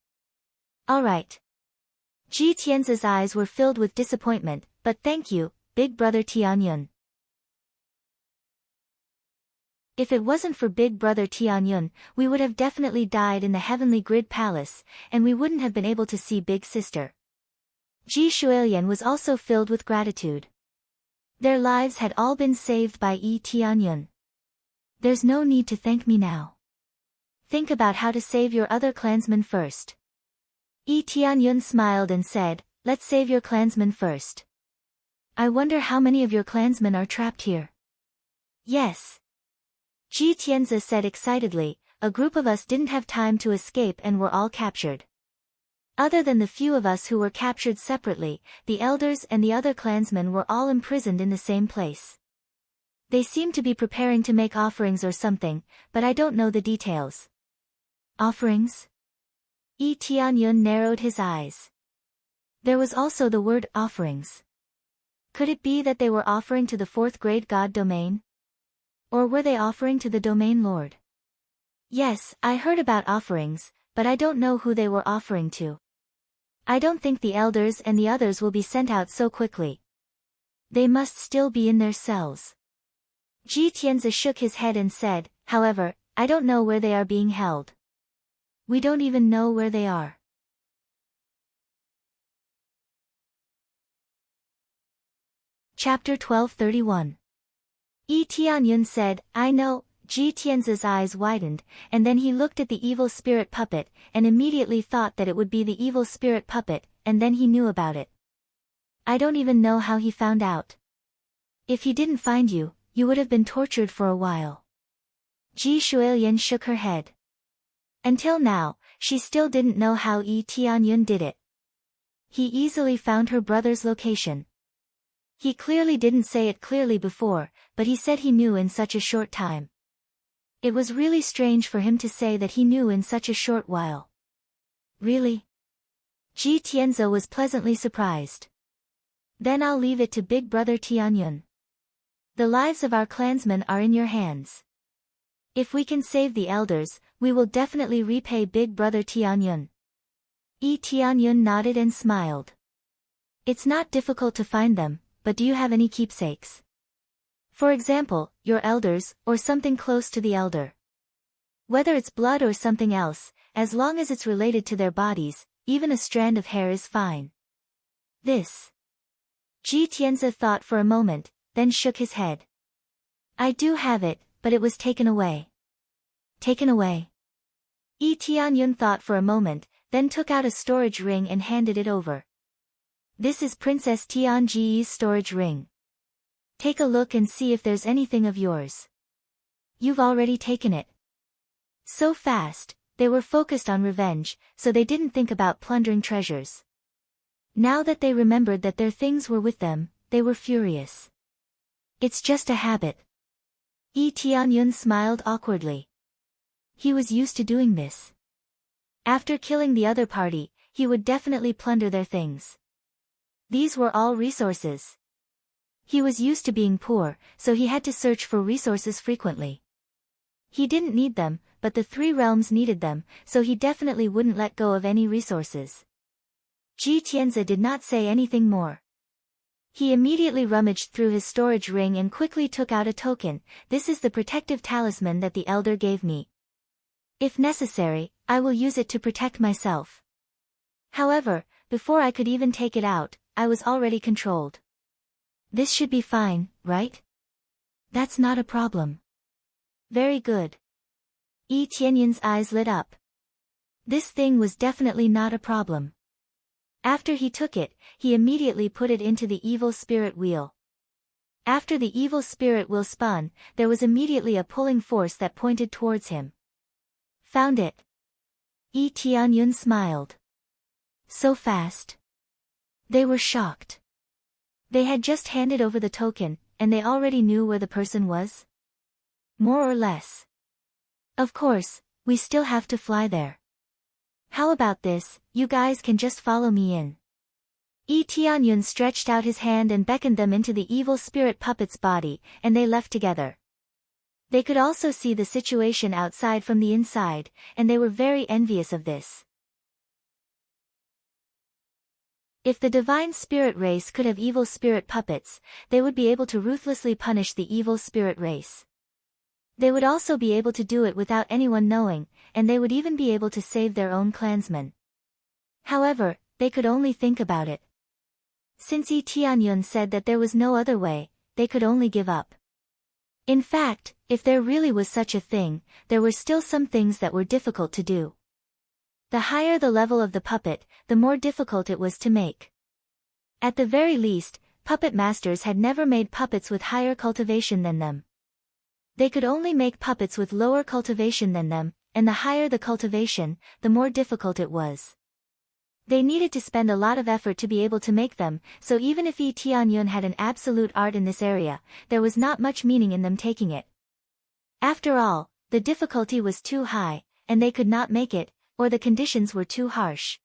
All right. Ji Tianzi's eyes were filled with disappointment, but thank you, Big brother Tianyun. If it wasn't for Big brother Tianyun, we would have definitely died in the heavenly grid palace, and we wouldn't have been able to see Big Sister. Ji Shuilian was also filled with gratitude. Their lives had all been saved by Yi Tianyun. There's no need to thank me now. Think about how to save your other clansmen first. Yi Tianyun smiled and said, let's save your clansmen first. I wonder how many of your clansmen are trapped here. Yes. Ji Tianzi said excitedly, a group of us didn't have time to escape and were all captured. Other than the few of us who were captured separately, the elders and the other clansmen were all imprisoned in the same place. They seem to be preparing to make offerings or something, but I don't know the details. Offerings? Yi Tianyun narrowed his eyes. There was also the word offerings. Could it be that they were offering to the fourth grade god domain? Or were they offering to the domain lord? Yes, I heard about offerings, but I don't know who they were offering to. I don't think the elders and the others will be sent out so quickly. They must still be in their cells. Ji Tianzi shook his head and said, however, I don't know where they are being held. We don't even know where they are. Chapter 1231. Yi Tianyun said, I know. Ji Tianzi's eyes widened, and then he looked at the evil spirit puppet, and immediately thought that it would be the evil spirit puppet, and then he knew about it. I don't even know how he found out. If he didn't find you, you would have been tortured for a while. Ji Shuilian shook her head. Until now, she still didn't know how Yi Tianyun did it. He easily found her brother's location. He clearly didn't say it clearly before, but he said he knew in such a short time. It was really strange for him to say that he knew in such a short while. Really? Ji Tianzi was pleasantly surprised. Then I'll leave it to Big Brother Tianyun. The lives of our clansmen are in your hands. If we can save the elders, we will definitely repay Big Brother Tianyun. Yi Tianyun nodded and smiled. It's not difficult to find them, but do you have any keepsakes? For example, your elders, or something close to the elder. Whether it's blood or something else, as long as it's related to their bodies, even a strand of hair is fine. This. Ji Tianzi thought for a moment, then shook his head. I do have it, but it was taken away. Taken away? Yi Tianyun thought for a moment, then took out a storage ring and handed it over. This is Princess Tianji's storage ring. Take a look and see if there's anything of yours. You've already taken it. So fast, they were focused on revenge, so they didn't think about plundering treasures. Now that they remembered that their things were with them, they were furious. It's just a habit. Yi Tianyun smiled awkwardly. He was used to doing this. After killing the other party, he would definitely plunder their things. These were all resources. He was used to being poor, so he had to search for resources frequently. He didn't need them, but the three realms needed them, so he definitely wouldn't let go of any resources. Ji Tianzi did not say anything more. He immediately rummaged through his storage ring and quickly took out a token. This is the protective talisman that the elder gave me. If necessary, I will use it to protect myself. However, before I could even take it out, I was already controlled. This should be fine, right? That's not a problem. Very good. Yi Tianyun's eyes lit up. This thing was definitely not a problem. After he took it, he immediately put it into the evil spirit wheel. After the evil spirit wheel spun, there was immediately a pulling force that pointed towards him. Found it. Yi Tianyun smiled. So fast. They were shocked. They had just handed over the token, and they already knew where the person was? More or less. Of course, we still have to fly there. How about this, you guys can just follow me in. Yi Tianyun stretched out his hand and beckoned them into the evil spirit puppet's body, and they left together. They could also see the situation outside from the inside, and they were very envious of this. If the divine spirit race could have evil spirit puppets, they would be able to ruthlessly punish the evil spirit race. They would also be able to do it without anyone knowing, and they would even be able to save their own clansmen. However, they could only think about it. Since Yi Tianyun said that there was no other way, they could only give up. In fact, if there really was such a thing, there were still some things that were difficult to do. The higher the level of the puppet, the more difficult it was to make. At the very least, puppet masters had never made puppets with higher cultivation than them. They could only make puppets with lower cultivation than them, and the higher the cultivation, the more difficult it was. They needed to spend a lot of effort to be able to make them, so even if Yi Tianyun had an absolute art in this area, there was not much meaning in them taking it. After all, the difficulty was too high, and they could not make it, or the conditions were too harsh.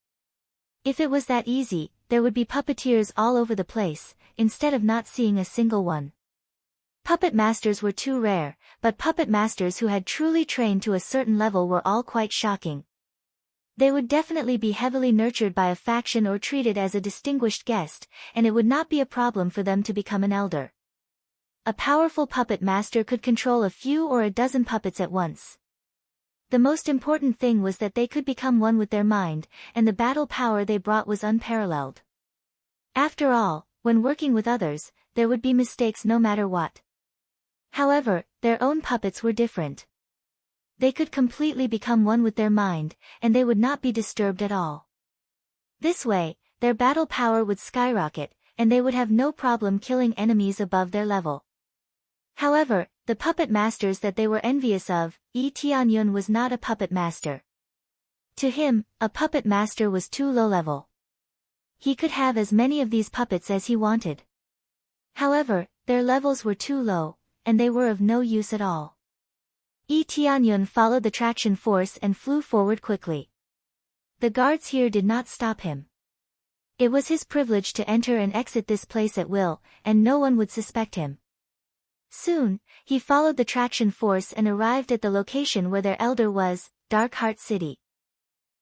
If it was that easy, there would be puppeteers all over the place, instead of not seeing a single one. Puppet masters were too rare, but puppet masters who had truly trained to a certain level were all quite shocking. They would definitely be heavily nurtured by a faction or treated as a distinguished guest, and it would not be a problem for them to become an elder. A powerful puppet master could control a few or a dozen puppets at once. The most important thing was that they could become one with their mind, and the battle power they brought was unparalleled. After all, when working with others, there would be mistakes no matter what. However, their own puppets were different. They could completely become one with their mind, and they would not be disturbed at all. This way, their battle power would skyrocket, and they would have no problem killing enemies above their level. However, the puppet masters that they were envious of, Yi Tianyun was not a puppet master. To him, a puppet master was too low level. He could have as many of these puppets as he wanted. However, their levels were too low, and they were of no use at all. Yi Tianyun followed the traction force and flew forward quickly. The guards here did not stop him. It was his privilege to enter and exit this place at will, and no one would suspect him. Soon, he followed the traction force and arrived at the location where their elder was, Dark Heart City.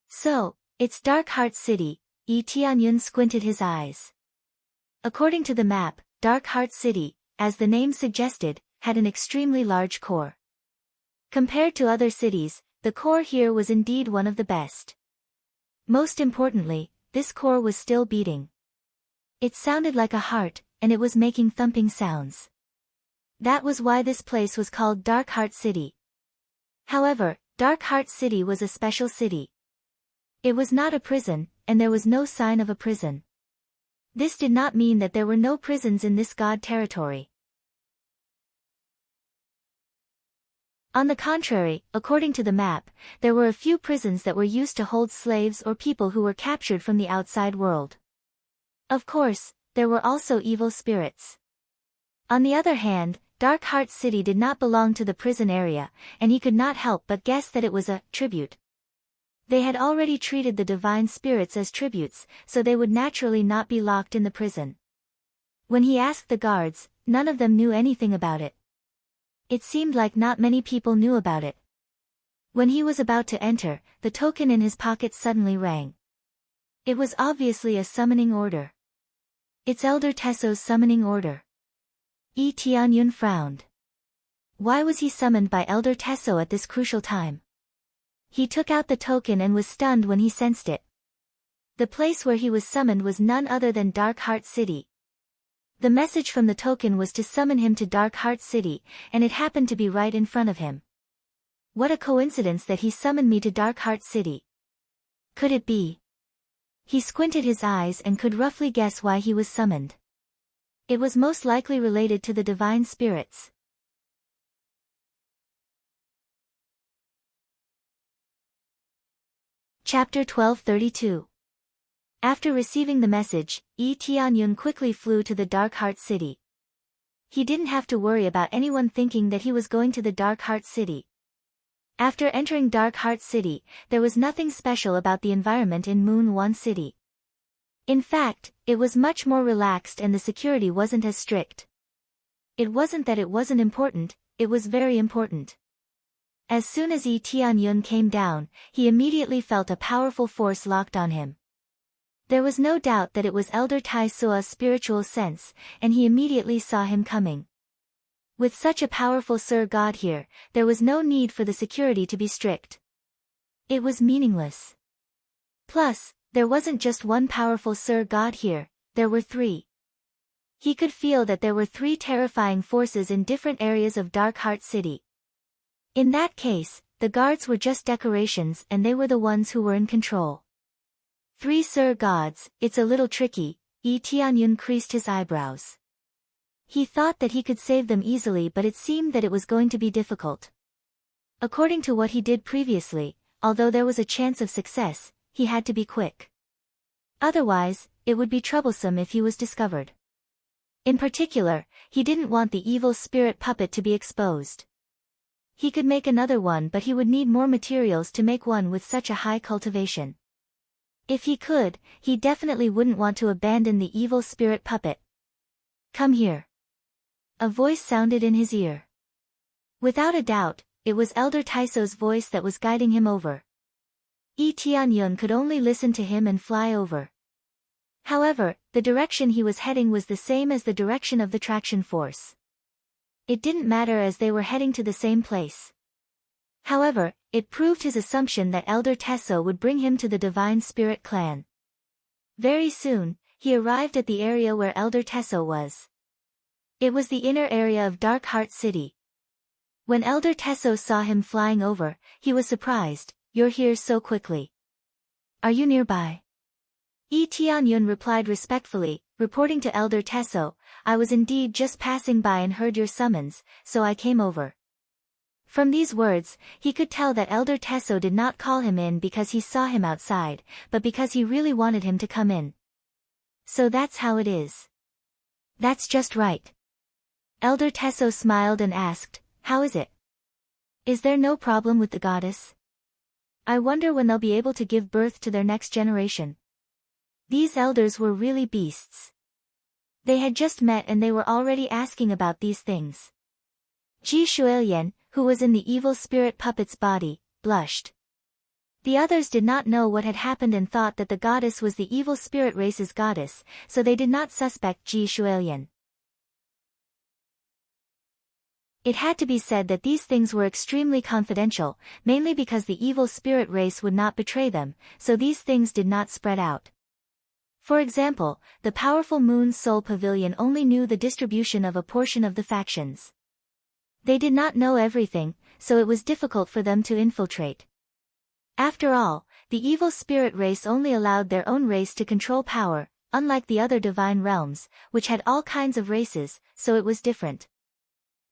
So, it's Dark Heart City, Yi Tianyun squinted his eyes. According to the map, Dark Heart City, as the name suggested, had an extremely large core. Compared to other cities, the core here was indeed one of the best. Most importantly, this core was still beating. It sounded like a heart, and it was making thumping sounds. That was why this place was called Dark Heart City. However, Dark Heart City was a special city. It was not a prison, and there was no sign of a prison. This did not mean that there were no prisons in this god territory. On the contrary, according to the map, there were a few prisons that were used to hold slaves or people who were captured from the outside world. Of course, there were also evil spirits. On the other hand, Dark Heart City did not belong to the prison area, and he could not help but guess that it was a tribute. They had already treated the divine spirits as tributes, so they would naturally not be locked in the prison. When he asked the guards, none of them knew anything about it. It seemed like not many people knew about it. When he was about to enter, the token in his pocket suddenly rang. It was obviously a summoning order. It's Elder Tesso's summoning order. Yi Tianyun frowned. Why was he summoned by Elder Tesso at this crucial time? He took out the token and was stunned when he sensed it. The place where he was summoned was none other than Dark Heart City. The message from the token was to summon him to Dark Heart City, and it happened to be right in front of him. What a coincidence that he summoned me to Dark Heart City. Could it be? He squinted his eyes and could roughly guess why he was summoned. It was most likely related to the divine spirits. Chapter 1232. After receiving the message, Yi Tianyun quickly flew to the Dark Heart City. He didn't have to worry about anyone thinking that he was going to the Dark Heart City. After entering Dark Heart City, there was nothing special about the environment in Moon Wan City. In fact, it was much more relaxed and the security wasn't as strict. It wasn't that it wasn't important, it was very important. As soon as Yi Tianyun came down, he immediately felt a powerful force locked on him. There was no doubt that it was Elder Tai Sua's spiritual sense, and he immediately saw him coming. With such a powerful Sir God here, there was no need for the security to be strict. It was meaningless. Plus, there wasn't just one powerful Sir God here, there were three. He could feel that there were three terrifying forces in different areas of Dark Heart City. In that case, the guards were just decorations and they were the ones who were in control. Three Sir Gods, it's a little tricky, Yi Tianyun creased his eyebrows. He thought that he could save them easily, but it seemed that it was going to be difficult. According to what he did previously, although there was a chance of success, he had to be quick. Otherwise, it would be troublesome if he was discovered. In particular, he didn't want the evil spirit puppet to be exposed. He could make another one, but he would need more materials to make one with such a high cultivation. If he could, he definitely wouldn't want to abandon the evil spirit puppet. Come here. A voice sounded in his ear. Without a doubt, it was Elder Taiso's voice that was guiding him over. Yi Tianyun could only listen to him and fly over. However, the direction he was heading was the same as the direction of the traction force. It didn't matter as they were heading to the same place. However, it proved his assumption that Elder Taiso would bring him to the Divine Spirit clan. Very soon, he arrived at the area where Elder Taiso was. It was the inner area of Dark Heart City. When Elder Taiso saw him flying over, he was surprised. You're here so quickly. Are you nearby? Yi Tianyun replied respectfully, reporting to Elder Taiso, I was indeed just passing by and heard your summons, so I came over. From these words, he could tell that Elder Taiso did not call him in because he saw him outside, but because he really wanted him to come in. So that's how it is. That's just right. Elder Taiso smiled and asked, how is it? Is there no problem with the goddess? I wonder when they'll be able to give birth to their next generation. These elders were really beasts. They had just met and they were already asking about these things. Ji Shuilian, who was in the evil spirit puppet's body, blushed. The others did not know what had happened and thought that the goddess was the evil spirit race's goddess, so they did not suspect Ji Shuilian. It had to be said that these things were extremely confidential, mainly because the evil spirit race would not betray them, so these things did not spread out. For example, the powerful Moon Soul Pavilion only knew the distribution of a portion of the factions. They did not know everything, so it was difficult for them to infiltrate. After all, the evil spirit race only allowed their own race to control power, unlike the other divine realms, which had all kinds of races, so it was different.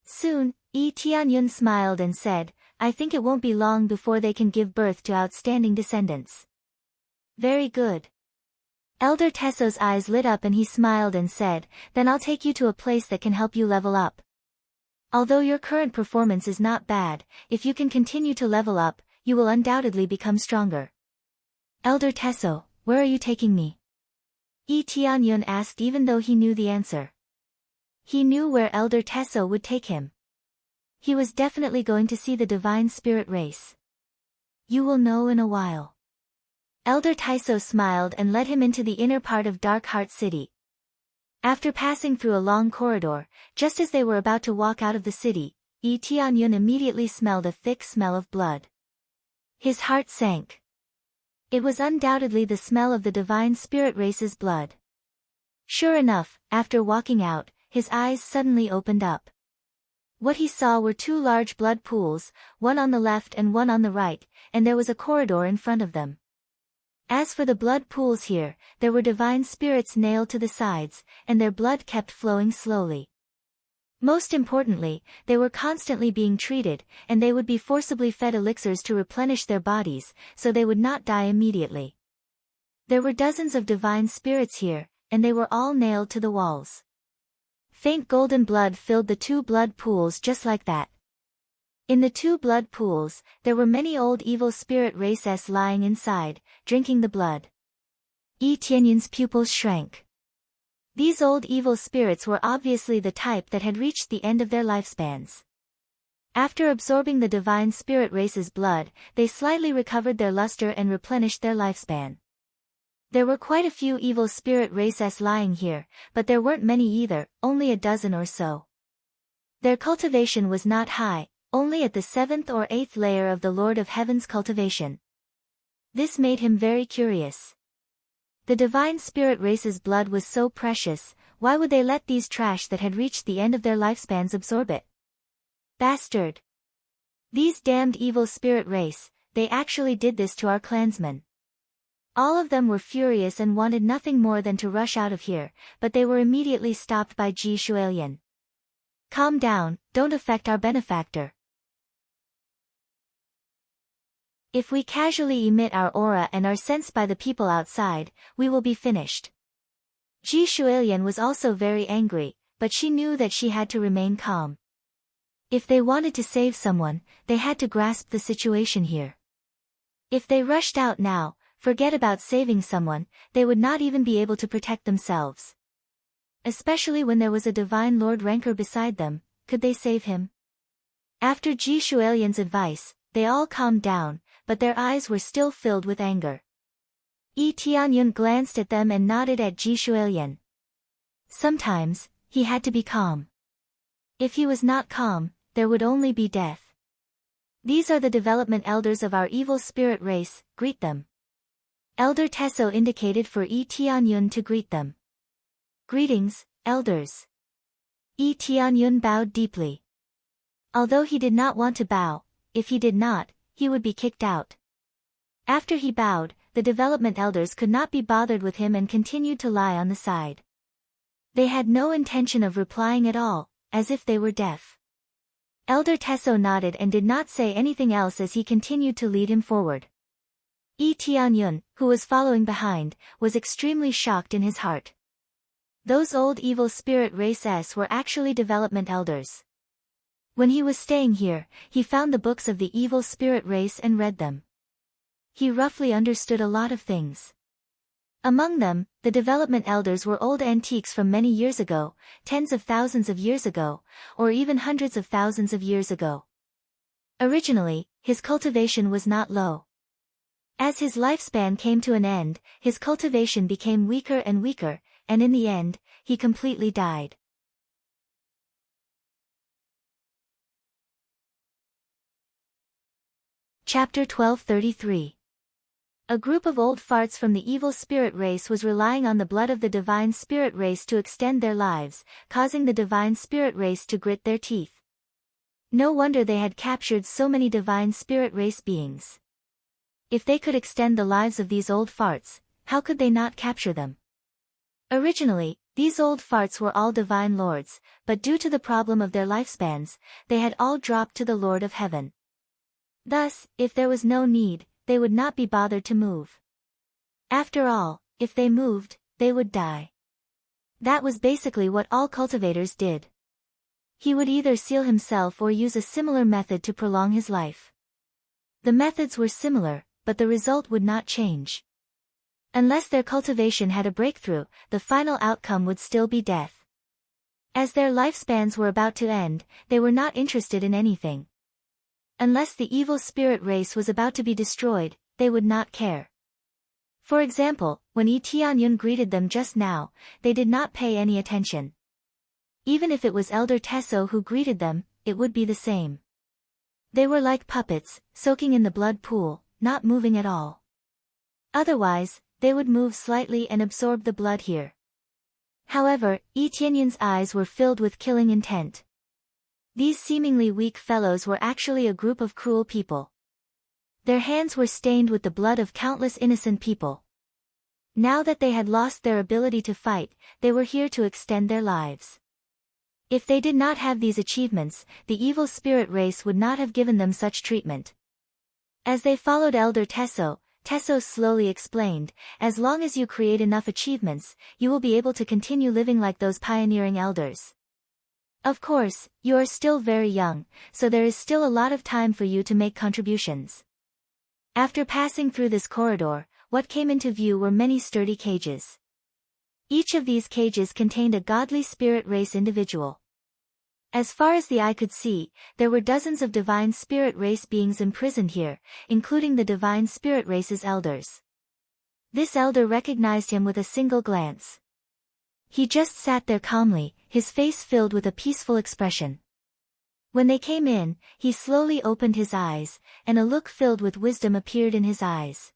Soon, Yi Tianyun smiled and said, I think it won't be long before they can give birth to outstanding descendants. Very good. Elder Taiso's eyes lit up and he smiled and said, then I'll take you to a place that can help you level up. Although your current performance is not bad, if you can continue to level up, you will undoubtedly become stronger. Elder Taiso, where are you taking me? Yi Tianyun asked even though he knew the answer. He knew where Elder Taiso would take him. He was definitely going to see the divine spirit race. You will know in a while. Elder Taiso smiled and led him into the inner part of Dark Heart City. After passing through a long corridor, just as they were about to walk out of the city, Yi Tianyun immediately smelled a thick smell of blood. His heart sank. It was undoubtedly the smell of the divine spirit race's blood. Sure enough, after walking out, his eyes suddenly opened up. What he saw were two large blood pools, one on the left and one on the right, and there was a corridor in front of them. As for the blood pools here, there were divine spirits nailed to the sides, and their blood kept flowing slowly. Most importantly, they were constantly being treated, and they would be forcibly fed elixirs to replenish their bodies, so they would not die immediately. There were dozens of divine spirits here, and they were all nailed to the walls. Faint golden blood filled the two blood pools just like that. In the two blood pools, there were many old evil spirit races lying inside, drinking the blood. Yi Tianyun's pupils shrank. These old evil spirits were obviously the type that had reached the end of their lifespans. After absorbing the divine spirit race's blood, they slightly recovered their luster and replenished their lifespan. There were quite a few evil spirit races lying here, but there weren't many either, only a dozen or so. Their cultivation was not high, only at the 7th or 8th layer of the Lord of Heaven's cultivation. This made him very curious. The divine spirit race's blood was so precious, why would they let these trash that had reached the end of their lifespans absorb it? Bastard! These damned evil spirit race, they actually did this to our clansmen. All of them were furious and wanted nothing more than to rush out of here, but they were immediately stopped by Ji Shuilian. Calm down, don't affect our benefactor. If we casually emit our aura and are sensed by the people outside, we will be finished. Ji Shuilian was also very angry, but she knew that she had to remain calm. If they wanted to save someone, they had to grasp the situation here. If they rushed out now, forget about saving someone, they would not even be able to protect themselves. Especially when there was a divine Lord Rancor beside them, could they save him? After Ji Shuilian's advice, they all calmed down, but their eyes were still filled with anger. Yi Tianyun glanced at them and nodded at Ji Shuilian. Sometimes, he had to be calm. If he was not calm, there would only be death. These are the development elders of our evil spirit race, greet them. Elder Tesso indicated for Yi Tianyun to greet them. Greetings, elders. Yi Tianyun bowed deeply. Although he did not want to bow, if he did not, he would be kicked out. After he bowed, the development elders could not be bothered with him and continued to lie on the side. They had no intention of replying at all, as if they were deaf. Elder Tesso nodded and did not say anything else as he continued to lead him forward. Yi Tianyun, who was following behind, was extremely shocked in his heart. Those old evil spirit races were actually development elders. When he was staying here, he found the books of the evil spirit race and read them. He roughly understood a lot of things. Among them, the development elders were old antiques from many years ago, tens of thousands of years ago, or even hundreds of thousands of years ago. Originally, his cultivation was not low. As his lifespan came to an end, his cultivation became weaker and weaker, and in the end, he completely died. Chapter 1233. A group of old farts from the evil spirit race was relying on the blood of the divine spirit race to extend their lives, causing the divine spirit race to grit their teeth. No wonder they had captured so many divine spirit race beings. If they could extend the lives of these old farts, how could they not capture them? Originally, these old farts were all divine lords, but due to the problem of their lifespans, they had all dropped to the Lord of Heaven. Thus, if there was no need, they would not be bothered to move. After all, if they moved, they would die. That was basically what all cultivators did. He would either seal himself or use a similar method to prolong his life. The methods were similar, but the result would not change. Unless their cultivation had a breakthrough, the final outcome would still be death. As their lifespans were about to end, they were not interested in anything. Unless the evil spirit race was about to be destroyed, they would not care. For example, when Yi Tianyun greeted them just now, they did not pay any attention. Even if it was Elder Tesso who greeted them, it would be the same. They were like puppets, soaking in the blood pool, not moving at all. Otherwise, they would move slightly and absorb the blood here. However, Yi Tianyun's eyes were filled with killing intent. These seemingly weak fellows were actually a group of cruel people. Their hands were stained with the blood of countless innocent people. Now that they had lost their ability to fight, they were here to extend their lives. If they did not have these achievements, the evil spirit race would not have given them such treatment. As they followed Elder Tesso, Tesso slowly explained, as long as you create enough achievements, you will be able to continue living like those pioneering elders. Of course, you are still very young, so there is still a lot of time for you to make contributions. After passing through this corridor, what came into view were many sturdy cages. Each of these cages contained a godly spirit race individual. As far as the eye could see, there were dozens of divine spirit race beings imprisoned here, including the divine spirit race's elders. This elder recognized him with a single glance. He just sat there calmly, his face filled with a peaceful expression. When they came in, he slowly opened his eyes, and a look filled with wisdom appeared in his eyes.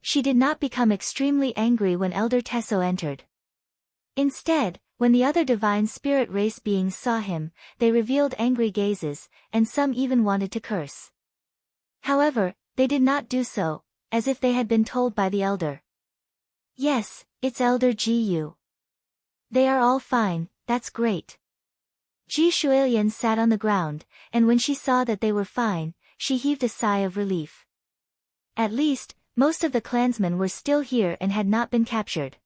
She did not become extremely angry when Elder Tesso entered. Instead, when the other divine spirit race beings saw him, they revealed angry gazes, and some even wanted to curse. However, they did not do so. as if they had been told by the elder. Yes, it's Elder Gu. They are all fine, that's great. Ji Shuilian sat on the ground, and when she saw that they were fine, she heaved a sigh of relief. At least, most of the clansmen were still here and had not been captured.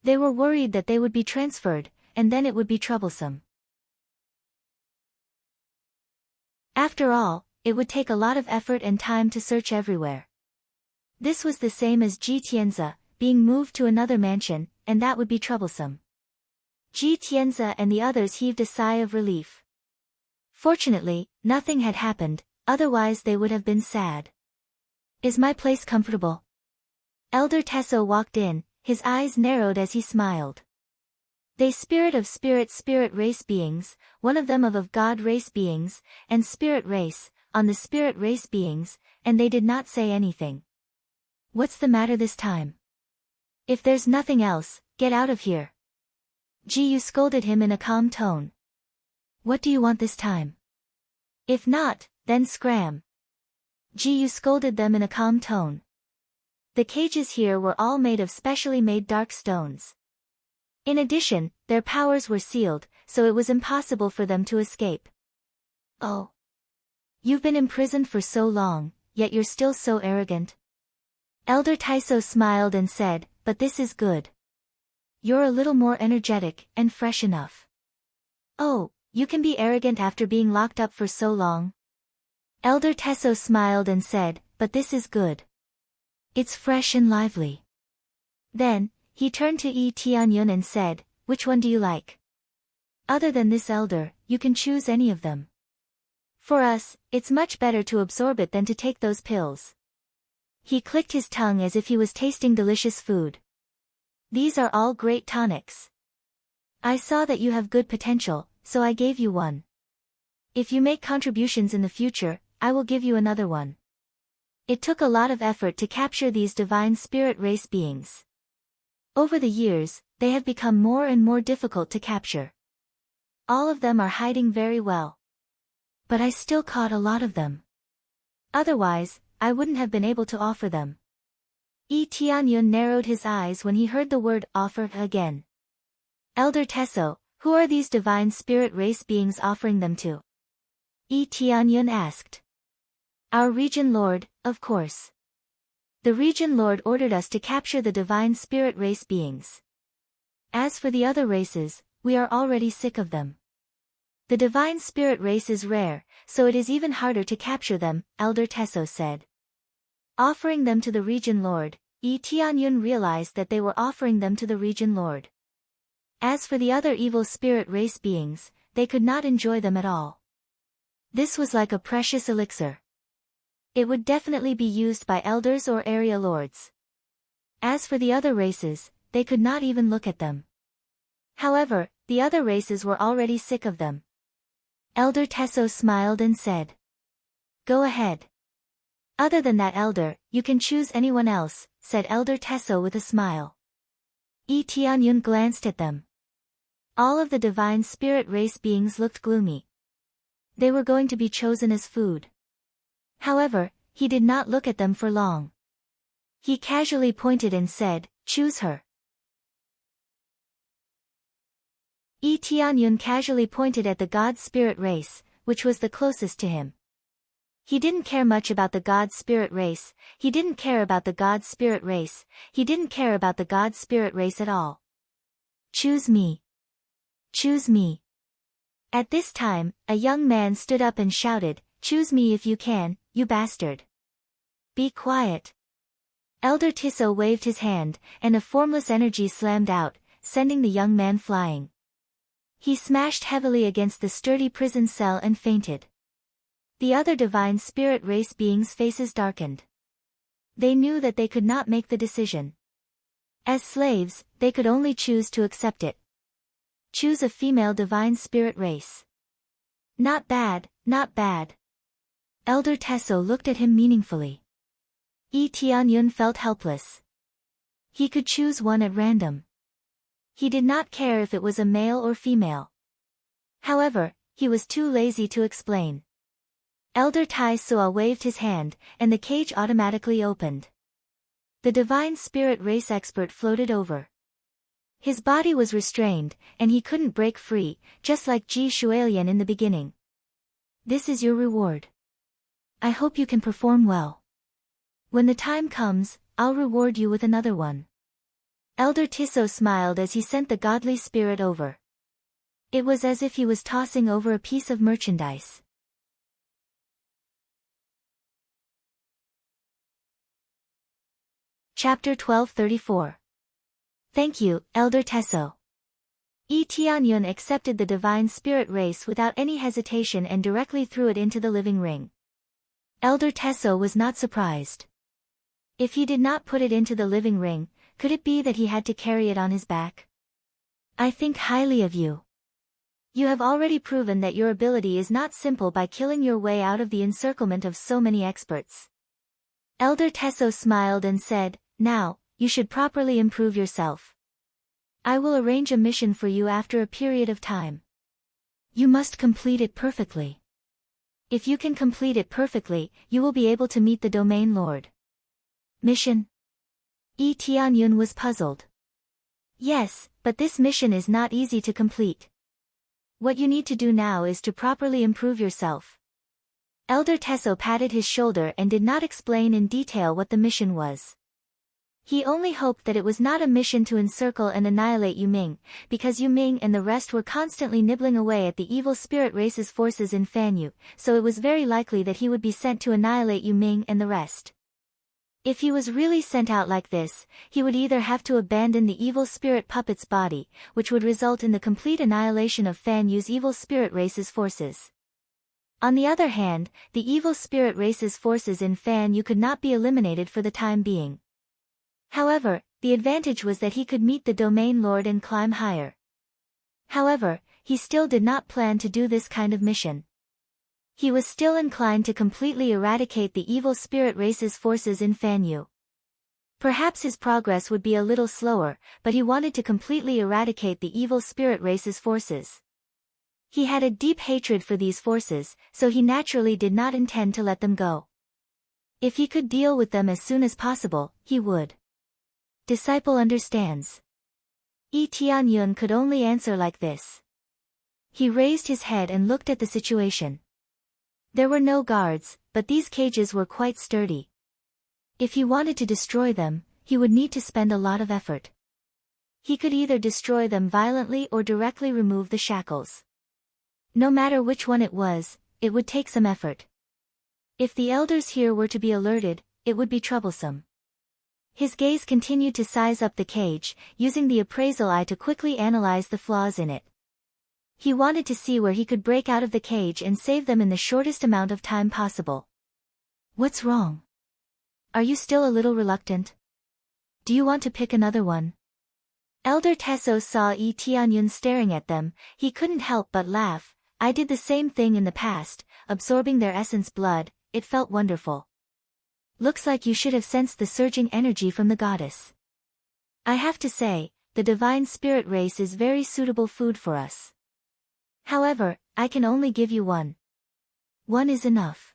They were worried that they would be transferred, and then it would be troublesome. After all, it would take a lot of effort and time to search everywhere. This was the same as Ji Tianze, being moved to another mansion, and that would be troublesome. Ji Tianze and the others heaved a sigh of relief. Fortunately, nothing had happened, otherwise they would have been sad. Is my place comfortable? Elder Tesso walked in, his eyes narrowed as he smiled. They spirit of spirit race beings, one of them of God race beings, and spirit race, on the spirit race beings, and they did not say anything. What's the matter this time? If there's nothing else, get out of here. Ji Yu scolded him in a calm tone. What do you want this time? If not, then scram. Ji Yu scolded them in a calm tone. The cages here were all made of specially made dark stones. In addition, their powers were sealed, so it was impossible for them to escape. Oh. You've been imprisoned for so long, yet you're still so arrogant. Elder Taiso smiled and said, but this is good. You're a little more energetic and fresh enough. Oh, you can be arrogant after being locked up for so long? Elder Tesso smiled and said, but this is good. It's fresh and lively. Then, he turned to Yi Tianyun and said, which one do you like? Other than this elder, you can choose any of them. For us, it's much better to absorb it than to take those pills. He clicked his tongue as if he was tasting delicious food. These are all great tonics. I saw that you have good potential, so I gave you one. If you make contributions in the future, I will give you another one. It took a lot of effort to capture these divine spirit race beings. Over the years, they have become more and more difficult to capture. All of them are hiding very well. But I still caught a lot of them. Otherwise, I wouldn't have been able to offer them. Yi Tianyun narrowed his eyes when he heard the word offer again. Elder Tesso, who are these divine spirit race beings offering them to? Yi Tianyun asked. Our region lord, of course. The region lord ordered us to capture the divine spirit race beings. As for the other races, we are already sick of them. The divine spirit race is rare, so it is even harder to capture them, Elder Tesso said. Offering them to the region lord, Yi Tianyun realized that they were offering them to the region lord. As for the other evil spirit race beings, they could not enjoy them at all. This was like a precious elixir. It would definitely be used by elders or area lords. As for the other races, they could not even look at them. However, the other races were already sick of them. Elder Tesso smiled and said. Go ahead. Other than that elder, you can choose anyone else, said Elder Tesso with a smile. Yi Tianyun glanced at them. All of the divine spirit race beings looked gloomy. They were going to be chosen as food. However, he did not look at them for long. He casually pointed and said, choose her. Yi Tianyun casually pointed at the god spirit race, which was the closest to him. He didn't care much about the god spirit race, he didn't care about the god spirit race, he didn't care about the god spirit race at all. Choose me. Choose me. At this time, a young man stood up and shouted, choose me if you can, you bastard. Be quiet. Elder Tisso waved his hand, and a formless energy slammed out, sending the young man flying. He smashed heavily against the sturdy prison cell and fainted. The other divine spirit race beings' faces darkened. They knew that they could not make the decision. As slaves, they could only choose to accept it. Choose a female divine spirit race. Not bad, not bad. Elder Tesso looked at him meaningfully. Yi Tianyun felt helpless. He could choose one at random. He did not care if it was a male or female. However, he was too lazy to explain. Elder Tai Sua waved his hand, and the cage automatically opened. The divine spirit race expert floated over. His body was restrained, and he couldn't break free, just like Ji Shualian in the beginning. This is your reward. I hope you can perform well. When the time comes, I'll reward you with another one. Elder Tissot smiled as he sent the godly spirit over. It was as if he was tossing over a piece of merchandise. Chapter 1234. Thank you, Elder Tissot. Yi Tianyun accepted the divine spirit race without any hesitation and directly threw it into the living ring. Elder Tissot was not surprised. If he did not put it into the living ring, could it be that he had to carry it on his back? I think highly of you. You have already proven that your ability is not simple by killing your way out of the encirclement of so many experts. Elder Tissot smiled and said, now, you should properly improve yourself. I will arrange a mission for you after a period of time. You must complete it perfectly. If you can complete it perfectly, you will be able to meet the Domain Lord. Mission? Yi Tianyun was puzzled. Yes, but this mission is not easy to complete. What you need to do now is to properly improve yourself. Elder Tissot patted his shoulder and did not explain in detail what the mission was. He only hoped that it was not a mission to encircle and annihilate Yu Ming, because Yu Ming and the rest were constantly nibbling away at the evil spirit race's forces in Fanyu, so it was very likely that he would be sent to annihilate Yu Ming and the rest. If he was really sent out like this, he would either have to abandon the evil spirit puppet's body, which would result in the complete annihilation of Fanyu's evil spirit race's forces. On the other hand, the evil spirit race's forces in Fanyu could not be eliminated for the time being. However, the advantage was that he could meet the Domain Lord and climb higher. However, he still did not plan to do this kind of mission. He was still inclined to completely eradicate the evil spirit race's forces in Fanyu. Perhaps his progress would be a little slower, but he wanted to completely eradicate the evil spirit race's forces. He had a deep hatred for these forces, so he naturally did not intend to let them go. If he could deal with them as soon as possible, he would. Disciple understands. Yi Tianyun could only answer like this. He raised his head and looked at the situation. There were no guards, but these cages were quite sturdy. If he wanted to destroy them, he would need to spend a lot of effort. He could either destroy them violently or directly remove the shackles. No matter which one it was, it would take some effort. If the elders here were to be alerted, it would be troublesome. His gaze continued to size up the cage, using the appraisal eye to quickly analyze the flaws in it. He wanted to see where he could break out of the cage and save them in the shortest amount of time possible. What's wrong? Are you still a little reluctant? Do you want to pick another one? Elder Tissot saw Yi Tianyun staring at them. He couldn't help but laugh. I did the same thing in the past, absorbing their essence blood. It felt wonderful. Looks like you should have sensed the surging energy from the goddess. I have to say, the divine spirit race is very suitable food for us. However, I can only give you one. One is enough.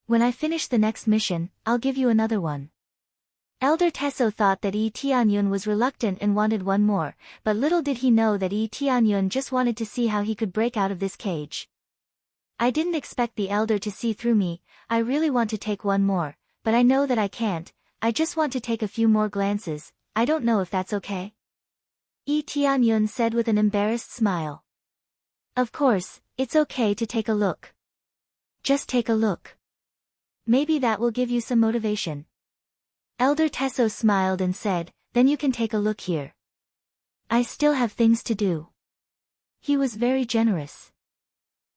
When I finish the next mission, I'll give you another one. Elder Tissot thought that Yi Tianyun was reluctant and wanted one more, but little did he know that Yi Tianyun just wanted to see how he could break out of this cage. I didn't expect the elder to see through me. I really want to take one more, but I know that I can't. I just want to take a few more glances. I don't know if that's okay. Yi Tianyun said with an embarrassed smile. Of course, it's okay to take a look. Just take a look. Maybe that will give you some motivation. Elder Tissot smiled and said, then you can take a look here. I still have things to do. He was very generous.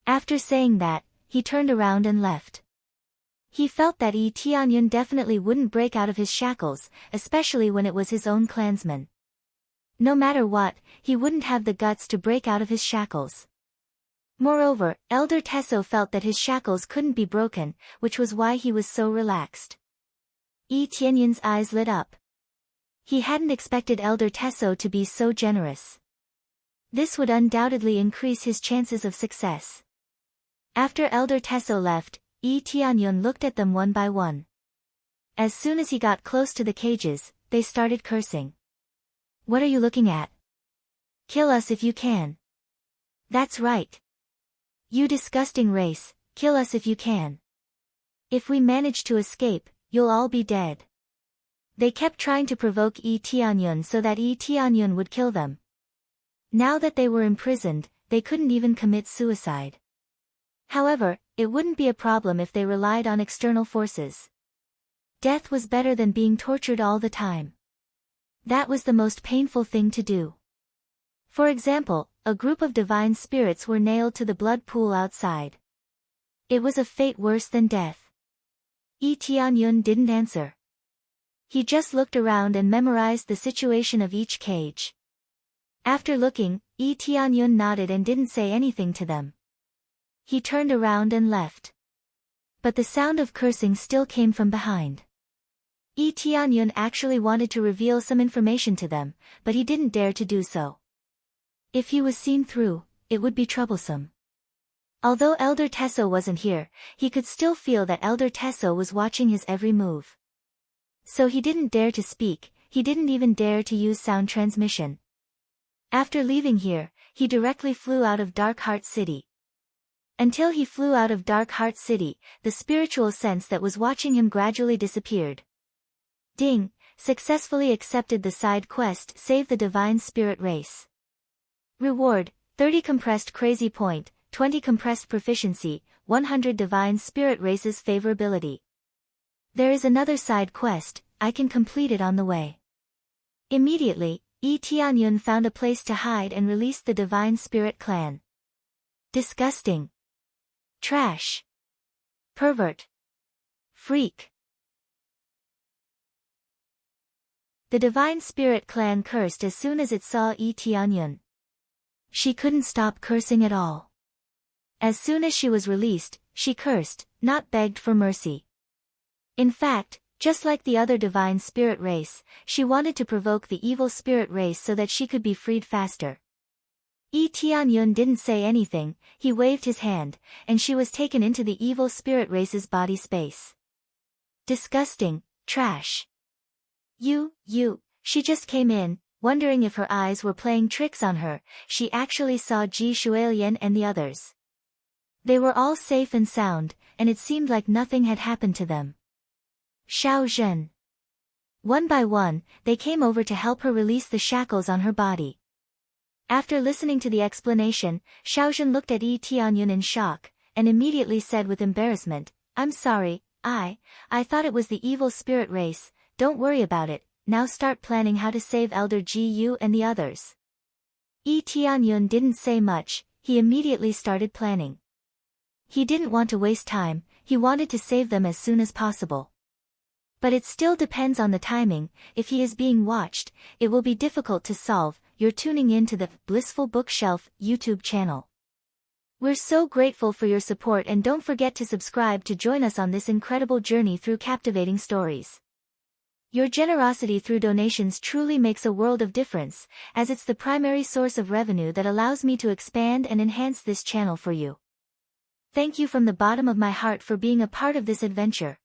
After saying that, he turned around and left. He felt that Yi Tianyun definitely wouldn't break out of his shackles, especially when it was his own clansman. No matter what, he wouldn't have the guts to break out of his shackles. Moreover, Elder Tissot felt that his shackles couldn't be broken, which was why he was so relaxed. Yi Tianyun's eyes lit up. He hadn't expected Elder Tissot to be so generous. This would undoubtedly increase his chances of success. After Elder Tesso left, Tianyun looked at them one by one. As soon as he got close to the cages, they started cursing. What are you looking at? Kill us if you can. That's right. You disgusting race, kill us if you can. If we manage to escape, you'll all be dead. They kept trying to provoke Tianyun so that Tianyun would kill them. Now that they were imprisoned, they couldn't even commit suicide. However, it wouldn't be a problem if they relied on external forces. Death was better than being tortured all the time. That was the most painful thing to do. For example, a group of divine spirits were nailed to the blood pool outside. It was a fate worse than death. Tianyun didn't answer. He just looked around and memorized the situation of each cage. After looking, Tianyun nodded and didn't say anything to them. He turned around and left. But the sound of cursing still came from behind. Tianyun actually wanted to reveal some information to them, but he didn't dare to do so. If he was seen through, it would be troublesome. Although Elder Tesso wasn't here, he could still feel that Elder Tesso was watching his every move. So he didn't dare to speak, he didn't even dare to use sound transmission. After leaving here, he directly flew out of Dark Heart City. Until he flew out of Dark Heart City, the spiritual sense that was watching him gradually disappeared. Ding, successfully accepted the side quest Save the Divine Spirit Race. Reward, 30 compressed crazy point, 20 compressed proficiency, 100 Divine Spirit Races favorability. There is another side quest, I can complete it on the way. Immediately, Tianyun found a place to hide and released the Divine Spirit clan. Disgusting. Trash. Pervert. Freak. The Divine Spirit clan cursed as soon as it saw Tianyun. She couldn't stop cursing at all. As soon as she was released, she cursed, not begged for mercy. In fact, just like the other Divine Spirit race, she wanted to provoke the evil spirit race so that she could be freed faster. Tianyun didn't say anything, he waved his hand, and she was taken into the evil spirit race's body space. Disgusting, trash. She just came in, wondering if her eyes were playing tricks on her, she actually saw Ji Shualian and the others. They were all safe and sound, and it seemed like nothing had happened to them. Xiao Zhen. One by one, they came over to help her release the shackles on her body. After listening to the explanation, Xiao Zhen looked at Tianyun in shock, and immediately said with embarrassment, I'm sorry, I thought it was the evil spirit race, don't worry about it, now start planning how to save Elder Gu and the others. Tianyun didn't say much, he immediately started planning. He didn't want to waste time, he wanted to save them as soon as possible. But it still depends on the timing, if he is being watched, it will be difficult to solve. You're tuning in to the Blissful Bookshelf YouTube channel. We're so grateful for your support and don't forget to subscribe to join us on this incredible journey through captivating stories. Your generosity through donations truly makes a world of difference, as it's the primary source of revenue that allows me to expand and enhance this channel for you. Thank you from the bottom of my heart for being a part of this adventure.